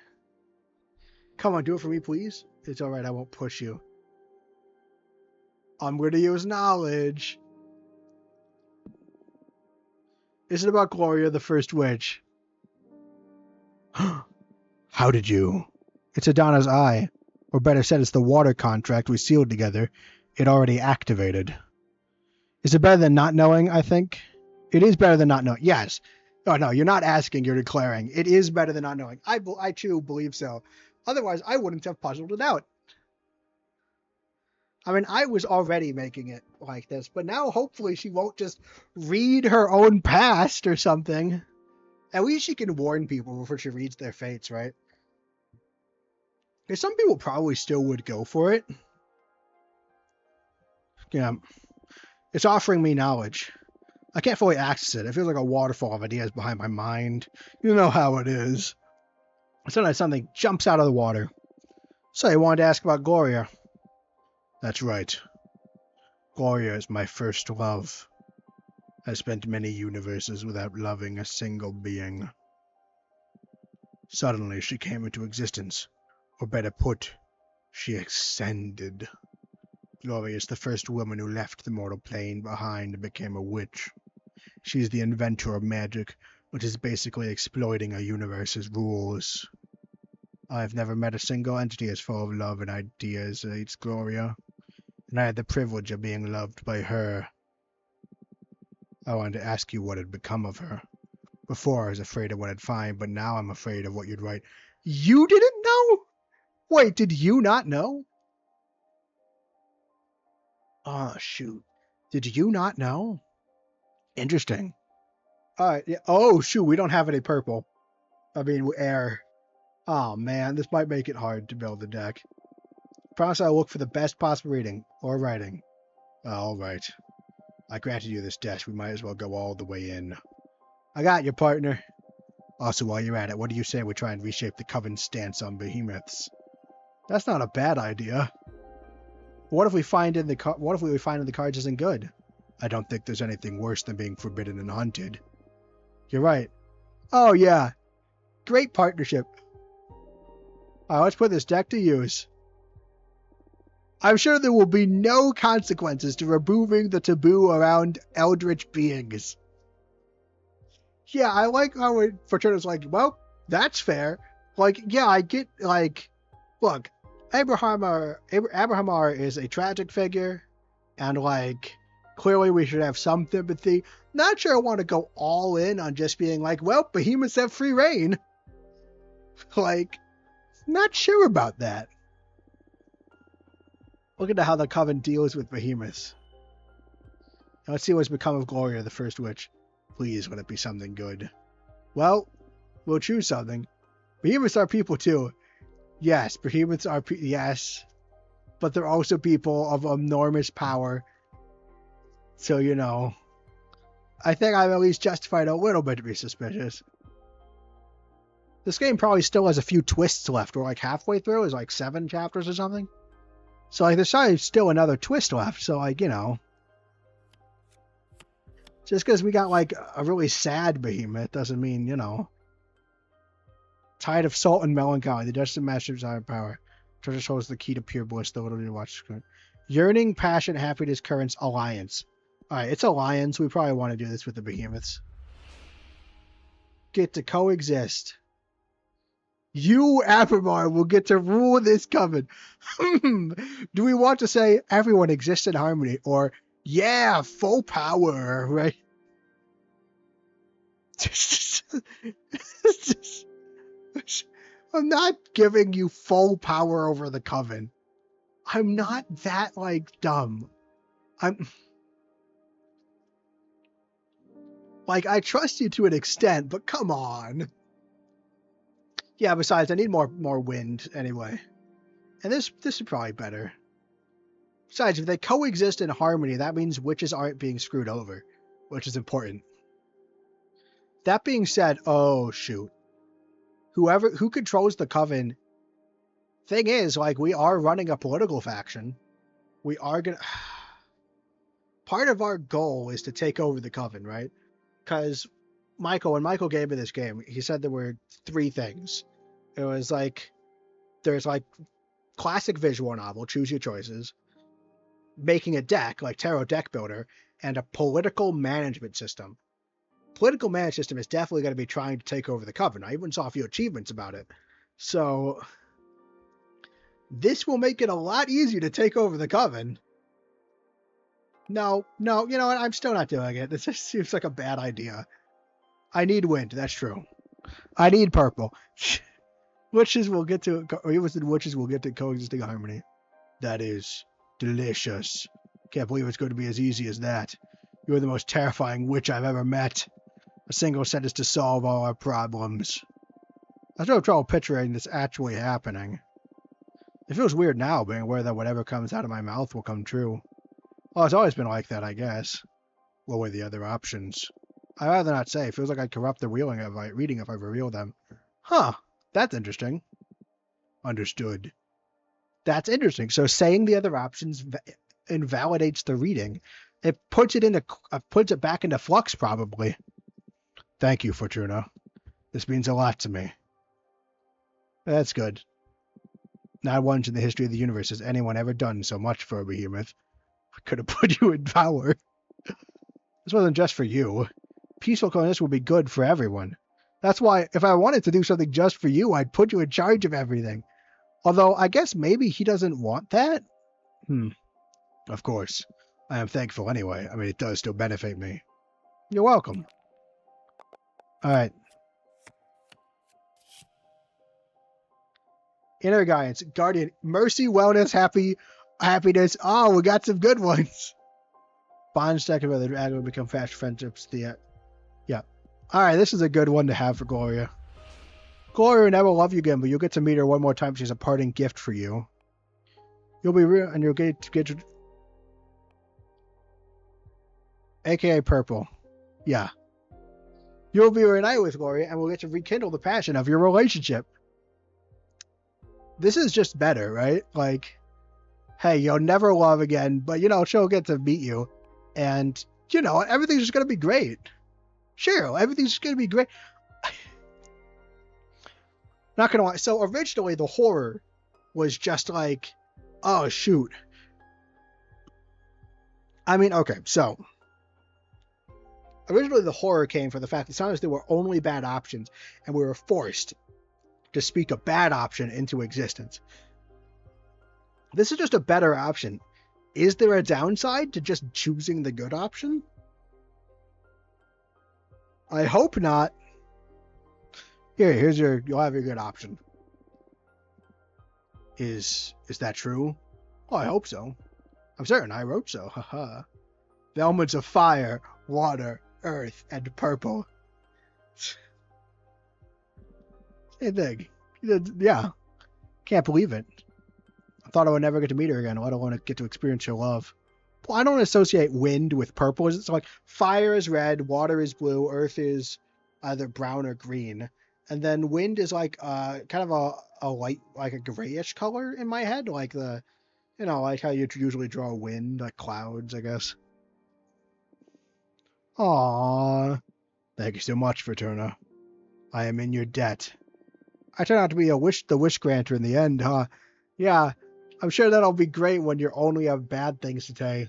Come on, do it for me, please. It's alright, I won't push you. I'm going to use knowledge. Is it about Gloria, the first witch? How did you? It's Adana's eye. Or better said, it's the water contract we sealed together. It already activated. Is it better than not knowing, I think? It is better than not knowing. Yes. Oh, no, you're not asking, you're declaring. It is better than not knowing. I too believe so. Otherwise, I wouldn't have puzzled it out. I mean, I was already making it like this, but now hopefully she won't just read her own past or something. At least she can warn people before she reads their fates, right? Because some people probably still would go for it. Yeah. It's offering me knowledge. I can't fully access it. It feels like a waterfall of ideas behind my mind. You know how it is. Sometimes something jumps out of the water. So you wanted to ask about Gloria. That's right. Gloria is my first love. I spent many universes without loving a single being. Suddenly she came into existence. Or better put, she ascended. Gloria is the first woman who left the mortal plane behind and became a witch. She is the inventor of magic, which is basically exploiting a universe's rules. I've never met a single entity as full of love and ideas as Gloria, and I had the privilege of being loved by her. I wanted to ask you what had become of her. Before I was afraid of what I'd find, but now I'm afraid of what you'd write. You didn't know? Wait, did you not know? Oh, shoot. Did you not know? Interesting. Alright, yeah. Oh, shoot, we don't have any purple. I mean, air. Oh, man, this might make it hard to build the deck. Promise I'll look for the best possible reading or writing. All right. I granted you this desk. We might as well go all the way in. I got you, partner. Also, while you're at it, what do you say we try and reshape the Coven's stance on behemoths? That's not a bad idea. What if we find in the cards isn't good? I don't think there's anything worse than being forbidden and hunted. You're right. Oh yeah, great partnership. All right, let's put this deck to use. I'm sure there will be no consequences to removing the taboo around eldritch beings. Yeah, I like how Fortuna's like, well, that's fair. Like, yeah, I get, like, look, Abrahamar is a tragic figure, and, like, clearly we should have some sympathy. Not sure I want to go all in on just being like, well, behemoths have free reign. Like, not sure about that. Look at how the Coven deals with behemoths. Now let's see what's become of Gloria, the first witch. Please, let it be something good. Well, we'll choose something. Behemoths are people too. Yes, behemoths are yes, but they're also people of enormous power. So, you know, I think I'm at least justified a little bit to be suspicious. This game probably still has a few twists left. We're like halfway through. There's like 7 chapters or something. So, like, there's probably still another twist left. So, like, you know, just because we got, like, a really sad behemoth doesn't mean, you know. Tide of salt and melancholy. The Dustin Master's Iron Power. Treasure holds the key to pure bliss. The little to watch. Yearning, passion, happiness, currents, alliance. Alright, it's alliance. We probably want to do this with the behemoths. Get to coexist. You, Abramar, will get to rule this coven. Do we want to say everyone exists in harmony? Or, yeah, full power, right? I'm not giving you full power over the coven. I'm not that, like, dumb. I'm... Like, I trust you to an extent, but come on. Yeah, besides, I need more wind anyway. And this is probably better. Besides, if they coexist in harmony, that means witches aren't being screwed over, which is important. That being said, oh, shoot. Who controls the coven... Thing is, like, we are running a political faction. We are gonna... Part of our goal is to take over the coven, right? Because when Michael gave me this game, he said there were 3 things. It was like, there's like classic visual novel, choose your choices, making a deck, like Tarot Deck Builder, and a political management system. Political management system is definitely going to be trying to take over the coven. I even saw a few achievements about it. So, this will make it a lot easier to take over the coven. No, you know what? I'm still not doing it. This just seems like a bad idea. I need wind, that's true. I need purple. Witches will get to coexisting harmony. That is delicious. Can't believe it's going to be as easy as that. You're the most terrifying witch I've ever met. A single sentence to solve all our problems. I still have trouble picturing this actually happening. It feels weird now, being aware that whatever comes out of my mouth will come true. Well, it's always been like that, I guess. What were the other options? I'd rather not say. It feels like I'd corrupt the reading if I reveal them. Huh. That's interesting. Understood. That's interesting. So saying the other options invalidates the reading. It puts it back into flux, probably. Thank you, Fortuna. This means a lot to me. That's good. Not once in the history of the universe has anyone ever done so much for a behemoth. I could have put you in power. This wasn't just for you. Peaceful coexistence will be good for everyone. That's why, if I wanted to do something just for you, I'd put you in charge of everything. Although, I guess maybe he doesn't want that? Of course. I am thankful anyway. I mean, it does still benefit me. You're welcome. Alright. Inner guidance. Guardian. Mercy, wellness, happiness. Oh, we got some good ones. Bond stack of other dragon will become fast friendships. Yeah. Alright, this is a good one to have for Gloria. Gloria will never love you again, but you'll get to meet her one more time. She's a parting gift for you. You'll be real, and you'll get aka purple. Yeah. You'll be reunited with Gloria and we'll get to rekindle the passion of your relationship. This is just better, right? Like, hey, you'll never love again, but she'll get to meet you. And, everything's just going to be great. Sure, everything's just going to be great. Not going to lie. So originally the horror was just like, oh, shoot. I mean, okay, so originally the horror came from the fact that sometimes there were only bad options and we were forced to speak a bad option into existence. This is just a better option. Is there a downside to just choosing the good option? I hope not. You'll have your good option. Is that true? Oh, I hope so. I'm certain I wrote so. Haha. The elements of fire, water, earth, and purple. Same thing. Yeah. Can't believe it. I thought I would never get to meet her again. I don't want to get to experience her love. Well, I don't associate wind with purple. It's like fire is red, water is blue, earth is either brown or green. And then wind is like kind of a light, like a grayish color in my head. Like like how you usually draw wind, like clouds, I guess. Aww. Thank you so much, Fraterna. I am in your debt. I turn out to be the wish granter in the end, huh? Yeah, I'm sure that'll be great when you only have bad things to say.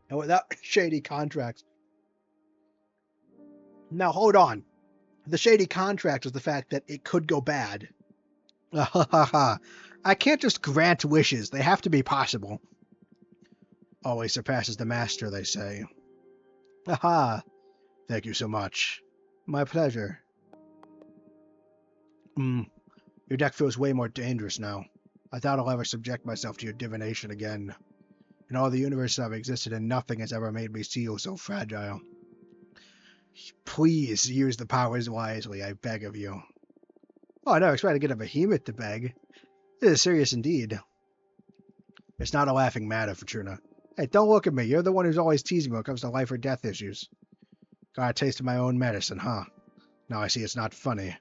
And without shady contracts. Now, hold on. The shady contract is the fact that it could go bad. I can't just grant wishes. They have to be possible. Always surpasses the master, they say. Haha. Thank you so much. My pleasure. Your deck feels way more dangerous now. I doubt I'll ever subject myself to your divination again. In all the universes I've existed in, nothing has ever made me feel so fragile. Please use the powers wisely, I beg of you. Oh, I never expected to get a behemoth to beg. This is serious indeed. It's not a laughing matter, Fortuna. Hey, don't look at me. You're the one who's always teasing me when it comes to life or death issues. Got a taste of my own medicine, huh? Now I see it's not funny.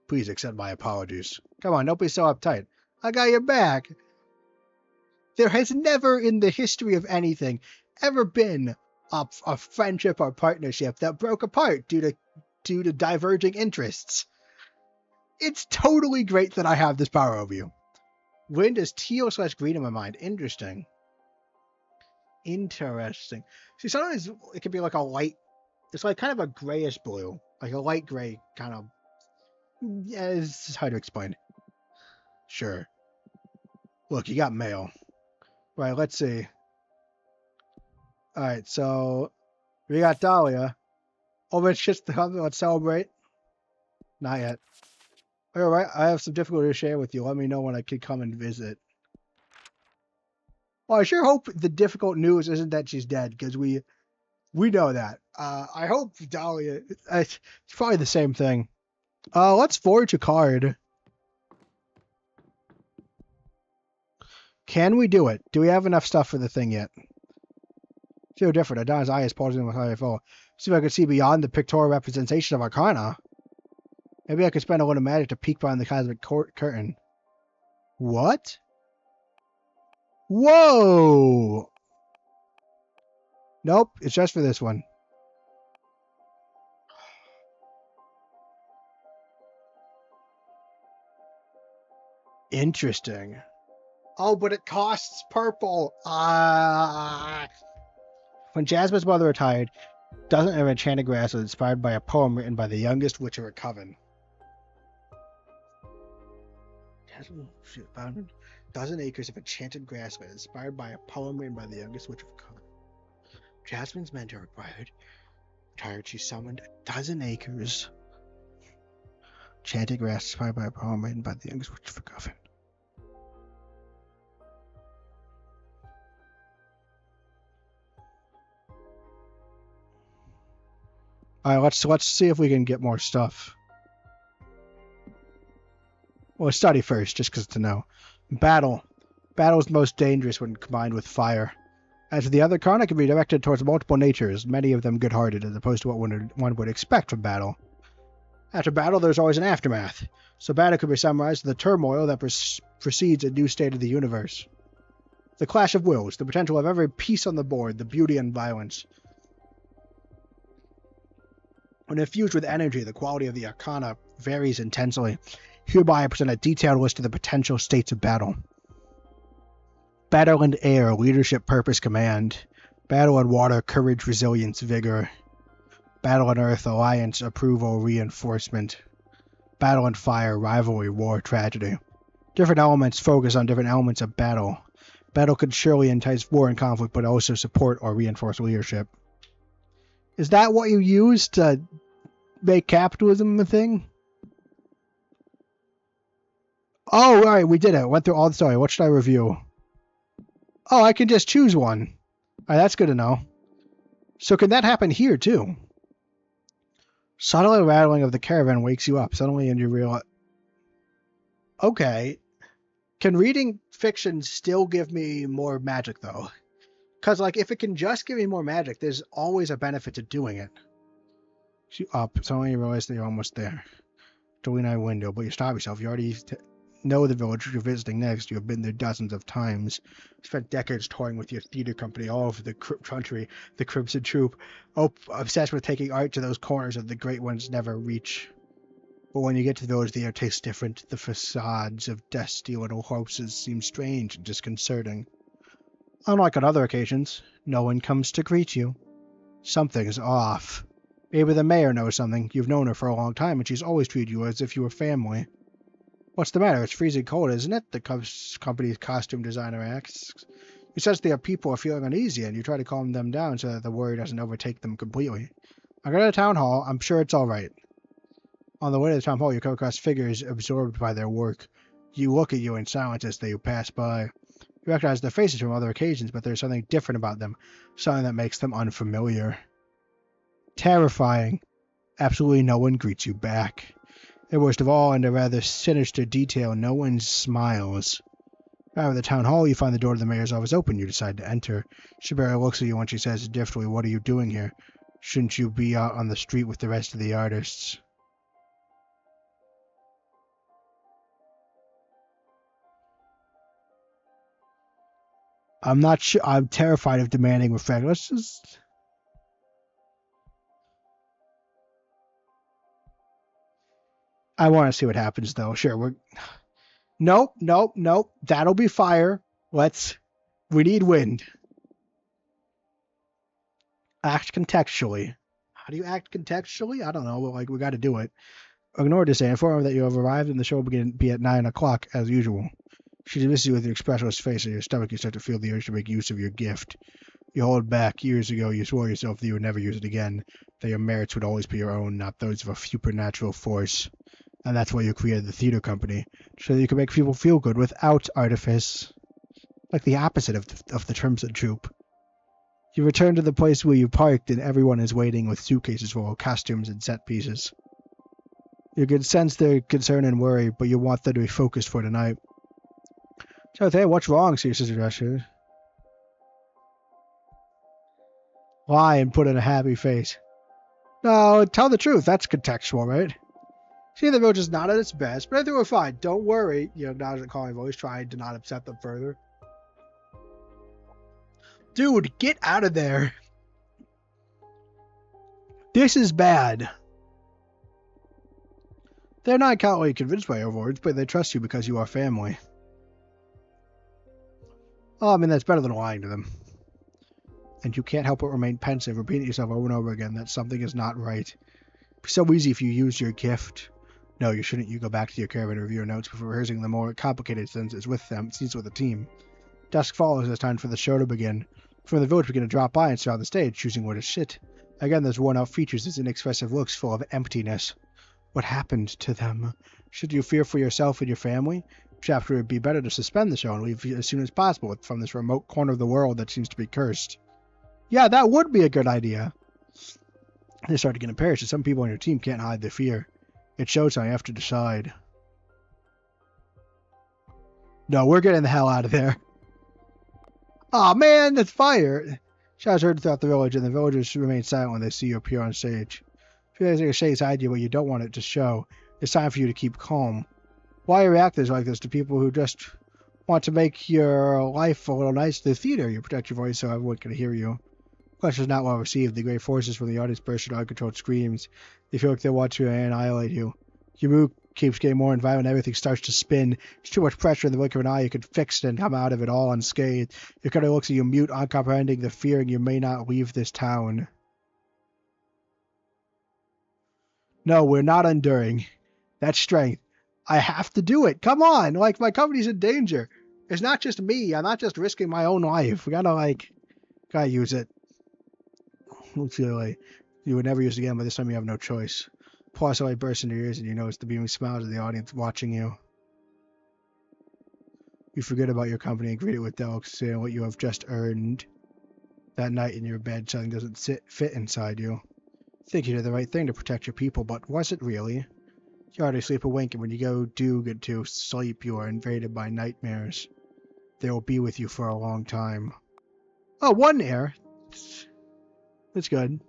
Please accept my apologies. Come on, don't be so uptight. I got your back. There has never in the history of anything ever been a friendship or partnership that broke apart due to diverging interests. It's totally great that I have this power over you. Wind is teal/green in my mind. Interesting. See, sometimes it can be like a light. It's like kind of a grayish blue, like a light gray kind of. Yeah, it's hard to explain. Sure. Look, you got mail. Right, let's see. Alright, so we got Dahlia. Oh, but shit's to come. Let's celebrate. Not yet. Alright, I have some difficulty to share with you. Let me know when I can come and visit. Well, I sure hope the difficult news isn't that she's dead, because we know that. I hope Dahlia. It's probably the same thing. Let's forge a card. Can we do it? Do we have enough stuff for the thing yet? Feel different. Adon's eye is pulsing with IFO. See if I can see beyond the pictorial representation of Arcana. Maybe I could spend a little magic to peek behind the cosmic curtain. What? Whoa! Nope, it's just for this one. Interesting. Oh, but it costs purple. When Jasmine's mother retired, Dozen of Enchanted Grass was inspired by a poem written by the youngest witch of her coven. Dozen acres of enchanted grassland inspired by a poem written by the youngest witch of her coven. Jasmine's mentor required. Tired, she summoned a dozen acres. Enchanted grass inspired by a poem written by the youngest witch of her coven. Alright, let's see if we can get more stuff. Well, study first, just because to know. Battle. Battle is most dangerous when combined with fire. As for the other kind, it can be directed towards multiple natures, many of them good-hearted, as opposed to what one would expect from battle. After battle, there's always an aftermath. So battle could be summarized as the turmoil that precedes a new state of the universe. The clash of wills, the potential of every piece on the board, the beauty and violence. When infused with energy, the quality of the arcana varies intensely. Hereby I present a detailed list of the potential states of battle. Battle in air, leadership, purpose, command. Battle in water, courage, resilience, vigor. Battle in earth, alliance, approval, reinforcement. Battle in fire, rivalry, war, tragedy. Different elements focus on different elements of battle. Battle could surely entice war and conflict, but also support or reinforce leadership. Is that what you use to make capitalism a thing? Oh, alright, we did it. Went through all the story. What should I review? Oh, I can just choose one. Alright, that's good to know. So can that happen here, too? Suddenly rattling of the caravan wakes you up. Suddenly and you realize... Okay. Can reading fiction still give me more magic, though? Because, like, if it can just give me more magic, there's always a benefit to doing it. You up. Suddenly you realize that you're almost there. Doing a window, but you stop yourself. You already know the village you're visiting next. You have been there dozens of times. Spent decades touring with your theater company all over the country, the Crimson Troop. Obsessed with taking art to those corners that the great ones never reach. But when you get to the village, the air tastes different. The facades of dusty little houses seem strange and disconcerting. Unlike on other occasions, no one comes to greet you. Something's off. Maybe the mayor knows something. You've known her for a long time, and she's always treated you as if you were family. What's the matter? It's freezing cold, isn't it? The company's costume designer asks. You sense their people are feeling uneasy, and you try to calm them down so that the worry doesn't overtake them completely. I go to the town hall. I'm sure it's all right. On the way to the town hall, you come across figures absorbed by their work. You look at you in silence as they pass by. You recognize their faces from other occasions, but there's something different about them, something that makes them unfamiliar. Terrifying. Absolutely no one greets you back. And worst of all, in a rather sinister detail, no one smiles. Arrive at the town hall, you find the door to the mayor's office open. You decide to enter. She barely looks at you when she says deftly, "What are you doing here? Shouldn't you be out on the street with the rest of the artists?" I'm not sure. I'm terrified of demanding respect. Let's just... I want to see what happens, though. Sure, Nope. That'll be fire. We need wind. Act contextually. How do you act contextually? I don't know, but, we gotta do it. Ignore this and inform her that you have arrived and the show will be at 9 o'clock, as usual. She dismisses you with your expressionless face, and your stomach you start to feel the urge to make use of your gift. You hold back. Years ago, you swore yourself that you would never use it again, that your merits would always be your own, not those of a supernatural force. And that's why you created the theater company, so that you can make people feel good without artifice. Like the opposite of the Crimson Troop. You return to the place where you parked, and everyone is waiting with suitcases full of costumes and set pieces. You can sense their concern and worry, but you want them to be focused for tonight. So, hey, what's wrong, Sister Drescher? Lie and put in a happy face. No, tell the truth. That's contextual, right? See, the village is not at its best, but I think we're fine. Don't worry. You acknowledge the calling voice, trying to not upset them further. Dude, get out of there. This is bad. They're not currently convinced by your words, but they trust you because you are family. Oh, I mean, that's better than lying to them. And you can't help but remain pensive, repeating to yourself over and over again that something is not right. It'd be so easy if you used your gift. No, you shouldn't. You go back to your caravan and review your notes before rehearsing the more complicated scenes with them. Scenes with the team. Dusk follows as time for the show to begin. From the village begin to drop by and surround the stage, choosing where to sit. Again, there's worn-out features, there's inexpressive looks full of emptiness. What happened to them? Should you fear for yourself and your family? Perhaps it would be better to suspend the show and leave as soon as possible from this remote corner of the world that seems to be cursed. Yeah, that would be a good idea. They start to get impatient. Some people on your team can't hide their fear. It's showtime. You have to decide. No, we're getting the hell out of there. Aw, man, that's fire! Shouts heard throughout the village, and the villagers remain silent when they see you appear on stage. If you like a shade inside you, but you don't want it to show, it's time for you to keep calm. Why react like this to people who just want to make your life a little nice to the theater? You protect your voice so everyone can hear you. The question is not well received. The great forces from the audience burst into uncontrolled screams. They feel like they want to annihilate you. Your mood keeps getting more violent. Everything starts to spin. There's too much pressure in the blink of an eye. You could fix it and come out of it all unscathed. Your kind of looks at you mute, uncomprehending the fearing you may not leave this town. No, we're not undoing. That's strength. I have to do it. Come on. Like, my company's in danger. It's not just me. I'm not just risking my own life. We gotta use it. Like, you would never use it again, but this time you have no choice. Plus, light bursts into your ears and you notice the beaming smiles of the audience watching you. You forget about your company and greet it with delicacy and what you have just earned. That night in your bed, something doesn't fit inside you. Think you did the right thing to protect your people, but was it really? You hardly sleep a wink, and when you do get to sleep, you are invaded by nightmares. They will be with you for a long time. Oh, one air. That's good.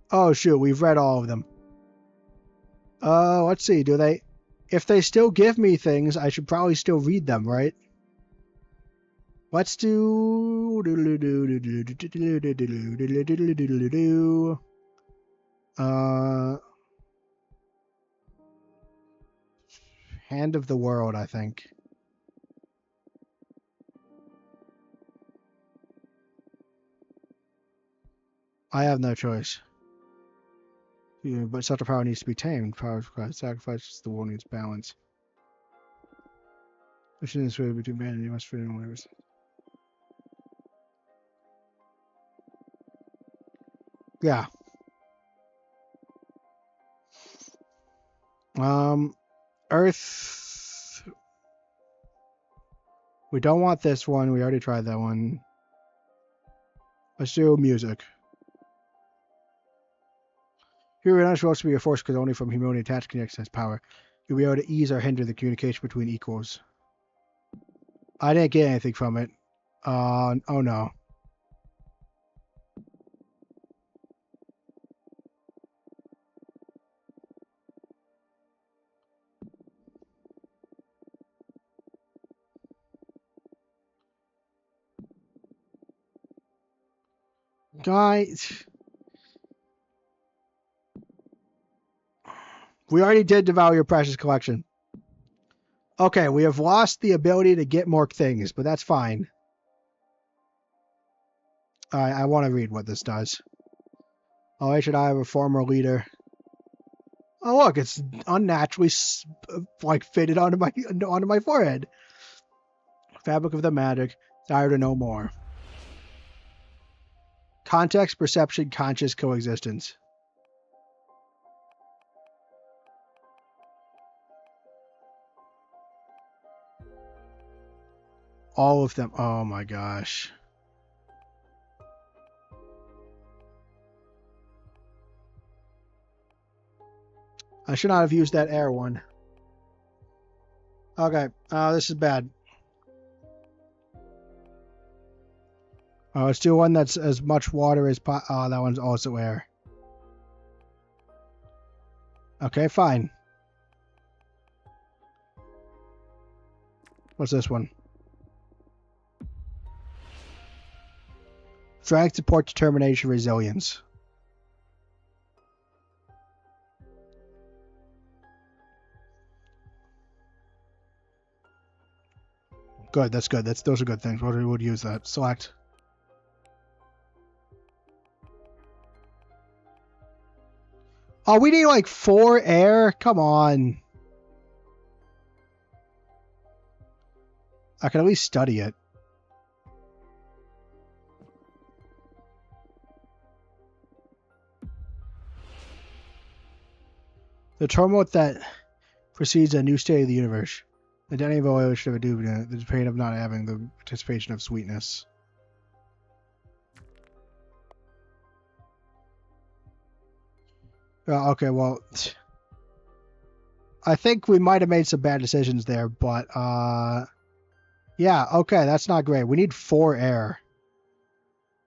Oh, shoot, we've read all of them. Let's see, if they still give me things, I should probably still read them, right? Let's do... Hand of the World, I think. I have no choice. Yeah, but such a power needs to be tamed. Power sacrifices the world needs balance. Wishing this way between man and you must fit in whatever. Yeah. Earth. We don't want this one. We already tried that one. Let's do music. Here we're not supposed to be a force because only from humility attached can access power. You'll be able to ease or hinder the communication between equals. I didn't get anything from it. Oh no. Guys. We already did devour your precious collection. Okay, we have lost the ability to get more things, but that's fine. I want to read what this does. Oh, I should have a former leader. Oh, look, it's unnaturally fitted onto my forehead. Fabric of the magic, desire to know more. Context, perception, conscious coexistence. All of them. Oh my gosh. I should not have used that air one. Okay, this is bad. Let's do one that's as much water as that one's also air. Okay, fine. What's this one? Strength, support, determination, resilience. Good, that's good. Those are good things. We would use that. Select. Oh, we need like 4 air? Come on. I can at least study it. The turmoil that precedes a new state of the universe. The identity of evolution of a dude, the pain of not having the participation of sweetness. Okay, well, I think we might have made some bad decisions there, but Yeah, okay, that's not great. We need 4 air.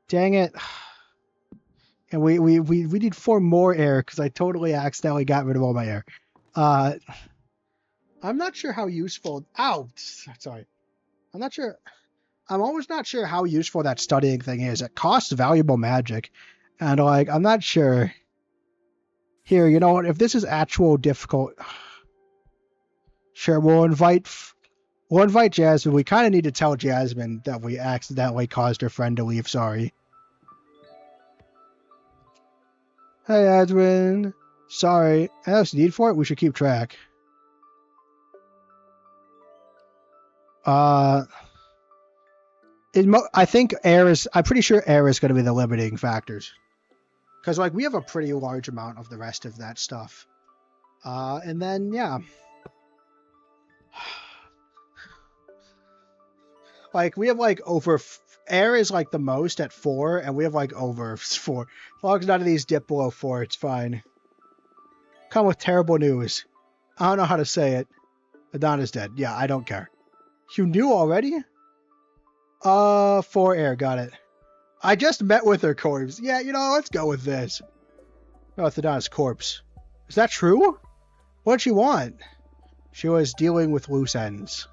Dang it. And we need 4 more air because I totally accidentally got rid of all my air. Uh, I'm not sure how useful. Ow! Sorry. I'm not sure. I'm always not sure how useful that studying thing is. It costs valuable magic. And, like, I'm not sure. Here, you know what? If this is actual difficult. Sure, We'll invite Jasmine. We kind of need to tell Jasmine that we accidentally caused her friend to leave. Sorry. Hey, Jasmine. Sorry. Unless you need for it, we should keep track. I think air is. I'm pretty sure air is going to be the limiting factors. Because, like, we have a pretty large amount of the rest of that stuff. And then, yeah. Like, we have, like, air is, like, the most at 4, and we have, like, over 4. As long as none of these dip below 4, it's fine. Come with terrible news. I don't know how to say it. Adana's dead. Yeah, I don't care. You knew already? 4 air, got it. I just met with her corpse. Yeah, you know, let's go with this. No, it's Adana's corpse. Is that true? What'd she want? She was dealing with loose ends.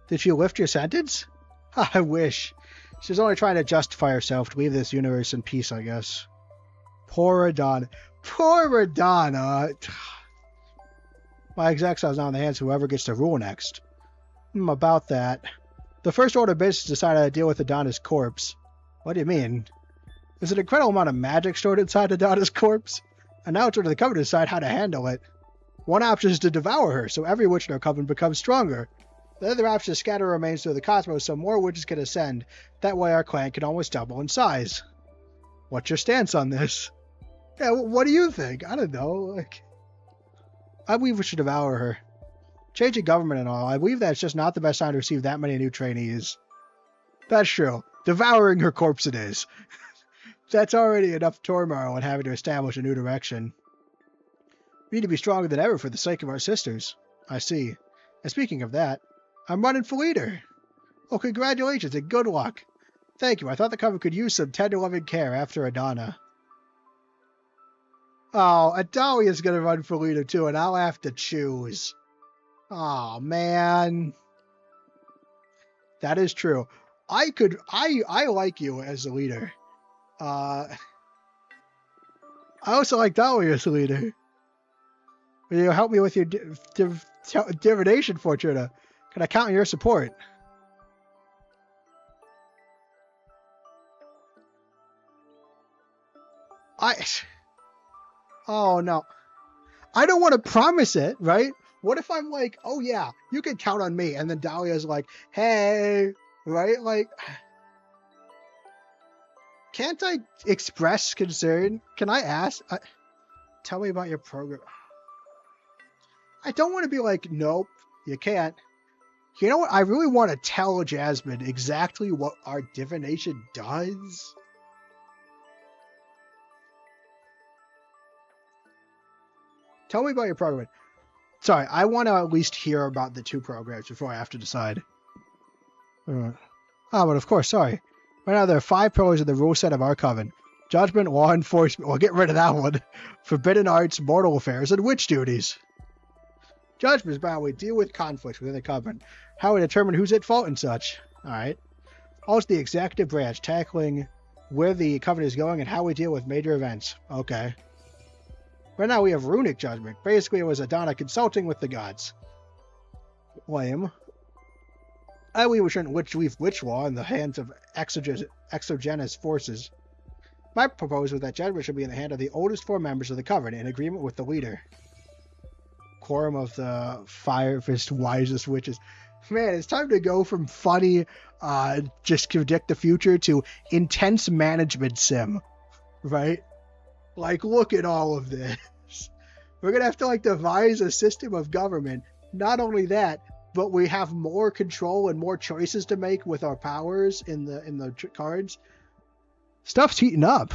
Did she lift your sentence? I wish. She's only trying to justify herself to leave this universe in peace, I guess. Poor Adana. Poor Adana. My exile is now in the hands of whoever gets to rule next. About that. The First Order of Business decided to deal with Adana's corpse. What do you mean? There's an incredible amount of magic stored inside Adana's corpse, and now it's up to the Coven to decide how to handle it. One option is to devour her, so every witch in our Coven becomes stronger. The other option is to scatter remains through the cosmos so more witches can ascend. That way our clan can almost double in size. What's your stance on this? Yeah, what do you think? I don't know. I believe we should devour her. Changing government and all, I believe that's just not the best time to receive that many new trainees. That's true. Devouring her corpse it is. That's already enough turmoil in having to establish a new direction. We need to be stronger than ever for the sake of our sisters. I see. And speaking of that, I'm running for leader. Oh, congratulations and good luck. Thank you. I thought the Coven could use some tender loving care after Adana. Oh, Adalia's gonna run for leader too, and I'll have to choose. Oh, man. That is true. I like you as a leader. I also like Dahlia as a leader. Will you help me with your divination, Fortuna? Can I count on your support? Oh, no. I don't want to promise it, right? What if I'm like, oh, yeah, you can count on me. And then Dahlia's like, hey, right? Like, can't I express concern? Can I ask? Tell me about your program. I don't want to be like, nope, you can't. You know what? I really want to tell Jasmine exactly what our divination does. Tell me about your program. Sorry, I want to at least hear about the 2 programs before I have to decide. But of course, sorry. Right now there are 5 pillars of the rule set of our Coven. Judgment, law enforcement, we'll get rid of that one. Forbidden arts, mortal affairs, and witch duties. Judgment is about how we deal with conflicts within the Coven, how we determine who's at fault and such. Alright. Also the executive branch, tackling where the Coven is going and how we deal with major events. Okay. Right now we have runic judgment. Basically it was Adana consulting with the gods. Lame. I believe we shouldn't leave witch law in the hands of exogenous forces. My proposal is that judgment should be in the hand of the oldest 4 members of the Coven in agreement with the leader. Quorum of the Firefist wisest witches. Man, it's time to go from funny, just predict the future to intense management sim. Right? Like, look at all of this. We're going to have to, like, devise a system of government. Not only that, but we have more control and more choices to make with our powers in the cards. Stuff's heating up.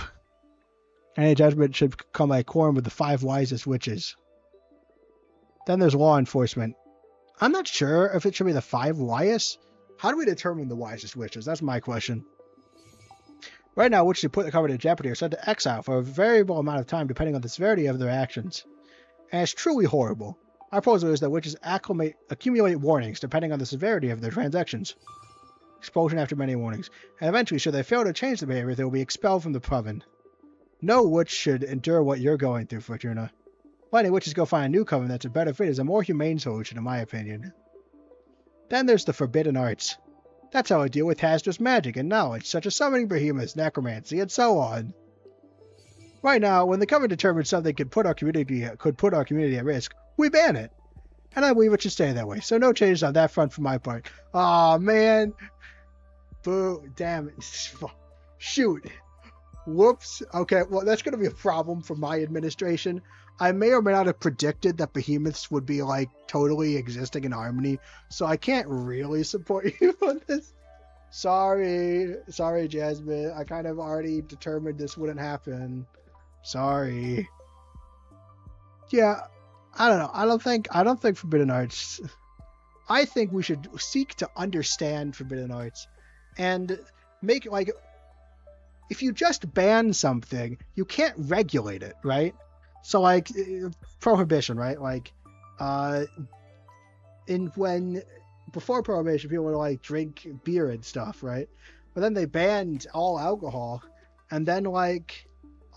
Any judgment should come by a quorum with the 5 wisest witches. Then there's law enforcement. I'm not sure if it should be the 5 wisest. How do we determine the wisest witches? That's my question. Right now, witches who put the covenant in jeopardy are sent to exile for a variable amount of time depending on the severity of their actions. And it's truly horrible. Our proposal is that witches accumulate warnings depending on the severity of their transactions. Expulsion after many warnings. And eventually, should they fail to change the behavior, they will be expelled from the coven. No witch should endure what you're going through, Fortuna. Letting witches go find a new coven that's a better fit is a more humane solution, in my opinion. Then there's the forbidden arts. That's how I deal with hazardous magic and knowledge, such as summoning behemoths, necromancy, and so on. Right now, when the coven determines something could put our community at risk, we ban it. And I believe it should stay that way, so no changes on that front from my part. Aw, man. Boo. Damn it. Shoot. Whoops. Okay, well, that's going to be a problem for my administration. I may or may not have predicted that behemoths would be, like, totally existing in harmony, so I can't really support you on this. Sorry, Jasmine. I kind of already determined this wouldn't happen. Sorry. Yeah, I don't know. I don't think forbidden arts. I think we should seek to understand forbidden arts and make, like, if you just ban something, you can't regulate it, right? So, like, prohibition, right? Like, before prohibition, people would, like, drink beer and stuff, right? But then they banned all alcohol, and then, like,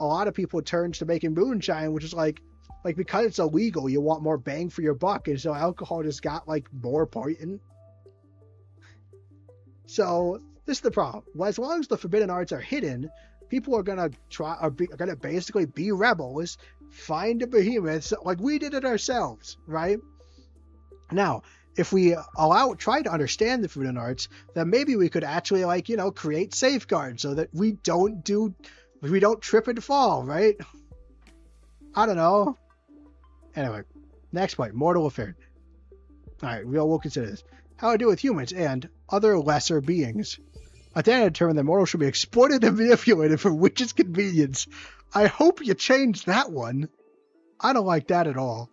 a lot of people turned to making moonshine, which is, like, because it's illegal, you want more bang for your buck, and so alcohol just got, like, more potent. So, this is the problem. Well, as long as the forbidden arts are hidden, people are gonna basically be rebels, find a behemoth, like we did it ourselves, right? Now, if we try to understand the forbidden arts, then maybe we could actually, like, create safeguards so that we don't trip and fall, right? I don't know. Anyway, next point, mortal affair. All right, we'll consider this. How to deal with humans and other lesser beings. Athena determined that mortals should be exploited and manipulated for witches' convenience. I hope you change that one. I don't like that at all.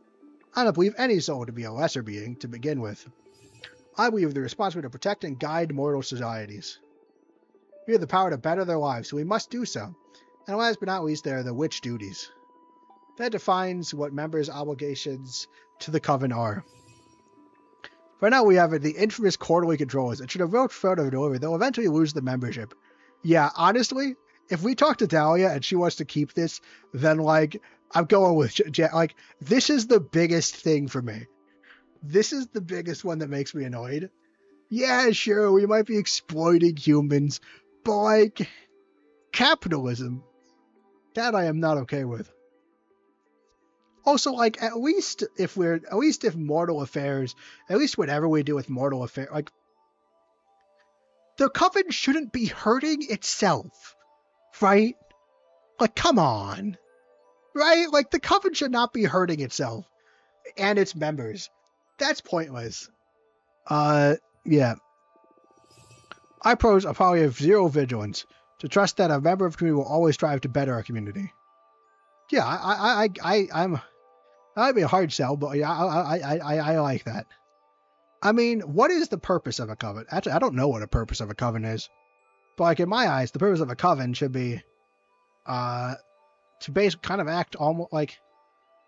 I don't believe any soul to be a lesser being to begin with. I believe the responsibility to protect and guide mortal societies. We have the power to better their lives, so we must do so. And last but not least, there are the witch duties. That defines what members' obligations to the coven are. For now, we have the infamous quarterly controllers, and should a roach fail to deliver, they'll eventually lose the membership. Yeah, honestly, if we talk to Dahlia and she wants to keep this, then, like, I'm going with, like, this is the biggest thing for me. This is the biggest one that makes me annoyed. Yeah, sure, we might be exploiting humans, but, like, capitalism, that I am not okay with. Also, like, at least if mortal affairs, at least whatever we do with mortal affairs, like, the coven shouldn't be hurting itself, right? Like, come on, right? Like, the coven should not be hurting itself and its members. That's pointless. Yeah. I propose a policy of zero vigilance, to trust that a member of the community will always strive to better our community. Yeah, I'm. That might be a hard sell, but yeah, I like that. I mean, what is the purpose of a coven? Actually, I don't know what a purpose of a coven is. But, like, in my eyes, the purpose of a coven should be, to basically kind of act almost like,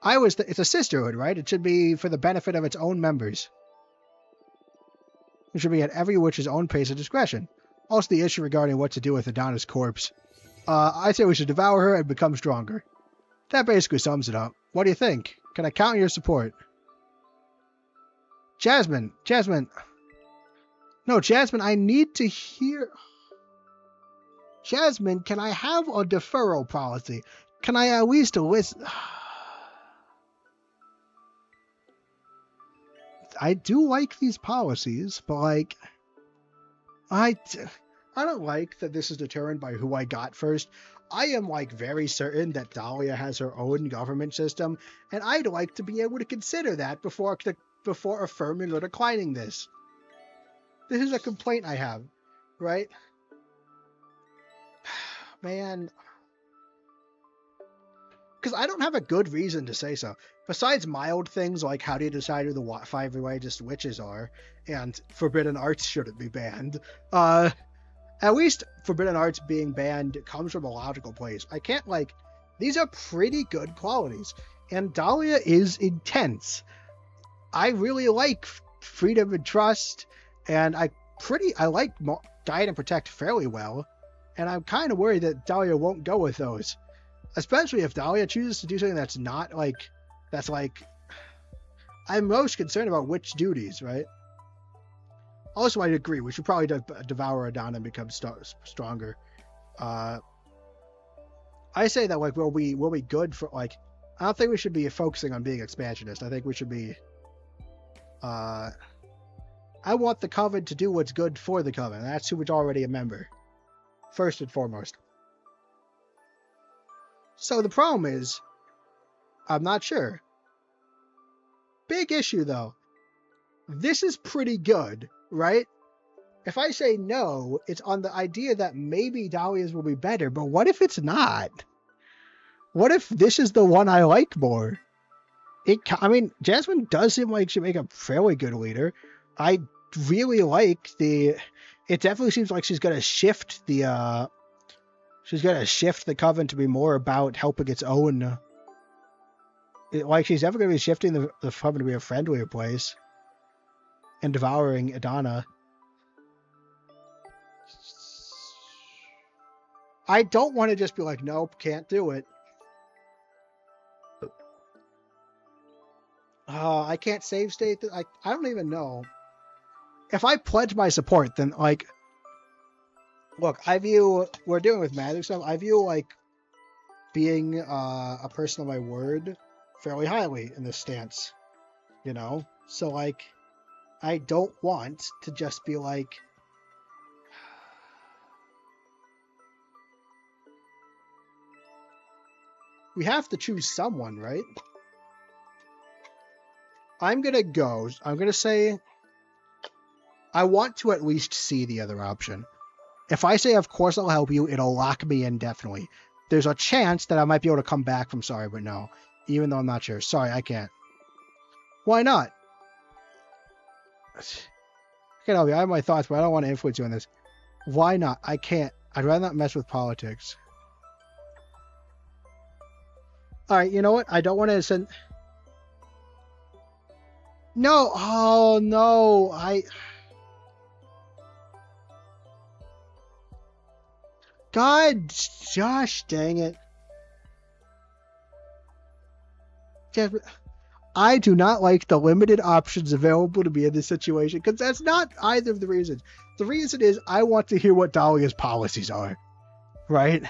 it's a sisterhood, right? It should be for the benefit of its own members. It should be at every witch's own pace and discretion. Also, the issue regarding what to do with Adonna's corpse. I say we should devour her and become stronger. That basically sums it up. What do you think? Can I count on your support? Jasmine, I need to hear... Jasmine, can I have a deferral policy? Can I at least listen? I do like these policies, but, like, I don't like that this is determined by who I got first. I am, like, very certain that Dahlia has her own government system, and I'd like to be able to consider that before affirming or declining this. This is a complaint I have, right? Man. because I don't have a good reason to say so. Besides mild things like how do you decide who the 5 religious witches are, and forbidden arts shouldn't be banned. At least forbidden arts being banned comes from a logical place. I can't these are pretty good qualities, and Dahlia is intense. I really like freedom and trust, and I like guide and protect fairly well, and I'm kind of worried that Dahlia won't go with those. Especially if Dahlia chooses to do something that's not I'm most concerned about which duties, right? Also, I agree. We should probably devour Adana and become stronger. I say that we'll be good for I don't think we should be focusing on being expansionist. I think we should be. I want the Coven to do what's good for the Coven. That's who is already a member, first and foremost. So the problem is, I'm not sure. Big issue, though. This is pretty good, right? If I say no, it's on the idea that maybe Dahlia's will be better, but what if it's not? What if this is the one I like more? Jasmine does seem like she'd make a fairly good leader. I really like it definitely seems like she's going to shift the Coven to be more about helping its own. She's ever going to be shifting the Coven to be a friendlier place and devouring Adana. I don't want to just be like, nope, can't do it. I can't save state. I don't even know. If I pledge my support, then look, we're dealing with magic stuff. I view being a person of my word fairly highly in this stance, So I don't want to just be we have to choose someone, right? I'm going to say I want to at least see the other option. If I say, of course I'll help you, it'll lock me in definitely. There's a chance that I might be able to come back from sorry, but no. Even though I'm not sure. Sorry, I can't. Why not? I can't help you. I have my thoughts, but I don't want to influence you on this. Why not? I can't. I'd rather not mess with politics. Alright, you know what? I don't want to send... No! Oh, no! God, Josh, dang it. I do not like the limited options available to me in this situation, because that's not either of the reasons. The reason is I want to hear what Dahlia's policies are, right?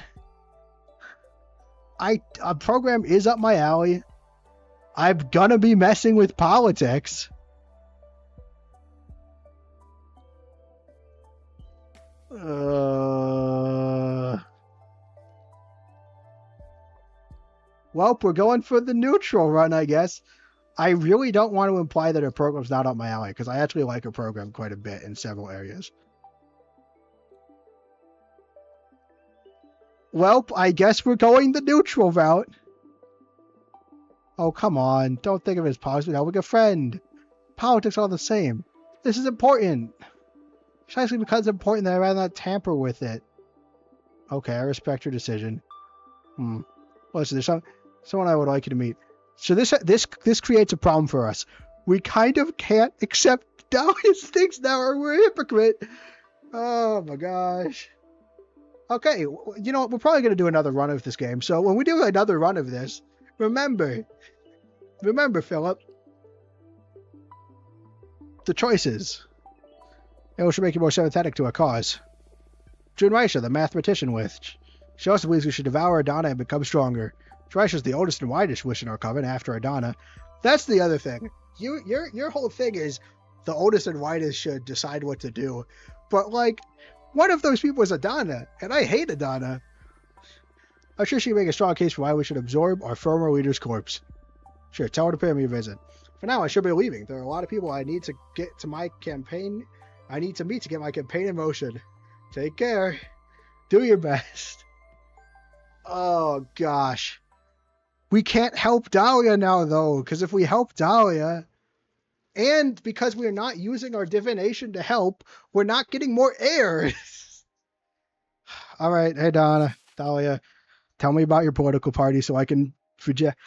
A program is up my alley. I'm gonna be messing with politics. Well, we're going for the neutral run, I guess. I really don't want to imply that her program's not up my alley, because I actually like her program quite a bit in several areas. Well, I guess we're going the neutral route. Oh, come on. Don't think of it as politics. We're helping a friend. Politics are all the same. This is important. Precisely because it's important that I'd rather not tamper with it. Okay, I respect your decision. Listen, there's someone I would like you to meet. So this creates a problem for us. We kind of can't accept Dahlia's things now, or we're a hypocrite. Oh my gosh. Okay, you know what? We're probably going to do another run of this game. So when we do another run of this, remember, Philip, the choices. It should make you more sympathetic to our cause. Junraisha, the mathematician, she also believes we should devour Adana and become stronger. Junraisha is the oldest and widest wish in our coven after Adana. That's the other thing. Your whole thing is the oldest and widest should decide what to do. But one of those people is Adana, and I hate Adana. I'm sure she can make a strong case for why we should absorb our former leader's corpse. Sure, tell her to pay me a visit. For now, I should be leaving. There are a lot of people I need to get to my campaign. I need to meet to get my campaign in motion. Take care. Do your best. Oh, gosh. We can't help Dahlia now, though, because if we help Dahlia, and because we're not using our divination to help, we're not getting more heirs. All right, hey Dahlia, tell me about your political party so I can project.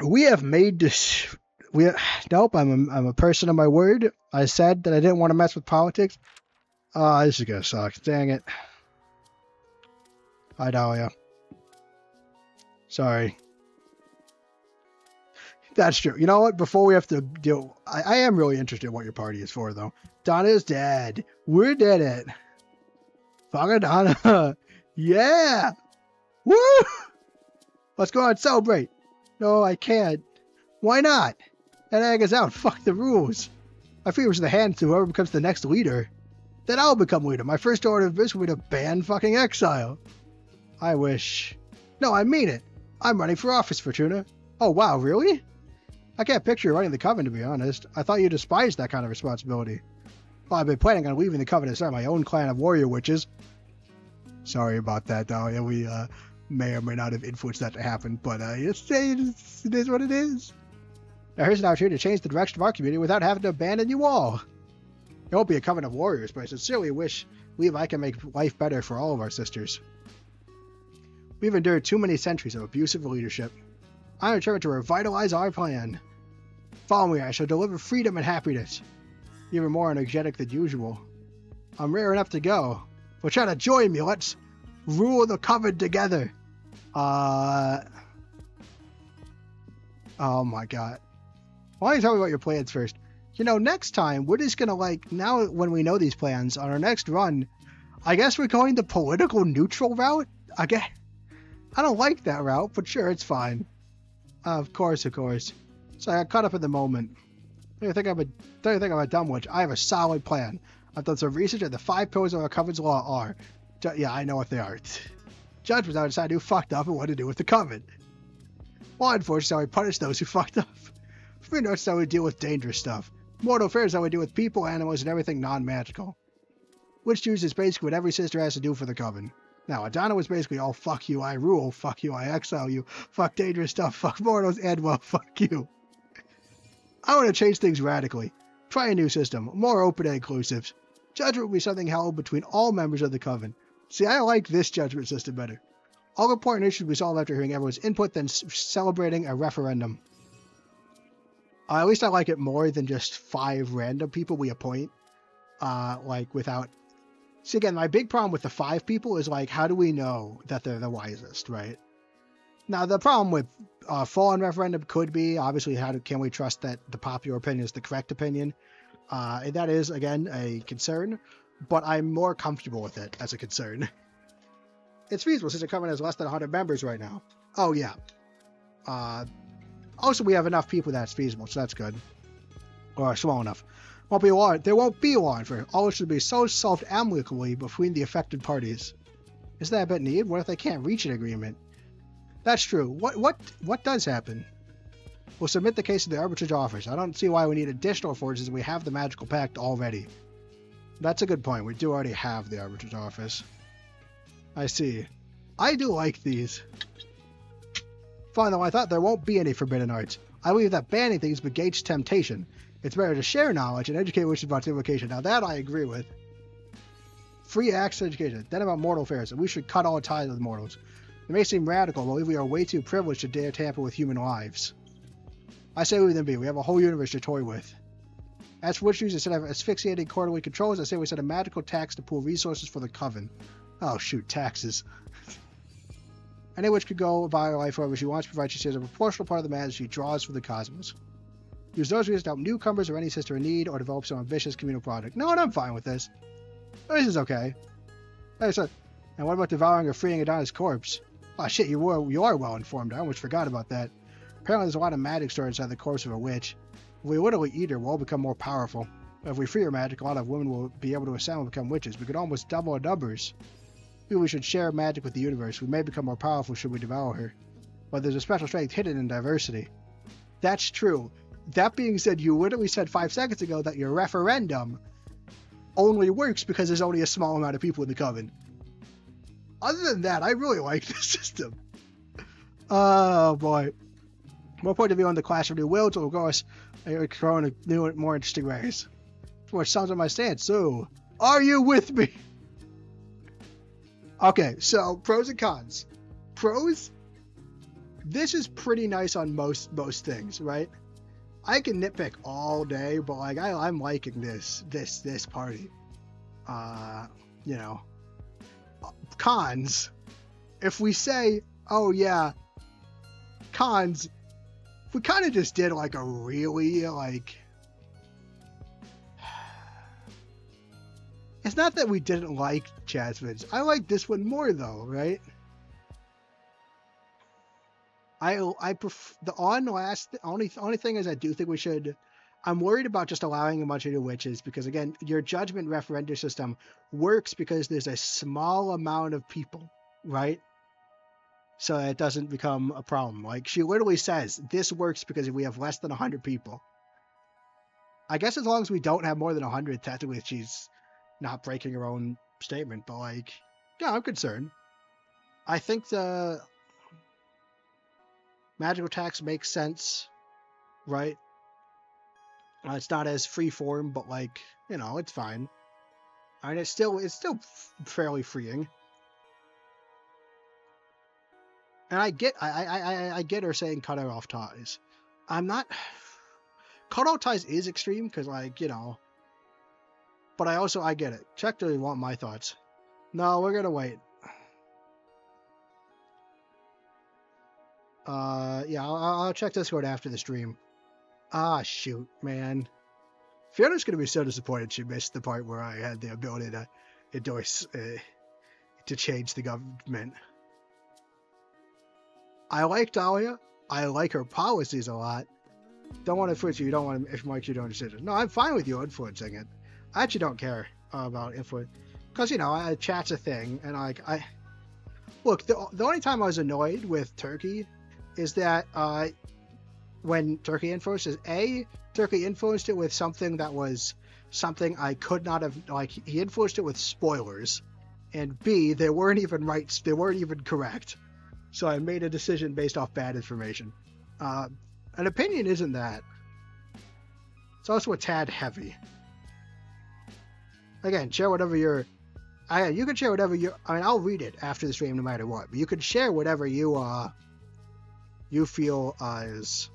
We have made this. Nope. I'm a person of my word. I said that I didn't want to mess with politics. This is gonna suck. Dang it. Hi, Dahlia. Sorry. That's true. You know what? Before we have to deal, I am really interested in what your party is for, though. Donna's dead. We did it. Fucking Donna. Yeah. Woo! Let's go out and celebrate. No, I can't. Why not? That egg is out. Fuck the rules. My fingers in the hand to whoever becomes the next leader. Then I'll become leader. My first order of business will be to ban fucking exile. I wish. No, I mean it. I'm running for office, Fortuna. Oh, wow, really? I can't picture you running the coven, to be honest. I thought you despised that kind of responsibility. Well, I've been planning on leaving the coven to start my own clan of warrior witches. Sorry about that, Dahlia. We may or may not have influenced that to happen, but it is what it is. Now here's an opportunity to change the direction of our community without having to abandon you all. It won't be a coven of warriors, but I sincerely believe I can make life better for all of our sisters. We've endured too many centuries of abusive leadership. I'm determined to revitalize our plan. Follow me, I shall deliver freedom and happiness. Even more energetic than usual. I'm rare enough to go. But try to join me, let's rule the coven together. Oh my god. Why don't you tell me about your plans first? You know, next time, we're just gonna now when we know these plans, on our next run, I guess we're going the political neutral route? I don't like that route, but sure, it's fine. Of course. So I got caught up in the moment. Don't you think I'm a dumb witch? I have a solid plan. I've done some research, and the 5 pillars of our coven's law are... Yeah, I know what they are. Judgment, I decide who fucked up and what to do with the coven. Law enforcement is how we punish those who fucked up. Free notes is how we deal with dangerous stuff. Mortal affairs is how we deal with people, animals, and everything non-magical. Witch choose is basically what every sister has to do for the coven. Now, Adana was basically all fuck you, I rule, fuck you, I exile you, fuck dangerous stuff, fuck mortals, and well, fuck you. I want to change things radically. Try a new system, more open and inclusive. Judgment will be something held between all members of the coven. See, I like this judgment system better. All important issues will be solved after hearing everyone's input, then celebrating a referendum. At least I like it more than just 5 random people we appoint. Without... See, again, my big problem with the 5 people is, how do we know that they're the wisest, right? Now, the problem with full-on referendum could be, obviously, can we trust that the popular opinion is the correct opinion? And that is, again, a concern, but I'm more comfortable with it as a concern. It's feasible since the covenant has less than 100 members right now. Oh, yeah. Also, we have enough people that's feasible, so that's good. Or small enough. There won't be a law for all should be so solved amicably between the affected parties. Is that a bit needed? What if they can't reach an agreement? That's true. What does happen? We'll submit the case to the arbitrage office. I don't see why we need additional forces if we have the magical pact already. That's a good point. We do already have the arbitrage office. I see. I do like these. Fine, though, I thought there won't be any forbidden arts. I believe that banning things negates temptation. It's better to share knowledge and educate wishes about civilization. Now that I agree with. Free access to education. Then about mortal affairs. And we should cut all ties with mortals. It may seem radical, but I believe we are way too privileged to dare tamper with human lives. I say leave them be. We have a whole universe to toy with. As for witch use, instead of asphyxiating quarterly controls, I say we set a magical tax to pool resources for the coven. Oh shoot, taxes. Any witch could go about her life however she wants, provided she shares a proportional part of the mana she draws from the cosmos. Use those reasons to help newcomers or any sister in need, or develop some ambitious communal project. No, and I'm fine with this. This is okay. Hey, so, and what about devouring or freeing Adana's corpse? Oh shit, you are well informed. I almost forgot about that. Apparently there's a lot of magic stored inside the corpse of a witch. If we literally eat her, we'll all become more powerful. If we free her magic, a lot of women will be able to assemble and become witches. We could almost double our numbers. Maybe we should share magic with the universe. We may become more powerful should we devour her. But there's a special strength hidden in diversity. That's true. That being said, you literally said 5 seconds ago that your referendum only works because there's only a small amount of people in the coven. Other than that, I really like this system. Oh boy. More point of view on the clash of new wills will go us grow in new and more interesting ways. For sounds on my stance, so are you with me? Okay, so pros and cons. Pros, this is pretty nice on most things, right? I can nitpick all day, but like I'm liking this party. You know. Cons. If we say, oh yeah, cons, we kind of just did like a really like. It's not that we didn't like Jasmine's. I like this one more though, right? I prefer the only thing is I do think we should. I'm worried about just allowing a bunch of new witches because again, your judgment referenda system works because there's a small amount of people, right? So it doesn't become a problem. Like she literally says, this works because we have less than 100 people. I guess as long as we don't have more than 100, technically she's not breaking her own statement. But like, yeah, I'm concerned. I think the magical tax makes sense, right? It's not as free form, but like, you know, it's fine. I mean, it's still fairly freeing. And I get her saying cut her off ties. I'm not. Cut off ties is extreme because, like, you know. But I get it. Check to want my thoughts. No, we're gonna wait. Yeah, I'll check Discord after the stream. Ah, shoot, man. Fiona's gonna be so disappointed she missed the part where I had the ability to endorse, to change the government. I like Dahlia. I like her policies a lot. Don't want to influence you. You don't want to influence your own decision. No, I'm fine with you influencing it. I actually don't care about influence. Because, you know, chat's a thing. And, like, look, the only time I was annoyed with Turkey is that when Turkey influenced Turkey influenced it with something that was something I could not have, like, he influenced it with spoilers. And B, they weren't even correct. So I made a decision based off bad information. An opinion isn't that. It's also a tad heavy. Again, share whatever you can share whatever I mean, I'll read it after the stream no matter what. But you can share whatever you feel is.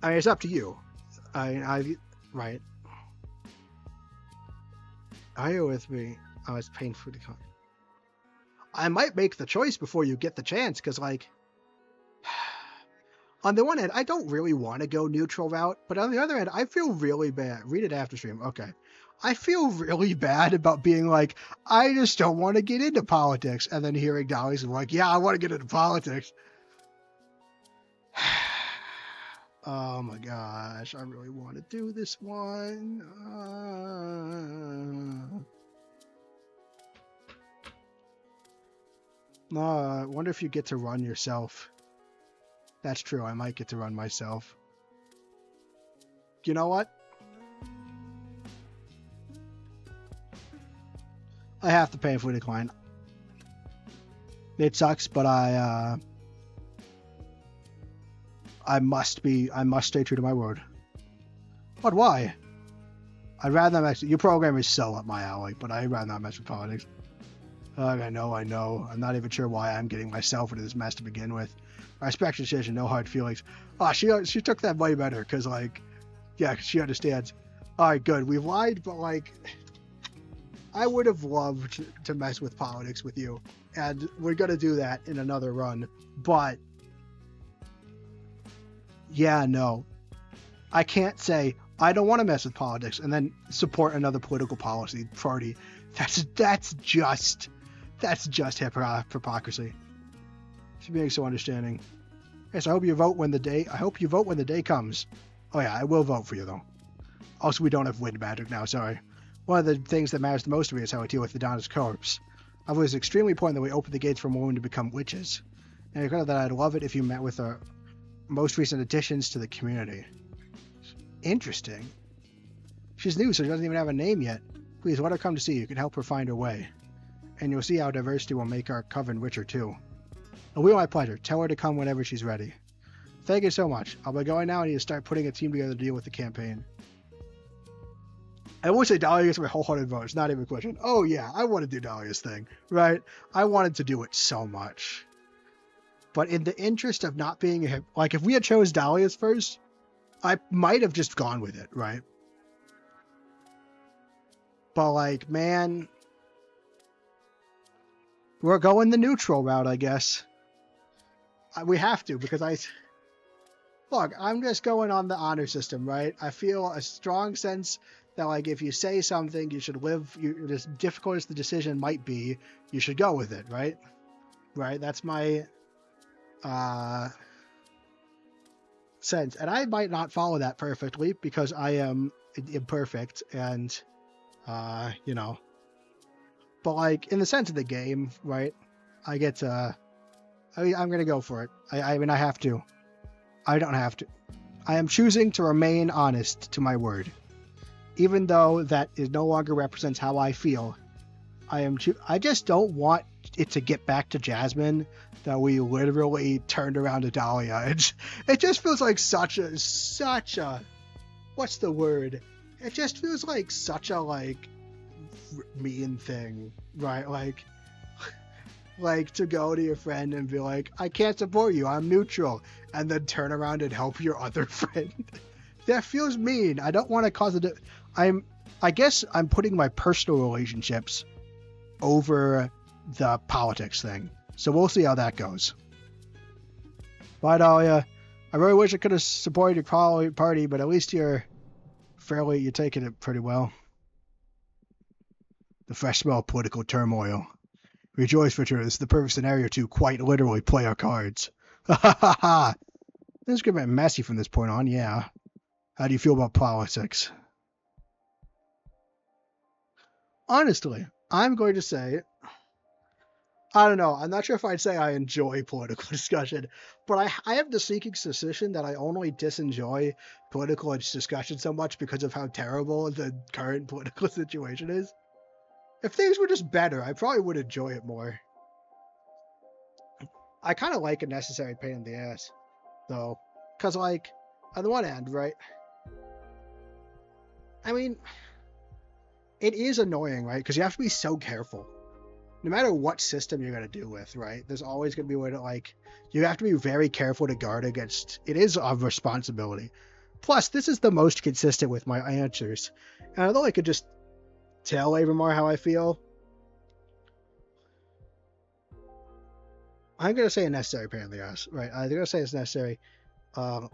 I mean, it's up to you. Right. Are you with me? I was painfully con. I might make the choice before you get the chance, because, like, on the one hand, I don't really want to go neutral route, but on the other hand, I feel really bad. Read it after stream. Okay. I feel really bad about being like, I just don't want to get into politics, and then hearing Dolly's like, yeah, I want to get into politics. Oh my gosh, I really want to do this one. I wonder if you get to run yourself. That's true, I might get to run myself. You know what? I have to painfully decline. It sucks, but I must stay true to my word. But why? I'd rather not mess. Your program is so up my alley, but I'd rather not mess with politics. I know. I'm not even sure why I'm getting myself into this mess to begin with. I respect your decision, no hard feelings. She took that way better, because, like, yeah, she understands. Alright, good. We've lied, but, like, I would have loved to mess with politics with you, and we're gonna do that in another run, but yeah, no. I can't say, I don't want to mess with politics, and then support another political policy party. That's just hypocrisy. She's being so understanding. Yes, I hope you vote when the day comes. Oh yeah, I will vote for you though. Also, we don't have wind magic now, sorry. One of the things that matters the most to me is how I deal with the Donna's corpse. I believe it's extremely important that we open the gates for more women to become witches. And I agree that I'd love it if you met with our most recent additions to the community. Interesting. She's new, so she doesn't even have a name yet. Please, let her come to see you. You can help her find her way. And you'll see how diversity will make our coven richer too. It will be my pleasure. Tell her to come whenever she's ready. Thank you so much. I'll be going now. I need to start putting a team together to deal with the campaign. I will say Dahlia gets my wholehearted vote. It's not even a question. Oh, yeah, I want to do Dahlia's thing, right? I wanted to do it so much. But in the interest of not being... Like, if we had chose Dahlia's first, I might have just gone with it, right? But, like, man... We're going the neutral route, I guess. We have to, because Look, I'm just going on the honor system, right? I feel a strong sense that, like, if you say something, you should live... as difficult as the decision might be, you should go with it, right? Right? That's my... sense. And I might not follow that perfectly, because I am imperfect, and, you know... But, like, in the sense of the game, right? I get to... I'm going to go for it. I mean, I have to. I don't have to. I am choosing to remain honest to my word. Even though that is no longer represents how I feel. I just don't want it to get back to Jasmine that we literally turned around to Dahlia. It just feels like such a... What's the word? It just feels like such a, like, mean thing, right? Like to go to your friend and be like, I can't support you, I'm neutral, and then turn around and help your other friend. That feels mean. I don't want to cause I guess I'm putting my personal relationships over the politics thing. So we'll see how that goes. Bye, Dahlia. I really wish I could have supported your party, but at least you're taking it pretty well. The fresh smell of political turmoil. Rejoice, Richard. This is the perfect scenario to quite literally play our cards. Ha ha ha ha! This is going to get messy from this point on, yeah. How do you feel about politics? Honestly, I'm going to say... I don't know. I'm not sure if I'd say I enjoy political discussion, but I have the sneaking suspicion that I only disenjoy political discussion so much because of how terrible the current political situation is. If things were just better, I probably would enjoy it more. I kind of like a necessary pain in the ass, though. Because, like, on the one hand, right? I mean, it is annoying, right? Because you have to be so careful. No matter what system you're going to deal with, right? There's always going to be a way to, like... You have to be very careful to guard against... It is a responsibility. Plus, this is the most consistent with my answers. And although I could just tell even more how I feel, I'm going to say a necessary pain in the ass, right? I'm going to say it's necessary. I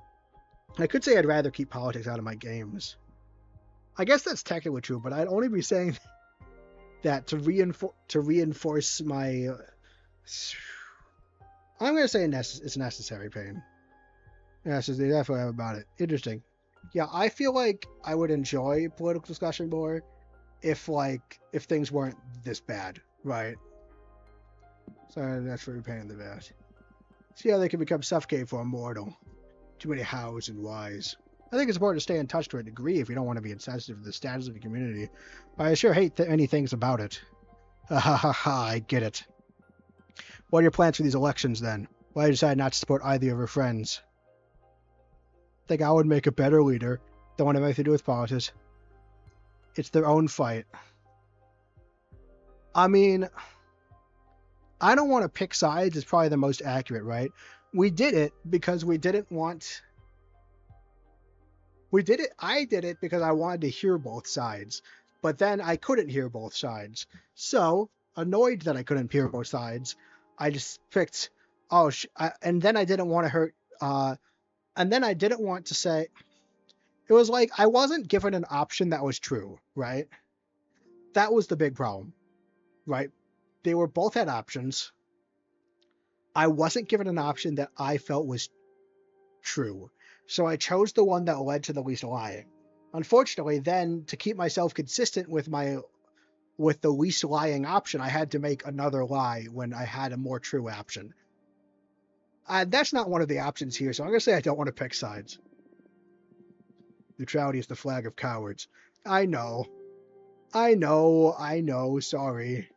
could say I'd rather keep politics out of my games. I guess that's technically true, but I'd only be saying that to reinforce my... I'm going to say it's a necessary pain. Yeah, so that's what I have about it. Interesting. Yeah, I feel like I would enjoy political discussion more if things weren't this bad, right? So that's really a pain in the ass. See how they can become suffocated for a mortal. Too many hows and whys. I think it's important to stay in touch to a degree if you don't want to be insensitive to the status of the community. But I sure hate many things about it. Ha ha ha ha, I get it. What are your plans for these elections, then? Why did you decide not to support either of your friends? I think I would make a better leader. Don't want to have anything to do with politics. It's their own fight. I mean, I don't want to pick sides. It's probably the most accurate, right? We did it because we didn't want... I did it because I wanted to hear both sides. But then I couldn't hear both sides. So, annoyed that I couldn't hear both sides, I just picked... and then I didn't want to hurt... and then I didn't want to say... It was like I wasn't given an option that was true, right? That was the big problem, right? They were both had options. I wasn't given an option that I felt was true. So I chose the one that led to the least lying. Unfortunately, then, to keep myself consistent with the least lying option, I had to make another lie when I had a more true option. That's not one of the options here, so I'm going to say I don't want to pick sides. Neutrality is the flag of cowards. I know, sorry.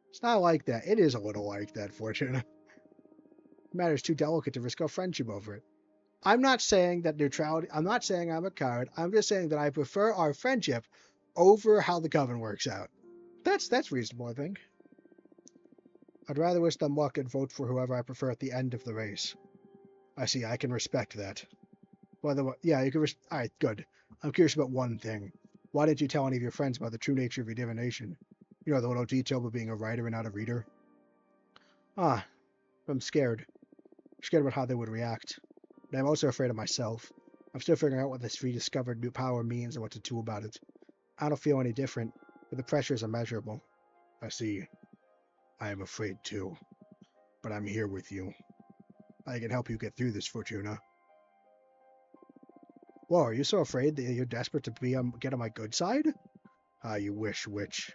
It's not like that. It is a little like that, fortunately. Matter's too delicate to risk our friendship over it. I'm not saying that neutrality, I'm not saying I'm a coward. I'm just saying that I prefer our friendship over how the coven works out. That's reasonable, I think. I'd rather wish them luck and vote for whoever I prefer at the end of the race. I see, I can respect that. Yeah, you can alright, good. I'm curious about one thing. Why didn't you tell any of your friends about the true nature of your divination? You know, the little detail about being a writer and not a reader? I'm scared. I'm scared about how they would react. But I'm also afraid of myself. I'm still figuring out what this rediscovered new power means and what to do about it. I don't feel any different, but the pressure is immeasurable. I see. I am afraid too. But I'm here with you. I can help you get through this, Fortuna. Whoa, are you so afraid that you're desperate to get on my good side? You wish, witch.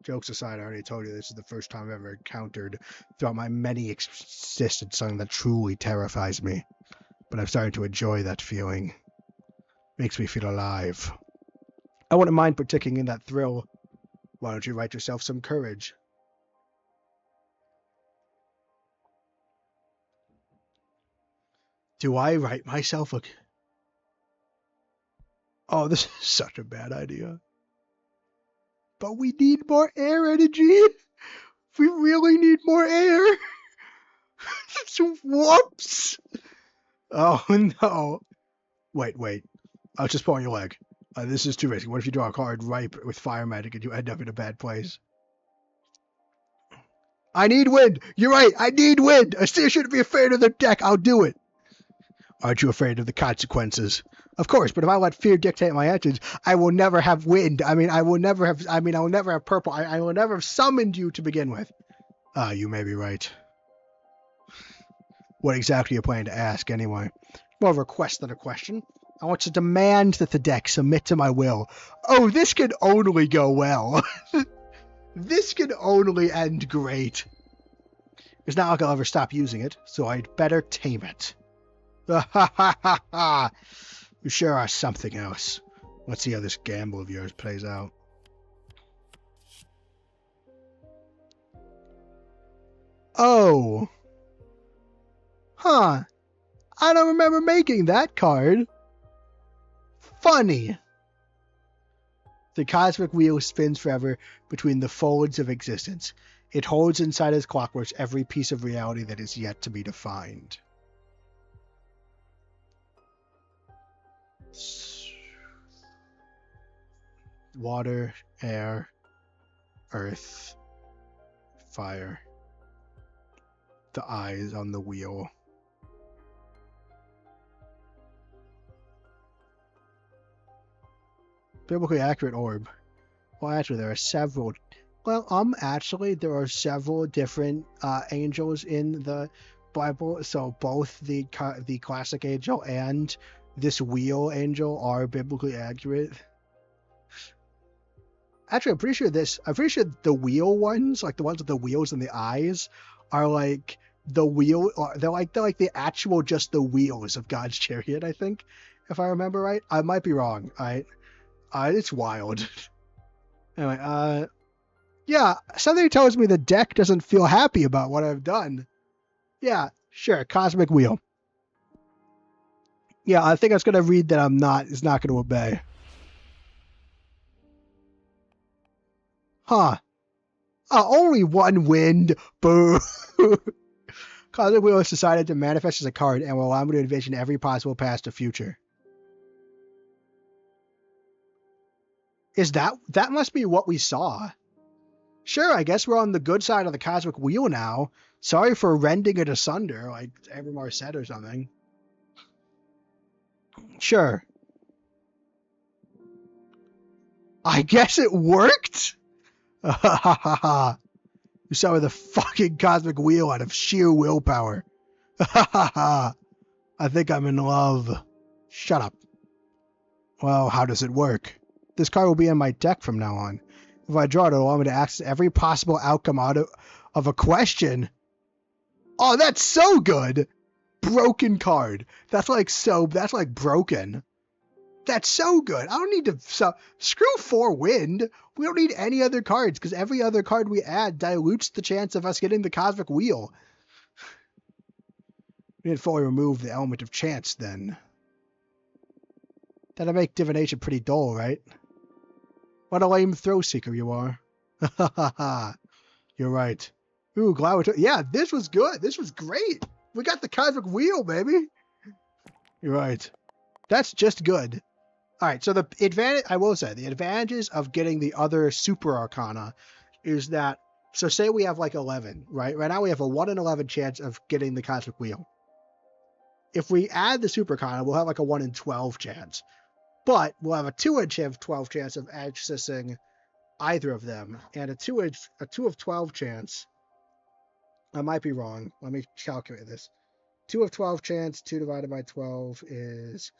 Jokes aside, I already told you this is the first time I've ever encountered throughout my many existence something that truly terrifies me. But I'm starting to enjoy that feeling. Makes me feel alive. I wouldn't mind partaking in that thrill. Why don't you write yourself some courage? Do I write myself a... Oh, this is such a bad idea. But we need more air energy. We really need more air. Whoops. Oh, no. Wait. I'll just pull on your leg. This is too risky. What if you draw a card ripe with fire magic and you end up in a bad place? I need wind. You're right. I need wind. I still shouldn't be afraid of the deck. I'll do it. Aren't you afraid of the consequences? Of course, but if I let fear dictate my actions, I will never have wind. I will never have purple. I will never have summoned you to begin with. You may be right. What exactly are you planning to ask, anyway? More of a request than a question. I want to demand that the deck submit to my will. Oh, this can only go well. This can only end great. It's not like I'll ever stop using it, so I'd better tame it. You sure are something else. Let's see how this gamble of yours plays out. Oh. Huh. I don't remember making that card. Funny. The cosmic wheel spins forever between the folds of existence. It holds inside its clockworks every piece of reality that is yet to be defined. Water, air, earth, fire. The eyes on the wheel. Biblically accurate orb. Well, actually, there are several. Actually, there are several different angels in the Bible. So both the classic angel and this wheel angel are biblically accurate. Actually, I'm pretty sure the wheel ones, like the ones with the wheels and the eyes, are like the wheel. They're like the actual just the wheels of God's chariot. I think, if I remember right. I might be wrong. It's wild. Anyway, yeah, something tells me the deck doesn't feel happy about what I've done. Yeah, sure, cosmic wheel. Yeah, I think I was gonna read that it's not gonna obey. Huh. Only one wind. Boo. Cosmic wheel has decided to manifest as a card and will allow me to envision every possible past or future. Is that must be what we saw? Sure, I guess we're on the good side of the cosmic wheel now. Sorry for rending it asunder, like Evermar said or something. Sure. I guess it worked? You saw with the fucking cosmic wheel out of sheer willpower. I think I'm in love. Shut up. Well, how does it work? This card will be in my deck from now on. If I draw it, it'll allow me to access every possible outcome out of a question. Oh, that's so good! Broken card. That's like broken. That's so good. I don't need to... screw 4 wind. We don't need any other cards, because every other card we add dilutes the chance of us getting the cosmic wheel. We didn't fully remove the element of chance, then. That'd make divination pretty dull, right? What a lame throw seeker you are. Ha ha ha. You're right. Ooh, glad we took. Yeah, this was good. This was great. We got the cosmic wheel, baby. You're right. That's just good. All right. So the advantage, I will say, the advantages of getting the other super arcana is that. So say we have like 11, right? Right now we have a 1 in 11 chance of getting the cosmic wheel. If we add the super arcana, we'll have like a 1 in 12 chance. But we'll have a 2 in 12 chance of accessing either of them, and a 2 of 12 chance. I might be wrong. Let me calculate this. 2 of 12 chance, 2 divided by 12 is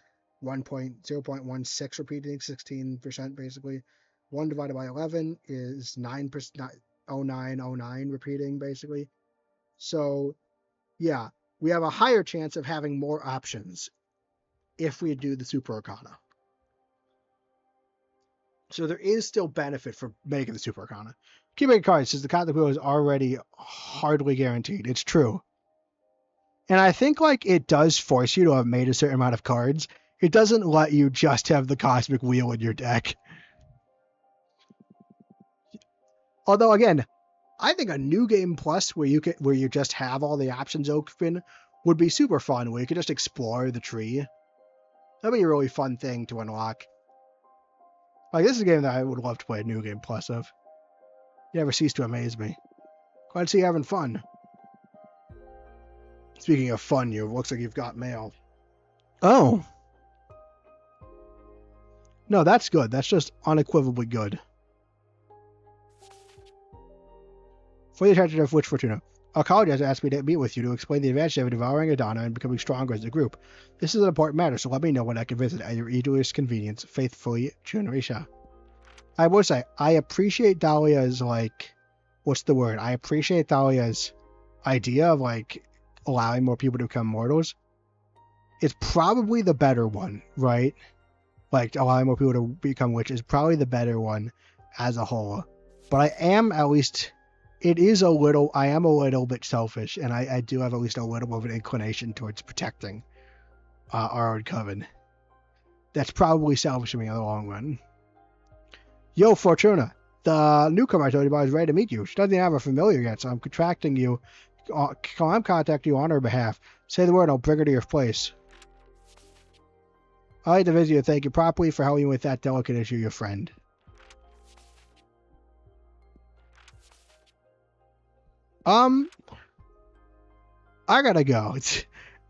0.16 repeating, 16% basically. 1 divided by 11 is 9%, 0909 repeating basically. So, yeah, we have a higher chance of having more options if we do the Super Arcana. So there is still benefit for making the Super Arcana. Keeping cards says the Cosmic Wheel is already hardly guaranteed. It's true. And I think like it does force you to have made a certain amount of cards. It doesn't let you just have the Cosmic Wheel in your deck. Although again, I think a new game plus where you just have all the options open would be super fun, where you could just explore the tree. That'd be a really fun thing to unlock. Like this is a game that I would love to play a new game plus of. You never cease to amaze me. Glad to see you having fun. Speaking of fun, you looks like you've got mail. Oh. No, that's good. That's just unequivocally good. For the attention of Witch Fortuna, our college has asked me to meet with you to explain the advantage of devouring Adana and becoming stronger as a group. This is an important matter, so let me know when I can visit at your earliest convenience. Faithfully, Junarisha. I will say, I appreciate Dahlia's, like, what's the word? I appreciate Dahlia's idea of, like, allowing more people to become mortals. It's probably the better one, right? Like, allowing more people to become witches is probably the better one as a whole. But I am at least, I am a little bit selfish, and I do have at least a little of an inclination towards protecting our own coven. That's probably selfish of me in the long run. Yo, Fortuna, the newcomer I told you about is ready to meet you. She doesn't have a familiar yet, so I'm contacting you on her behalf. Say the word, I'll bring her to your place. I'd like to visit you and thank you properly for helping with that delicate issue, your friend. I gotta go.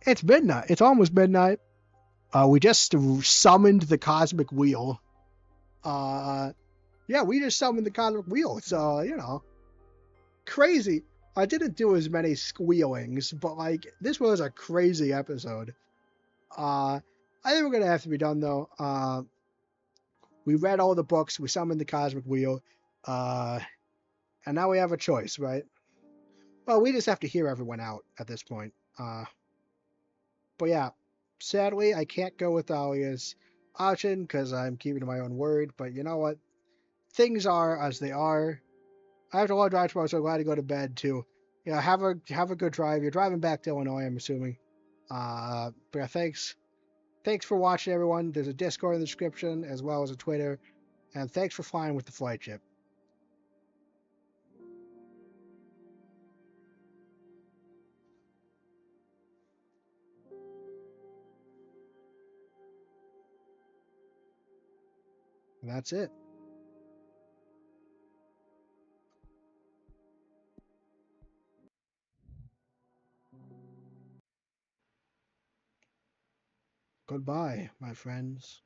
It's midnight. It's almost midnight. We just summoned the cosmic wheel. Yeah, we just summoned the cosmic wheel. So, crazy. I didn't do as many squealings, but like this was a crazy episode. I think we're gonna have to be done though. We read all the books. We summoned the cosmic wheel. And now we have a choice, right? Well, we just have to hear everyone out at this point. But yeah, sadly, I can't go with Dahlia's option because I'm keeping to my own word. But you know what? Things are as they are. I have to long drive tomorrow, so I'm glad to go to bed too. Yeah, have a good drive. You're driving back to Illinois, I'm assuming. But yeah, thanks for watching, everyone. There's a Discord in the description as well as a Twitter, and thanks for flying with the Flightship. And that's it. Goodbye, my friends.